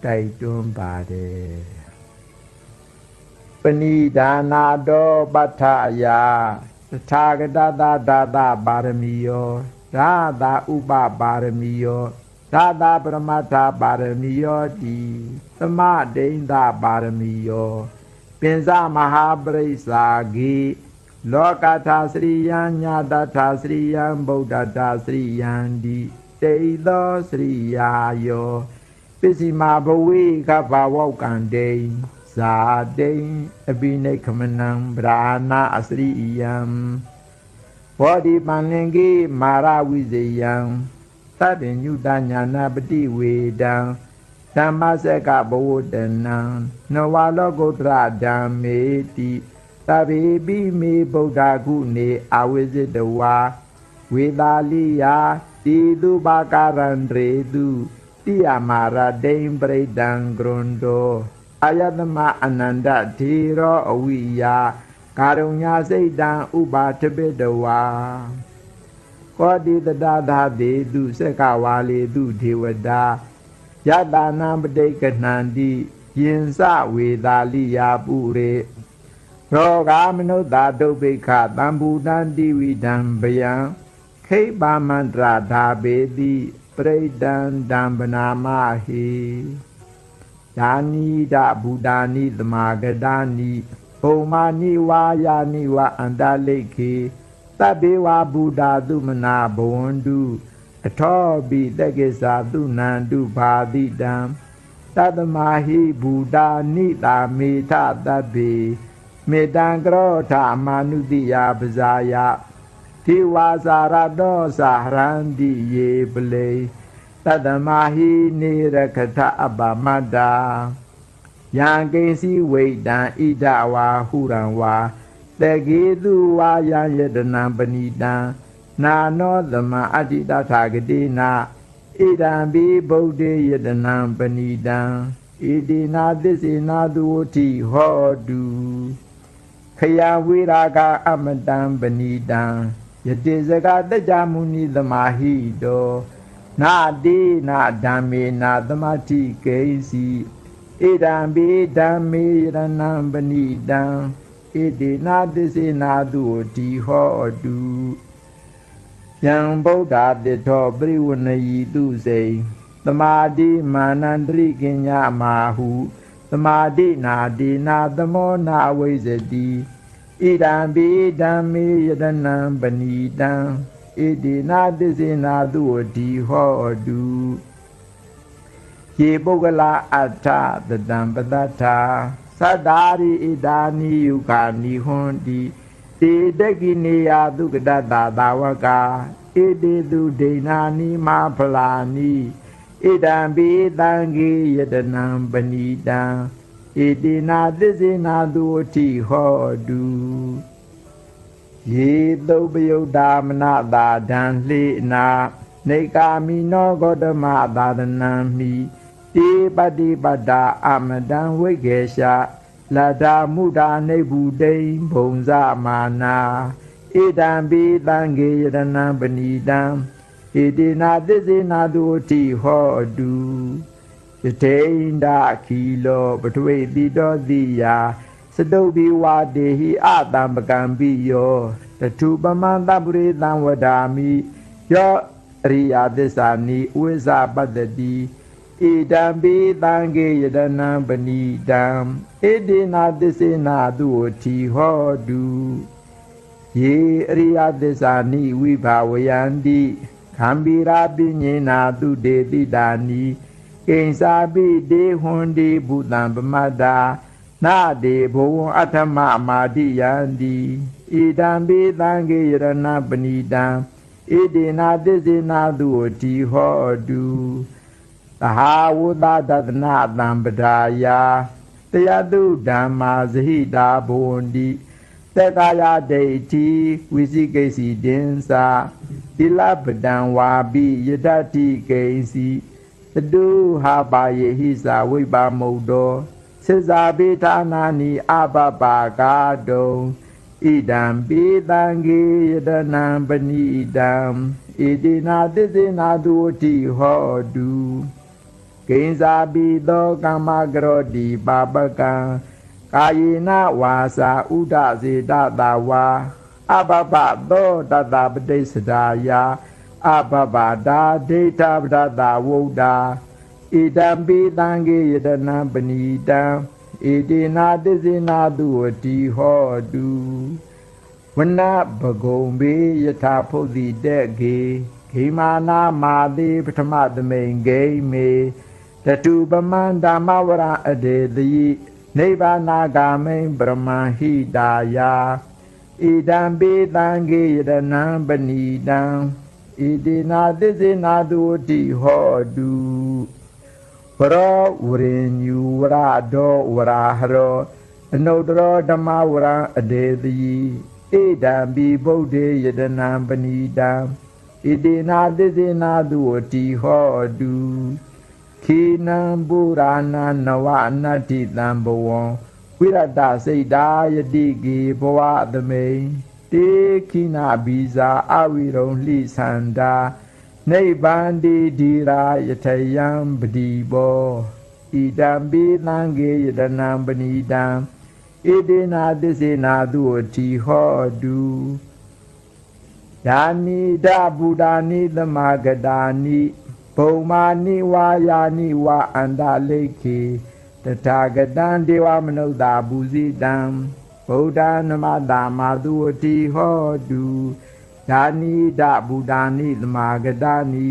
Speaker 8: တိုက်တွန်းပါတယ်ပဏိဒါနာတောပဋ္ဌာယသထာဂတသာဒါသပါရမီယောဒါသာဥပပါရမီယောဒါသာပရမတ္ထပါရမီယောတိသမဒိဋ္ဌပါရမီယောပင်စမဟာပရိစ္ဆာဂိလောကထာစရိယံညာတထာစရိယံဗုဒ္ဓတာစရိယံတိတေသောစရိယာယောပစ္စည်းမဘဝေကဘာဝကံတေဇာတိအဘိနိခမနံဗရာနာအစရိယံဘောဓိပန္လင်ကိမာရဝိဇယံသတ္တညုတညာနာပတိဝေဒံဓမ္မစကဘဝတနံနဝလောကုတ္တရဓမ္မေတိသဗ္ဗေပိမေဗုဒ္ဓဂုနေအဝိဇ္ဇတဝါဝေသာလိယတိတုပါကရံရေတုတိယမာရဒိံပရိဒံဂရွန်တောအယတမအနန္တဓီရောအဝိယကာရုညာစိတ်တံဥပါထပိတဝါကောတိတတသာတေတုစက္ကဝါလေတုဒေဝတာယတာနာပဋိကဏန္တိယင်စဝေသာလိယာပုရေရောဂာမနုဿာဒုဗ္ဗိခသံဘူတံတိဝိဒံဗယံခိပါမန္တရာဓာပေတိပရိဒံဓမ္ပနာမဟိယာနိဒဘူတာနိသမာဂတာနိပုံမာနိဝါယာနိဝအန္တလိခေသဗ္ဗေဝဘူတာသုမနာဘဝန္တုအထောပိတက္ကိသာသုနန္တုဘာတိတံသတ္တမဟိဘူတာနိတာမေထသဗ္ဗေမေတံကရောထမာနုတိယပဇာယတိဝါစာရတောစာဟရန္တိယေပလေသတ္တမဟိနေရခထအပမတ္တာယံကိဉ္စီဝိတံဣဒဝါဟုရံဝါတကေတုဝါယံယတနံပဏိတံနာနောသမအတ္တိတထာဂတိနာဣဒံဘိဗုဒ္ဓေယတနံပဏိတံဣတိနာသစ္စေနာသူဝတိဟောတုခယဝိရာဂအမတံပဏိတံယတိစကတကြမုနိသမာဟိတောနာတိနာဓမ္မေနာသမတိကေစီဣဒံဘိဓမ္မေယရဏံပဏိတံဣတိနာသစ္စေနာသူဝတိဟောတုယံဗုဒ္ဓတိထောပရိဝဏယီတုစေသမာတိမာနန္တရိကညမာဟုသမာတိနာတိနာသမောနာဝိဇ္ဇတိဣဒံဘိဓမ္မေယတနံပဏိတံဣတိနာသစ္စေနာသူဝတိဟောတုယေပုဂ္ဂလာအဋ္ဌတတံပတ္ထာသတ္တာရိဣဒာနိယုခာနိဟွန်တိတေတကိနေယသုကတတသာဝကာဣတိတုဒိဏာနိမာဖလာနိဣဒံဘိတံဂေယတနံပဏိတံဣတိနာသစ္စေနာသူဝတိဟောတုယေသုပယုတ်တာမနတာဒံလှေနာနေကာမိနောဂေါတမသာသနံမိတိပတိပတ္တာအမတံဝိကေရှလတ္တာမုဒ္ဒာနေဗုဒိံဘုံဇမာနာဣဒံဘိတံဂေယတနံပဏိတံဣတိနာသစ္စေနာသူဝတိဟောတုယတေန္ဒခီလောပထဝေတိတောတိယာစတုဘိဝါဒေဟိအတံပကံပိယောတထုပမန္တပုရိသံဝဒာမိယောအရိယသစ္စာနိဥဝိဇ္ဇပတ္တိဣဒံဘိတံဂေယတနံပဏိတံဣတိနာသစ္စေနာသူဝတိဟောတုယ ယေအရိယသစ္စာနိဝိဘာဝယန္တိခံဗီရာပိညေနာသူတေတိတာနိကိဉ္စာပိတေဟွန်တိဘုတံပမတ္တာနာတေဘဝံအထမအမာတိယန္တိဣဒံပိသံဃေရဏပဏိတံဣတိနာသစ္စေနာသူတိဟောတုသဟာဝုဒသတနာတံပဒါယာတယတုဓမ္မာဇဟိတာဘဝန္တိသက္ကာယဒိဋ္ဌိဝိသိကိစီတင်္စာသီလပဒံဝါပိယတတိကိဉ္စီသတုဟာပါယေဟိစာဝိပါမုတ်တောသစ္စာပိဌာနာနိအပပါကာတုံဣဒံပိသံဃေယတနံပဏိတံဣတိနာသစ္စေနာသူတိဟောတုကိဉ္စာပိသောကမ္မကရောတိပါပကံကာယေနဝါစာဥဒစေတတဝါအဘဘသောတတပတိစ္ဆဒာယအဘဘဒါဒိဋ္ဌပဒတဝုဒ္ဓဣဒံပိသံဃေယတနံပဏိတံဣတိနာသစ္စေနာသူတိဟောတုဝနဘဂုံဘေယထာဖုတ်တိတက်ကေဂိမာနာမာတိပထမသမိန်ဂိမေတတုပမန္ဓမ္မဝရအဒေတိနိဗ္ဗာနာဂာမိံပရမဟိတာယာဣဒံပိသံဃေယတနံပဏိတံဣတိနာသစ္စေနာသူတိဟောတုဝရောဝရိညူဝရဒောဝရာဟရောအနုတ္တရောဓမ္မဝရအဒေတိဣဒံပိဗုဒ္ဓေယတနံပဏိတံဣတိနာသစ္စေနာသူတိဟောတုခိနံပုရာဏနဝအနတ္တိတံဘဝံဝိရတစိတ်တာယတိကေဘဝသမိန်တေခိနာဘိဇာအဝိရုံလှိသန္တာနိဗ္ဗန္တိဒီရာယထယံပတိဘောဣဒံပိသံဃေယတနံပဏိတံဣတိနာသစ္စေနာသူတိဟောတုယာနိဒဗုဒ္ဓာနိသမဂတာနိဘုံမာနိဝါယာနိဝါအန္တလိခေတထာဂတံဒေဝမနုဿာဘူဇိတံဗုဒ္ဓနမတာမာသူတိဟောတုယာနိဒဗုဒ္ဓာနိသမဂတာနိ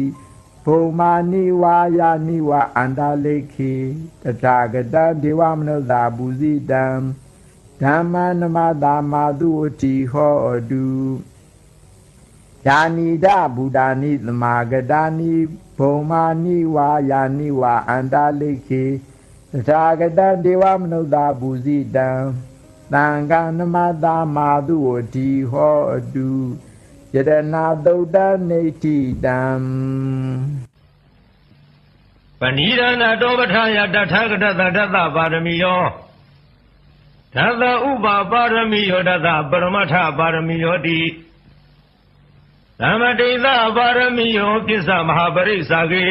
Speaker 8: ဘုံမာနိဝါယာနိဝါအန္တလိခေတထာဂတံဒေဝမနုဿာဘူဇိတံဓမ္မနမတာမာသူတိဟောတုယာနိဒဗုဒ္ဓာနိသမဂတာနိဘုံမာနိဝါယာနိဝါအန္တလိခေတထာဂတံဒေဝမနုဿာဘူဇိတံသံဃာနမတာမာသူတိဟောတုယတနာသုတ်တနေတိတံ
Speaker 2: ပဏိဒနာတောပထာယတထာဂတသတ္တပါရမီယောဓတ္တဥပပါရမီယောဓတ္တပရမထပါရမီယောတိသမတိသပါရမီယောပစ္စမဟာပရိစ္ဆာကေ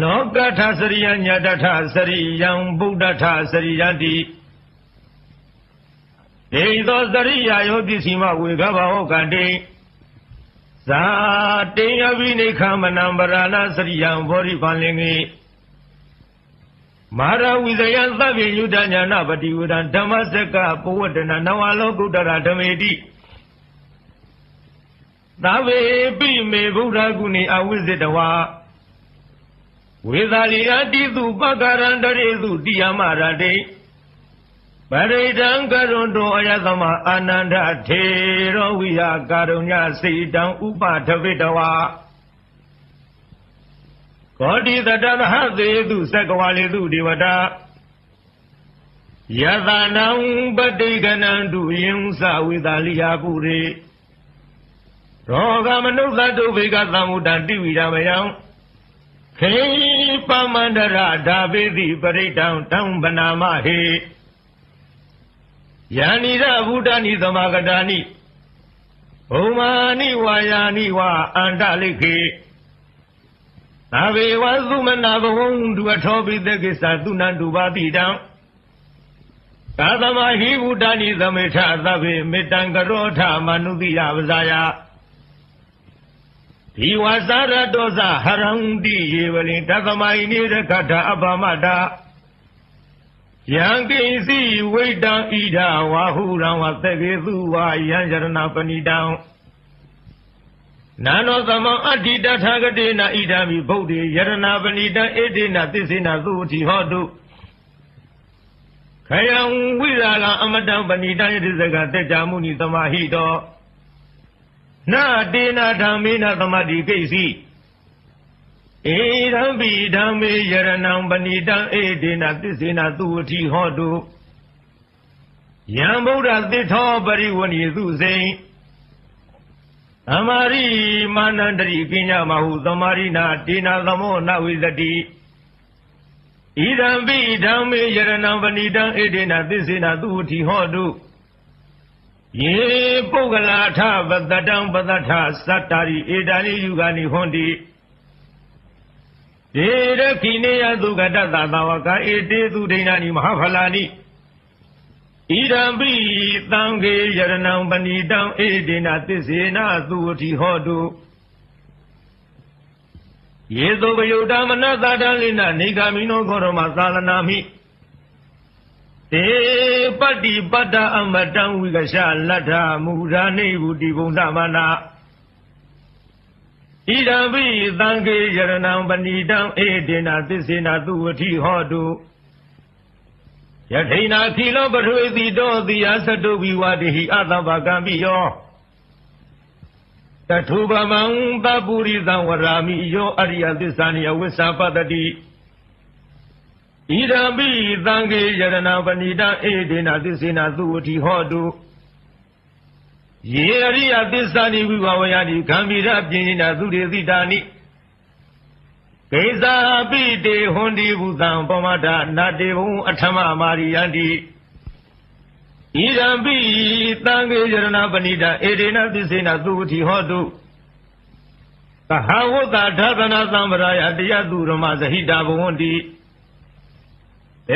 Speaker 2: လောကထစရိယညတထစရိယံဗုဒ္ဓထစရိယတိဒေသောစရိယယောပစ္စည်းမဝေကဘာဟောကတိဇာတေယဝိနိခမနံပရဏစရိယံဘောရိဖန်လင်္ကေမာရဝိဇယံသဗ္ဗညုတညာနာပတိဝဒံဓမ္မစကပဝတ္တနာနဝလောကုတ္တရာဓမေတိသဗ္ဗေပိမေဗုဒ္ဓဂုဏေအဝိဇ္ဇတဝါဝေသာလိယတိသုပက္ကရန္တရေသုတိယမရတေပရိဒံကရုဏတောအယသမအာနန္ဒထေရောဝိယကာရုညစေတံဥပထဝိတဝါကောတိတတသဟသေတုသက္ကဝါလေတုဒေဝတာယသနံပတိကနန္တုယင်္စဝေသာလိယပုရေရောဂမနုဿတုဘေကသမုဒ္ဒတိဝိရမယံခေပမန္တရဓာပေတိပရိဒံတံဗနာမဟေယာနိရဗုဒ္ဓနိသမဂတာနိဘုံမာနိဝါယာနိဝါအန္တလိခေသဗ္ဗေဝသုမနာဘဝံဒုအထောပိတကိစ္စသုနန္တုပါတိတံသာသမဟိဗုဒ္ဓနိသမေထသဗ္ဗေမေတ္တံကရောထမနုတိယပဇာယဒီဝါစာရတောဇဟရံတိယေဝလိတသမယိနိရခထအပမတာ ယံကိစီဝိတံဣဒဝါဟုရံဝသကေသူဝါယံယရဏပဏိတံနာနောသမံအတ္တိတထာဂတေနဣဒံမိဗုဒ္ဓေယရဏပဏိတံဧတေနသစ္စေနသုတိဟောတုခယံဝိရာလအမတံပဏိတံယတိစကတေကြမုနိသမာဟိတောနာတေနဓမ္မေနသမတိကိစီဧရံပိဓမ္မေယရဏံပဏိတံဧတေနသစ္စေနသုတိဟောတုယံဗုဒ္ဓသစ္ထောပရိဝဏိသုစိံအမာရိမာနန္တရိကိညာမဟုသမာရိနာတေနာသမောနဝိသတိဣဒံပိဓမ္မေယရဏံပဏိတံဧတေနသစ္စေနသုတိဟောတုယေပုဂ္ဂလာထပတတံပတထသတ္တာရိဧတာနိယုဂာနိဟွန်တိဒေရခိနေယသုကတသသာဝကဧတေသူဒိဏာနိမဟာဖလာနိဣဒံပိသံဃေယရဏံပဏိတံဧတေနသစ္စေနသုတိဟောတုယေသောဘယုဒ္ဓမနသတံလိနနေဂာမိနောခောရမသာလနာမိတေပတ္တိပတ္တအမတံဝိကရှလတ္ထမူရာနေဟုတိဘုံသမနာဣဒံပိသံဃေယရဏံပဏိတံဧတေနသစ္စေနသုတိဟောတုယထိနာခိလောပထွေတိတောတိယသတုဘိဝတိဟိအတ္တဗကံပိယောတထုပမံပပုရိသံဝရာမိယောအရိယသစ္စာနိယဝိသပတ္တိဣဒံပိသံဃေယရဏံပဏိတံဧတေနသစ္စေနသုတိဟောတုယေအရိယသစ္စာနိဝိဘဝယတိဂံဗိရပြင်းနာသုရေတိတာနိကိစ္စာပိတေဟွန်တိဘုသံပမဒနာတေဘုံအထမမာရိယန္တိဣဒံပိသံဃေယရဏပဏိတံဧတေနသစ္စေနသုတိဟောတုသဟဝတ္တဓသနာသံဗရာယတယသူရမဇဟိတဘဝန္တိ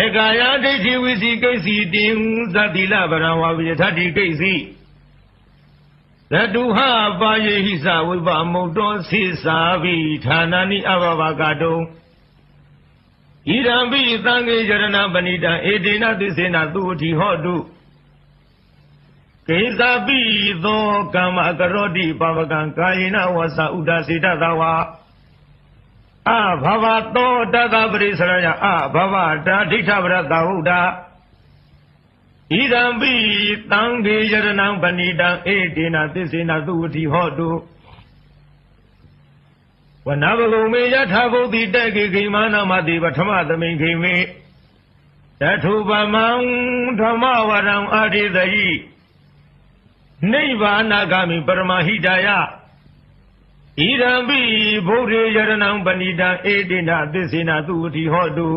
Speaker 2: ဧကာယဒိဋ္ဌိဝိစီကိစီတင်သတိလဗရံဝါဝိယထတိကိစီသတုဟပါယေဟိသဝိပမုတ်တောသေသာဘိဌာနာနိအဘဘကတုံဣဒံပိသံဃေယရဏပဏိတံဧတေနသစ္စေနသုတိဟောတုကေသပိသောကမ္မကရောတိပဝကံကာယေနဝသဥဒစေတသဝါအဘဘသောတသပရိစရယအဘဘတာဒိဋ္ဌပရတဟုဒ္ဓဣဒံပိသံဃေယရဏံပဏိတံဧတေနသစ္စေနသုတိဟောတုဝနဘဂုံမေယထာဘုဒ္ဓိတေကေခိမာနမတိပထမသမိန်ခိမေတထုပမံဓမ္မဝရံအာတိသယိနိဗ္ဗာနဂမိပရမဟိတယဣဒံပိဗုဒ္ဓေယရဏံပဏိတံဧတေနသစ္စေနသုတိဟောတု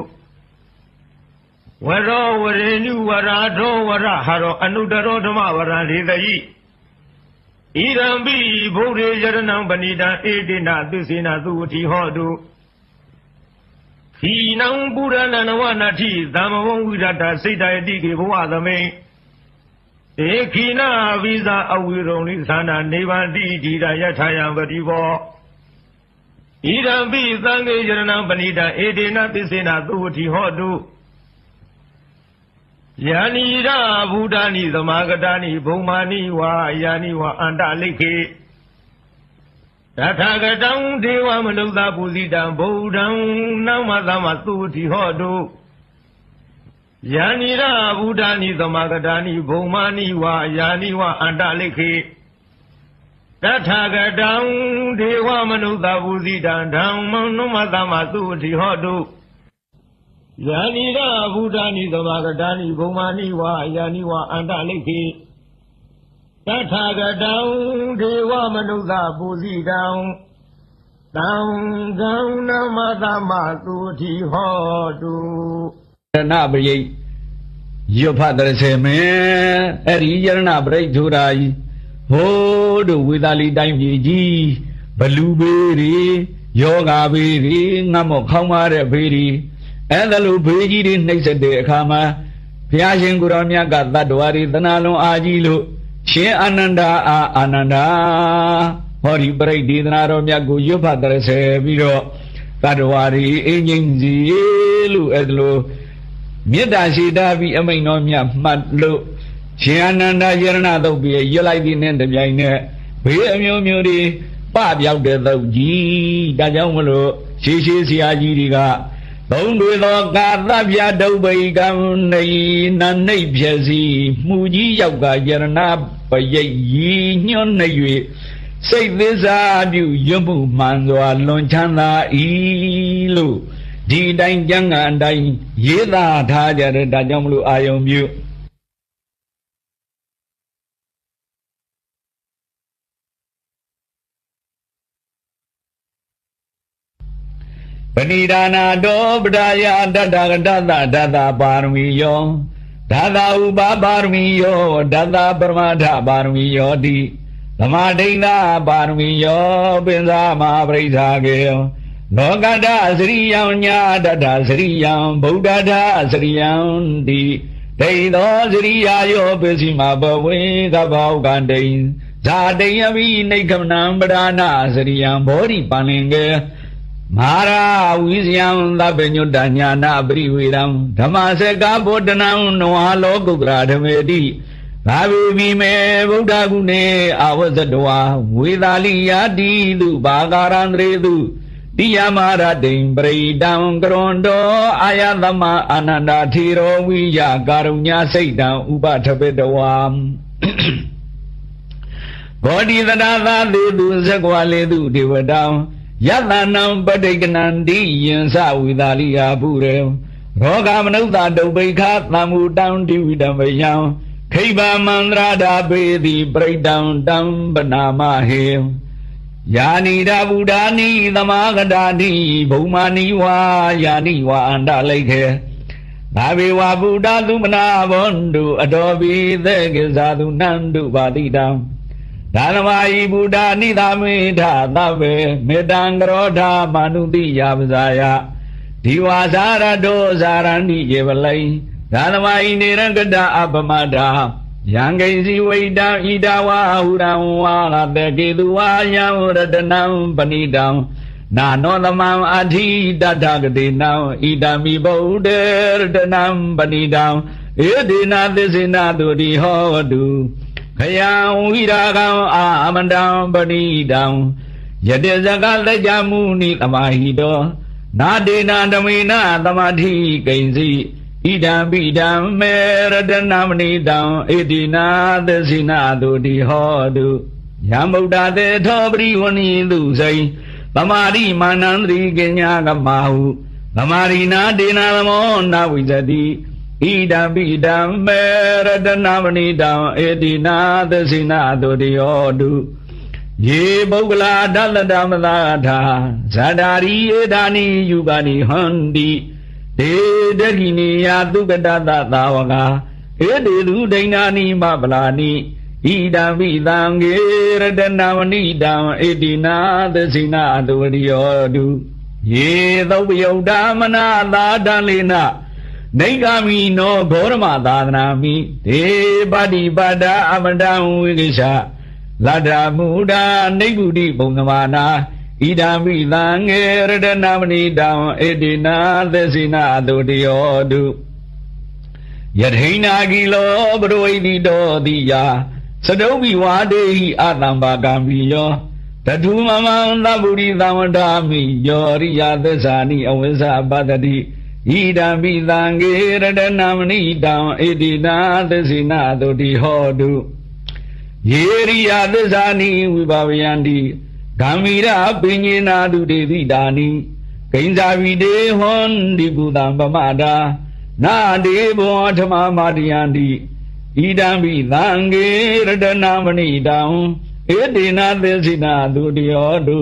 Speaker 2: ဝရောဝရေနုဝရာထောဝရဟရောအနုတရောဓမ္မဝရံဒေသယိဣဒံပိဗုဒ္ဓေယရဏံပဏိတံဧတေနသစ္စေနသုတိဟောတုခိနံပုရဏနဝနတိသမ္မဝံဝိရတစိတ်တယတိကေဘဝသမိန်ဧခိနာဝိဇာအဝိရုံလိသန္တာနေဗန္တိဒီရယထာယံပတိဘောဣဒံပိသံဃေယရဏံပဏိတံဧတေနသစ္စေနသုတိဟောတုယာနိရာဘုဒ္ဓာနိသမာဂတာနိဘုံမာနိဝါယာနိဝါအန္တလိခေတထာဂတံဒေဝမနုဿပုဇိတံဗုဒ္ဓံနမသမသုတိဟောတုယာနိရာဘုဒ္ဓာနိသမာဂတာနိဘုံမာနိဝါယာနိဝါအန္တလိခေတထာဂတံဒေဝမနုဿပုဇိတံဓမ္မနမသမသုတိဟောတုယာနိရာဘုဒ္ဓာနိသမာဂတာနိဘုံမာနိဝါယာနိဝါအန္တလိခေတထာဂတံဒေဝမနုဿပုဇိတံသံဃံနမသမသုတိဟောတု
Speaker 6: ရဏပရိရွတ်ဖတ်တဲ့ဆေမေအဲ့ဒီယရဏပရိထူရာကြီးဟိုးတို့ဝေသာလီတိုင်းပြည်ကြီးဘလူဘေးတွေယောဂါဘေးတွေငတ်မော့ခေါင်းမာတဲ့ဘေးတွေအဲ့ဒါလိုဘေးကြီးတွေနှိမ့်ဆက်တဲ့အခါမှာဘုရားရှင်ကိုရောမြတ်ကတတ္တဝါတွေသနာလုံးအာကြီးလို့ရှင်အာနန္ဒာအာနန္ဒာဟောဒီပရိဒေသနာတော်မြတ်ကိုရွတ်ဖတ်တဲ့ဆေပြီးတော့တတ္တဝါတွေအင်းငိမ့်စီလို့အဲ့ဒါလို
Speaker 9: မေတ္တာရှိတာပြီးအမိန်တော်မြတ်မှတ်လို့ရှင်အာနန္ဒယရဏသုတ်ပြီးရွတ်လိုက်ပြီးနဲ့တပြိုင်နက်ဘေးအမျိုးမျိုးတွေပပြောက်တဲ့သုတ်ကြီးဒါကြောင့်မလို့ရှေးရှေးဆရာကြီးတွေကသုံးတွေသောကာသဗျာဒုဗိကံနေနနှိပ်ဖြစီမှုကြီးရောက်ကယရဏပရိတ်ရီညွန်းနေ၍စိတ်သစ္စာပြုရွတ်မှုမှန်စွာလွန်ချမ်းသာ၏လို့ဒီအတိုင်းကျမ်းဂန်အတိုင်းရေးသားထားကြတဲ့ဒါကြောင့်မလို့အာယုံပြုပဏိဒါနာတောပဒါယတတ္တကတ္တဒတ္တပါရမီယောဒသဥပပါရမီယောဒသပရမထပါရမီယောတိသမဒိဋ္ဌပါရမီယောပင်စာမပရိစ္ဆာကေလောကတ္တစရိယံညာတတ္တစရိယံဗုဒ္ဓတ္တစရိယံတိဒိဋ္ဌောစရိယာယောပစ္စည်းမဘဝေသဘောကံတိဇာတိယမိနိက္ခမနံပဒါနာစရိယံဘောဓိပန္လင်ကေမဟာရာဝိဇယံသဗ္ဗညုတညာနာပရိဝေရံဓမ္မစကဗုဒ္ဓနံနဝလောကုက္ကရာဓမေတိသာဝေပိမေဗုဒ္ဓဂုဏေအာဝဇတဝါဝေသာလိယာတိတုဘာဂရန္တရေတုတိယမရတိံပရိတံကရွန်တောအာယသမအာနန္ဒာထေရောဝိယကာရုညစိတ်တံဥပထပေတဝါဘောဓိသတသာသေတုဇဂဝလေတုဒေဝတံယတနံပဋိကနန္တိယင်္စဝိသာလိယာပုရေရောဂမနုဿဒုဗ္ဗိခသံမူတံတိဝိတံမယံခိဗမန္တရာဒာပေတိပရိတံတံပနာမဟေယာနိဒဗုဒ္ဓာနိသမာဂတာတိဘုံမာနိဝါယာနိဝါအန္တလိခေသာဝေဝဗုဒ္ဓသုမနာဘောန္တုအတော်ပိသေကိဇာတုနန္တုပါတိတံဒါနမယိဗုဒ္ဓနိသမေထသဗ္ဗေမေတ္တံကရောဓာမနုတိယပဇာယဒီဝါဇာရတောဇာရဏိယေဝလိဒါနမယိနေရကတအပမတာယံကိစီဝိတံဣဒဝါဟုရံဝါရတေကေတုဝါယံရတနံပဏိတံနာနောသမံအထိတတ္ထကတိနံဣဒံမိဗုဒ္ဓေရတနံပဏိတံဧဒေနသစ္စေနတုတိဟောတုခယံဝိရာကံအာမန္တံပဏိတံယတေဇကလက်ကြမုနိသမာဟိတောနာဒေနဓမေနသမာဓိကိဉ္စီဣဒံပိဒံမေရတနမဏိတံဣတိနာသစိနာတုတိဟောတုယံဗုဒ္ဓတေထောပရိဝဏိတုစိသမာဓိမာနန္တရိကညာကမဟုသမာရိနာဒေနသမောနာဝိဇတိဣဒံပိဒံမေရတနမဏိတံဣတိနာသစိနာတုတိဟောတုယေပုဂ္ဂလာဒလတမသာထာဇာတာရိဧဒါနိယုဂာနိဟန္တိဒေဒကိနိယသုကတတသာဝကဧတေသူဒိဏာနိမပလာနိဣဒံပိသံဂေရတနမဏိတံဣတိနာသစိနာတုတိယောတုယေသုပယုဒ္ဓမနာသာတံလေနနိဂာမိနောဘောရမသာသနာမိဒေပတိပတ္တအမတံဝိကိရှလတ္တမုဒ္ဒနိဗ္ဗုတိဘုံသမာနာဣဒံပိသံငေရတနမဏိတံဣတိနာသစိနာတုတိယောတုယထိနာကိလောပရဝိတိတောတိယသတုပိဝါဒေဟိအတံပါကံပိယောတထုမမံသဗ္ဗုရိသံဝဒာမိယောရိယသစ္စာနိအဝိဇ္ဇပတ္တိဣဒံပိသံဂေရတနမဏိတံဣတိနာသစိနာတုတိဟောတုယေရိယသစ္စာနိဝိဘဝယန္တိဂမ္မီရပညေနာတုတေတိတာနိကိဉ္စာဝိတေဟွန်ဒီပုတံပမတာနာတေဘောဓမ္မမာတယန္တိဣဒံပိသံဂေရတနမဏိတံဣတိနာသစ္စိနာတုတိယောတု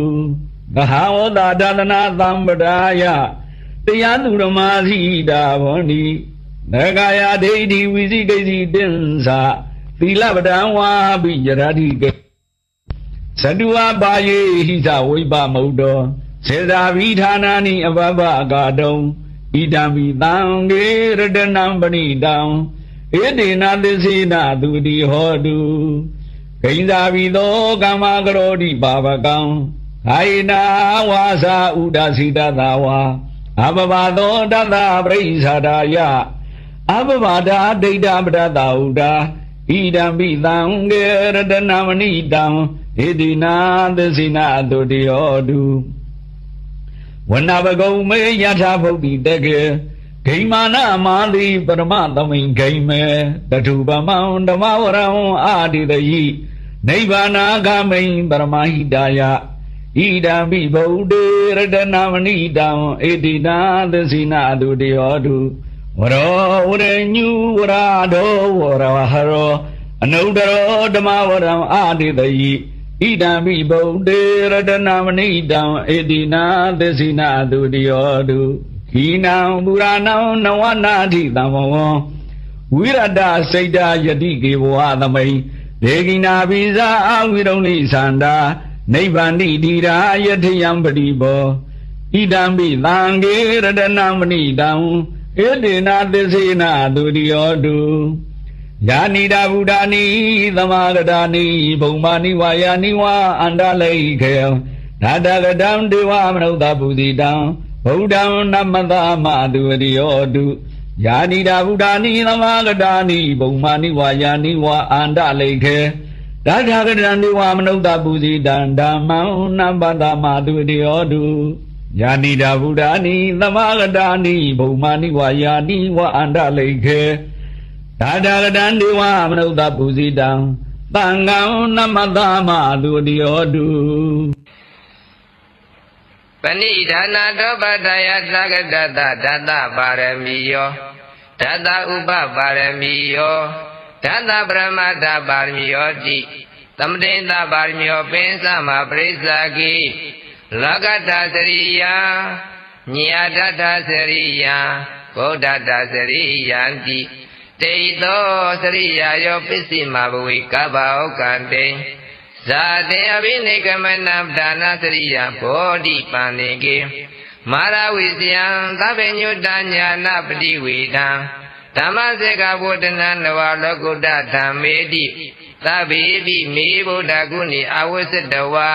Speaker 9: ဂဟဝတဒသနာသံပဒါယတရားသူဓမ္မာစီတာဘောဓိနဂာယဒိဋ္ဌိဝိသိကိစီတင်္စာသီလပဒံဝါပိယရတိကေသတုဝပါယေဟိသဝိပမုဒ္ဒောစေသာဝိဌာနာနိအဘဘအကာတုံဣဒံပိသံဂေရတနံပဏိတံဣတိနာသစ္စေနာတုတိဟောတုကိဉ္စာဝိသောကမ္မကရောတိပါပကံအာယနာဝါစာဥဒ္ဒစိတသာဝါအဘဘသောတတ္တပရိစ္ဆာဒာယ အဘဘာဒာဒိဋ္ဌပဒတာဟုတာဣဒံပိသံကေရတနာမဏိတံဣတိနာသစိနာတုတယောတုဝနဘဂုံမေယထာဗုဒ္ဓိတကေဂိမာနမာတိပရမသမိန်ဂိမေတထုပမံဓမ္မဝရံအာတိတယိနိဗ္ဗာနာဂမိန်ပရမဟိတာယဣဒံပိဗုဒ္ဓေရတနာမဏိတံဣတိနာသစိနာတုတယောတုဝရောဝရညုဝရဒောဝရဟရောအနုတရောဓမ္မဝရံအာတိတယိဣဒံပိဗုဒ္ဓေရတနာမဏိတံဣတိနာသစိနာတုတယောတုခိနံပုရာဏံနဝနာတိသမ္မောဝိရတစိတ်တာယတိကေဝါသမိန်ဒေဂိနာပိဇာအဝိရုံလိသန္တာနိဗ္ဗန္တိတိရာယထယံပတိဘောဣဒံပိသံဃေရတနာမဏိတံဣတိနာသစ္စေနာသူတိယောတုယာနိတာဗုဒ္ဓာနိသမာဂတာနိဘုံမာနိဝါယာနိဝါအန္တလိခေနာတကတံဒေဝမနုဿပုဇိတံဗုဒ္ဓံနမတမသူတိယောတုယာနိတာဗုဒ္ဓာနိသမာဂတာနိဘုံမာနိဝါယာနိဝါအန္တလိခေဒါထာကတံဒေဝမနုဿပုဇိတံဓမ္မံနမတမသူတိယောတုယာနိတာဗုဒ္ဓာနိသမာဂတာနိဘုံမာနိဝါယာနိဝါအန္တလိခေဒါထာကတံဒေဝမနုဿပုဇိတံသံဃံနမတမသူတိယောတု
Speaker 10: ပဏိဒါနာတောပတယသဂတတဒတပါရမီယောဒတဥပပါရမီယောဒတပရမတ္ထပါရမီယောတိသမတိတပါရမီယောပင်စမပရိစ္ဆာကိလောကတသရိယညာတတသရိယဗုဒ္ဓတသရိယံတိတေသောသရိယယောပစ္စည်းမဘဝေကဗ္ဗဩကံတေဇာတေအဘိနိကမနဒါနာသရိယဘောဓိပန္နေကေမာရဝိဇယံသဗ္ဗညုတညာနာပတိဝေဒံဓမ္မစေကဗုဒ္ဓနာနဝလောကုတ္တဓမ္မေတိသဗ္ဗေပိမေဗုဒ္ဓဂုဏီအဝစ္စတဝါ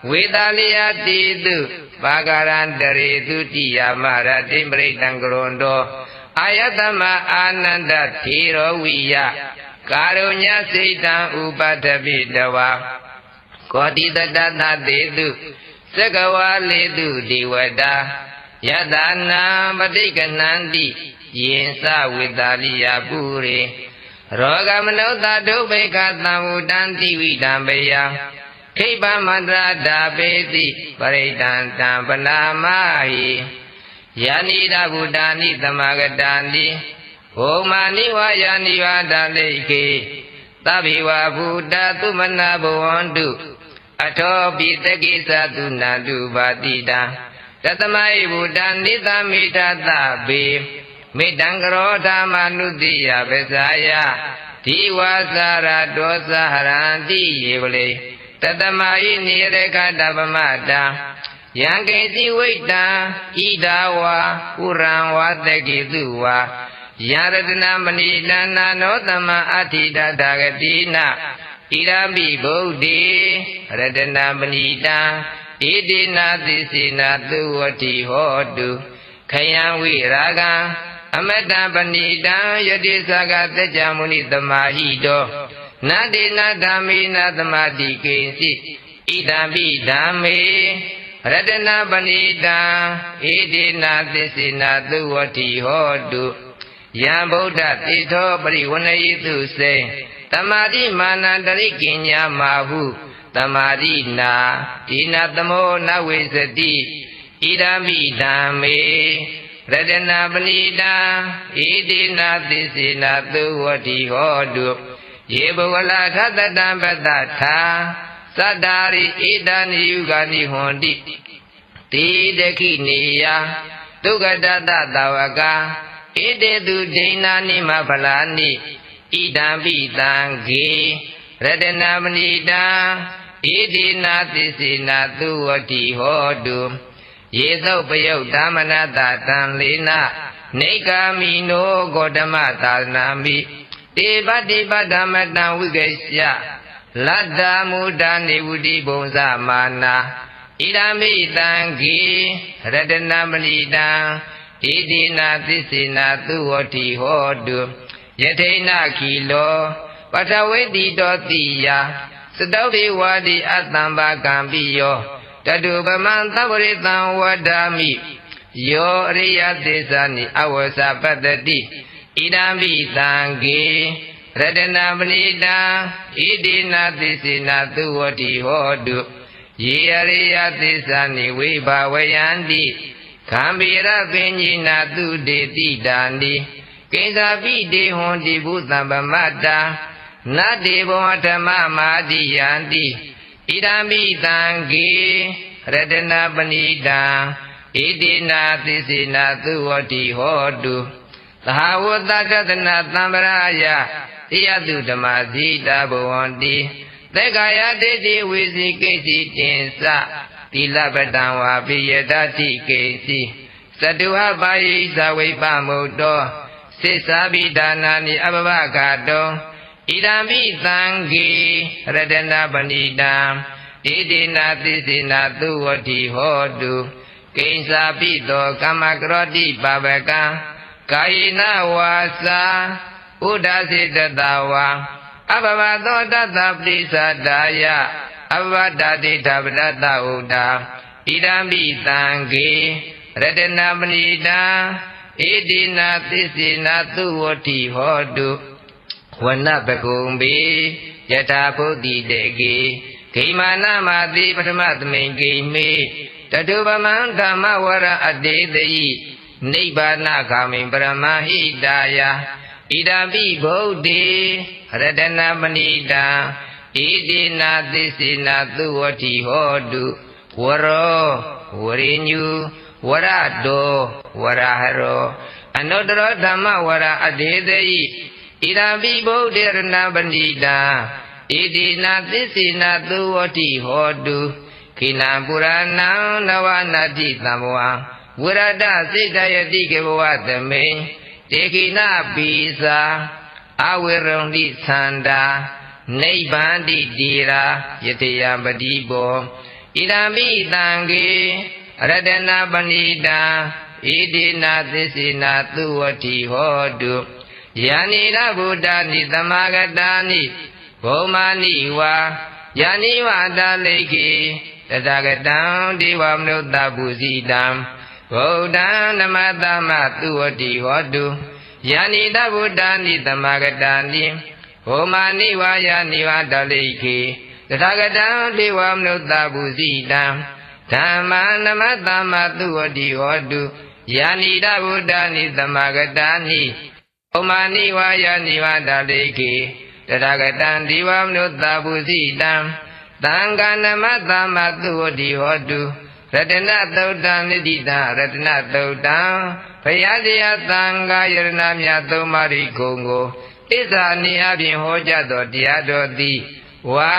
Speaker 10: ဝေတာလိယတိတုပါကရန္တရေသူတိယမရတိပရိတံကရွန်တောအာယတမအာနန္ဒထေရောဝိယကာရုညစိတ်တံဥပတ္ထပိတဝါကောတိတတသတေတုသက္ကဝါလေတုဒီဝတာယတနာပဋိကနန္တိယင်စဝေတာလိယပုရိရောဂမနုဿဒုဗေကသံဝတံတိဝိတံပေယခိပမန္တရာဒာပေတိပရိတံတံပနာမဟိယာနိဒဗုဒ္ဓာနိသမဂတာနိဘုံမာနိဝါယာနိဝါဒလိကေသဗ္ဗေဝဗုဒ္ဓသုမနာဘဝန္တုအထောပိတကိသတုနာတုပါတိတံတသမိဗုဒ္ဓနိသမိထသဗေမေတံကရောဓမနုတိယပဇာယဒီဝါစာရဒောသဟရန္တိယေဝလေတသမိနိရခတပမတံယံကေတိဝိတံဣဒဝါပုရံဝတကိတုဝါယရတနာမဏိတနာနောသမအဋ္ဌိတတဂတိနာဣရမိဗုဒ္ဓေရတနာမဏိတံဣတိနာသစ္စေနာသုဝတိဟောတုခယံဝိရာဂံအမတံပဏိတံယတိသကသัจ जा မုနိသမာဟိတောနတေနဓမ္မေနသမာတိကေစီဣဒံပိဓမ္မေရတနာပဏိတံဣတိနာသစ္စေနာသုဝတိဟောတုယံဗုဒ္ဓတိထောပရိဝဏယိတုစေသမာတိမာနန္တရိကဉ္ညာမာဟုသမာတိနာဒီနာသမောနဝေစတိဣဒံပိဓမ္မေရတနာပဏိတံဣတိနာသစ္စေနာသုဝတိဟောတုယေဘဝလာထတတံပတ္တထာသတ္တာရိဣဒာနိယုဂာနိဟွန်တိတိတခိနေယဒုက္ခတတသဝကဣတေတုဒိဏာနိမဖလာနိဣဒံပိတံဂေရတနာမဏိတံဣတိနာသစ္စေနာသုဝတိဟောတုယေသုပယုတ်ဓမ္မနတတံလေနနေကာမိနောဂေါတမသာနာမိတေပတိပဓမ္မတံဝိကေယလတ္တမုဒ္ဒနေဝတိဘုံဇမာနာဣဒံမိတံဂေရတနာမဏိတံဣ ဣတိနာသစ္စေနာသူဝတိဟောတုယထိနာခီလောပထဝေတိတောတိယစတောတိဝါတိအတ္တံဘာကံပိယောတတုပမံသဗ္ဗရိတံဝဒ္ဓာမိယောအရိယသစ္စာနိအဝဆပတ္တိဣဒံပိသံဃေရတနာပဏိတံဣတိနာသစ္စေနာသူဝတိဟောတုယေအရိယသစ္စာနိဝိဘာဝယန္တိခံဗေရပင်ညိနာသူတေတိတာနိကိစ္ဆာပိတေဟွန်တိဘုသံပမတ္တာနတ္တေဘောဓမ္မမာတိယန္တိဣဒံပိသံဃေရတနာပဏိတံဣတိနာသစ္စေနာသူဝတိဟောတုသဟဝတ္တသနာသံဗရာယတိယတုဓမ္မဇိတာဘဝန္တိသေကာယတေတိဝိစီကိစီတင်္စသီလပတံဝါပိယတတိကိစီသတုဟပါယိသဝိပမုတ္တောစိစ္ဆာပိဒါနာနိအဘဘဂတောဣဒံပိသံဃေရတနာပဏိတံဣတိနာသစ္စေနာသူဝတိဟောတုကိဉ္စာပိတောကမ္မကရောတိပါပကံကာယေနဝါစာဥဒ္ဒစေတတဝါအဘဘသောတတပရိသဒါယအဘဘဒတိထပတတဥဒ္ဒဣဒံပိသံဃေရတနာပဏိတံဣတိနာသစ္စေနာသူဝတိဟောတုဝနပကုံပိယထာဘုဒ္ဓိတေကေဂိမာနမတိပထမသမိန်ဂိမေတတုပမံဓမ္မဝရအတေတိနိဗ္ဗာနဂာမိပရမဟိတာယဣဒံပိဗုဒ္ဓေရတနာပဏိတံဣတိနာသစ္စေနာသူဝတိဟောတုဝရောဝရိညုဝရတောဝရဟရောအနုတ္တရောဓမ္မဝရအတေတိဣဒံပိဗုဒ္ဓေရတနာပဏိတံဣတိနာသစ္စေနာသူဝတိဟောတုခိနံပုရဏံနဝနာတိသံဝံဝရဒစိတ္တယတိကေဘဝသမိတေခိနပိစာအဝေရုံတိသန္တာနိဗ္ဗန္တိတိရာယတိယပတိဘောဣဒံပိသံဃေရတနာပဏိတံဣတိနာသစ္စေနာသူဝတိဟောတုယာနိရဗုဒ္ဓနိသမဂတာနိဘုံမာနိဝါယာနိဝါတလိခေတတဂတံဒေဝမနုဿပုစီတံဗုဒ္ဓံနမတမသူဝတိဟောတုယာနိတဗုဒ္ဓနိသမဂတာနိဘုံမာနိဝါယာနိဝါတလိခေတတဂတံဒေဝမနုဿပုစီတံဓမ္မနမတမသူဝတိဟောတုယာနိတဗုဒ္ဓနိသမဂတာနိဩမာနိဝါယာနိဝါတလိခေတတဂတံဒီဝမနုဿပုစီတံသံဃာနမသမသူဝတိဟောတုရတနသုတ်တံနိတိတံရတနသုတ်တံဘုရားတရားသံဃာယရဏမြတ်သုံးပါးဤဂုဏ်ကိုသစ္စာနိအပြင်ဟောကြားသောတရားတော်သည်ဝါ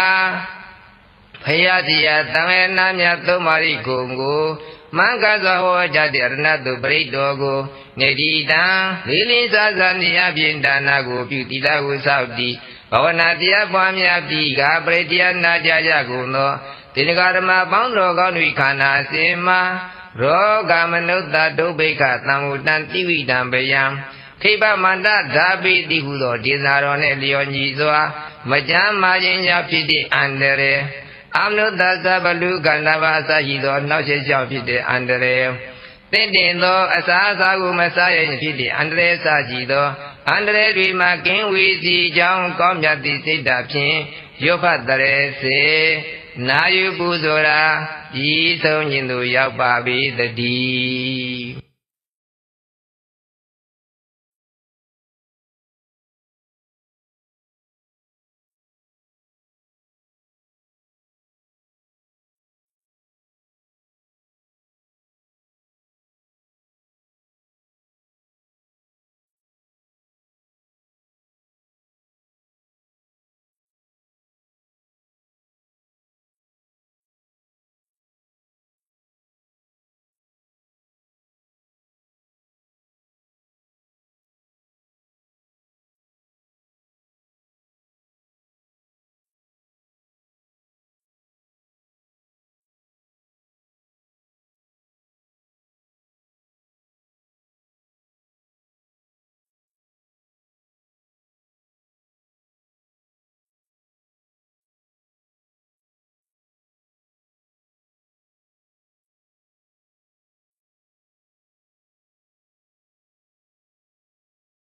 Speaker 10: ဘုရားတရားသံဃာယရဏမြတ်သုံးပါးဤဂုဏ်ကိုမင်္ဂသောဟောကြားတဲ့ရတနသုပရိတော်ကိုနေတိတံလေးလေးစားစားနိအပြင်ဒါနကိုပြုတိလာကိုစောက်တည်ဘာဝနာတရားပွားများပြီးကပရိတရားနာကြကြကုန်သောသင်္ဃာဓမ္မပေါင်းတော်ကောင်း၏ခန္ဓာအစဉ်မှာရောဂမနုဿဒုဗ္ဗိကသံဃုတံတိဝိတံပယံခိဗ္ဗမန္တဓာပိတိဟုသောဒေသတော်နှင့်လျော်ညီစွာမကြမ်းမာခြင်းကြောင့်ဖြစ်တဲ့အန္တရာယ်အမနုဿသဗ္ဗလူကန္တဘာအစရှိသောနှောက်ယှက်ကြောင့်ဖြစ်တဲ့အန္တရာယ်သင့်တင်သောအစာအစာကိုမစားရရင်ဖြစ်တဲ့အန္တရာယ်စရှိသောအန္တရာယ်တွေမှာကင်းဝေးစီကြောင်းကောင်းမြတ်သည့်စိတ်ဓာတ်ဖြင့်ရွတ်ဖတ်တရေစေနာယူပူဇော်ရာဤဆုံးခြင်းသို့ရောက်ပါ၏တည်း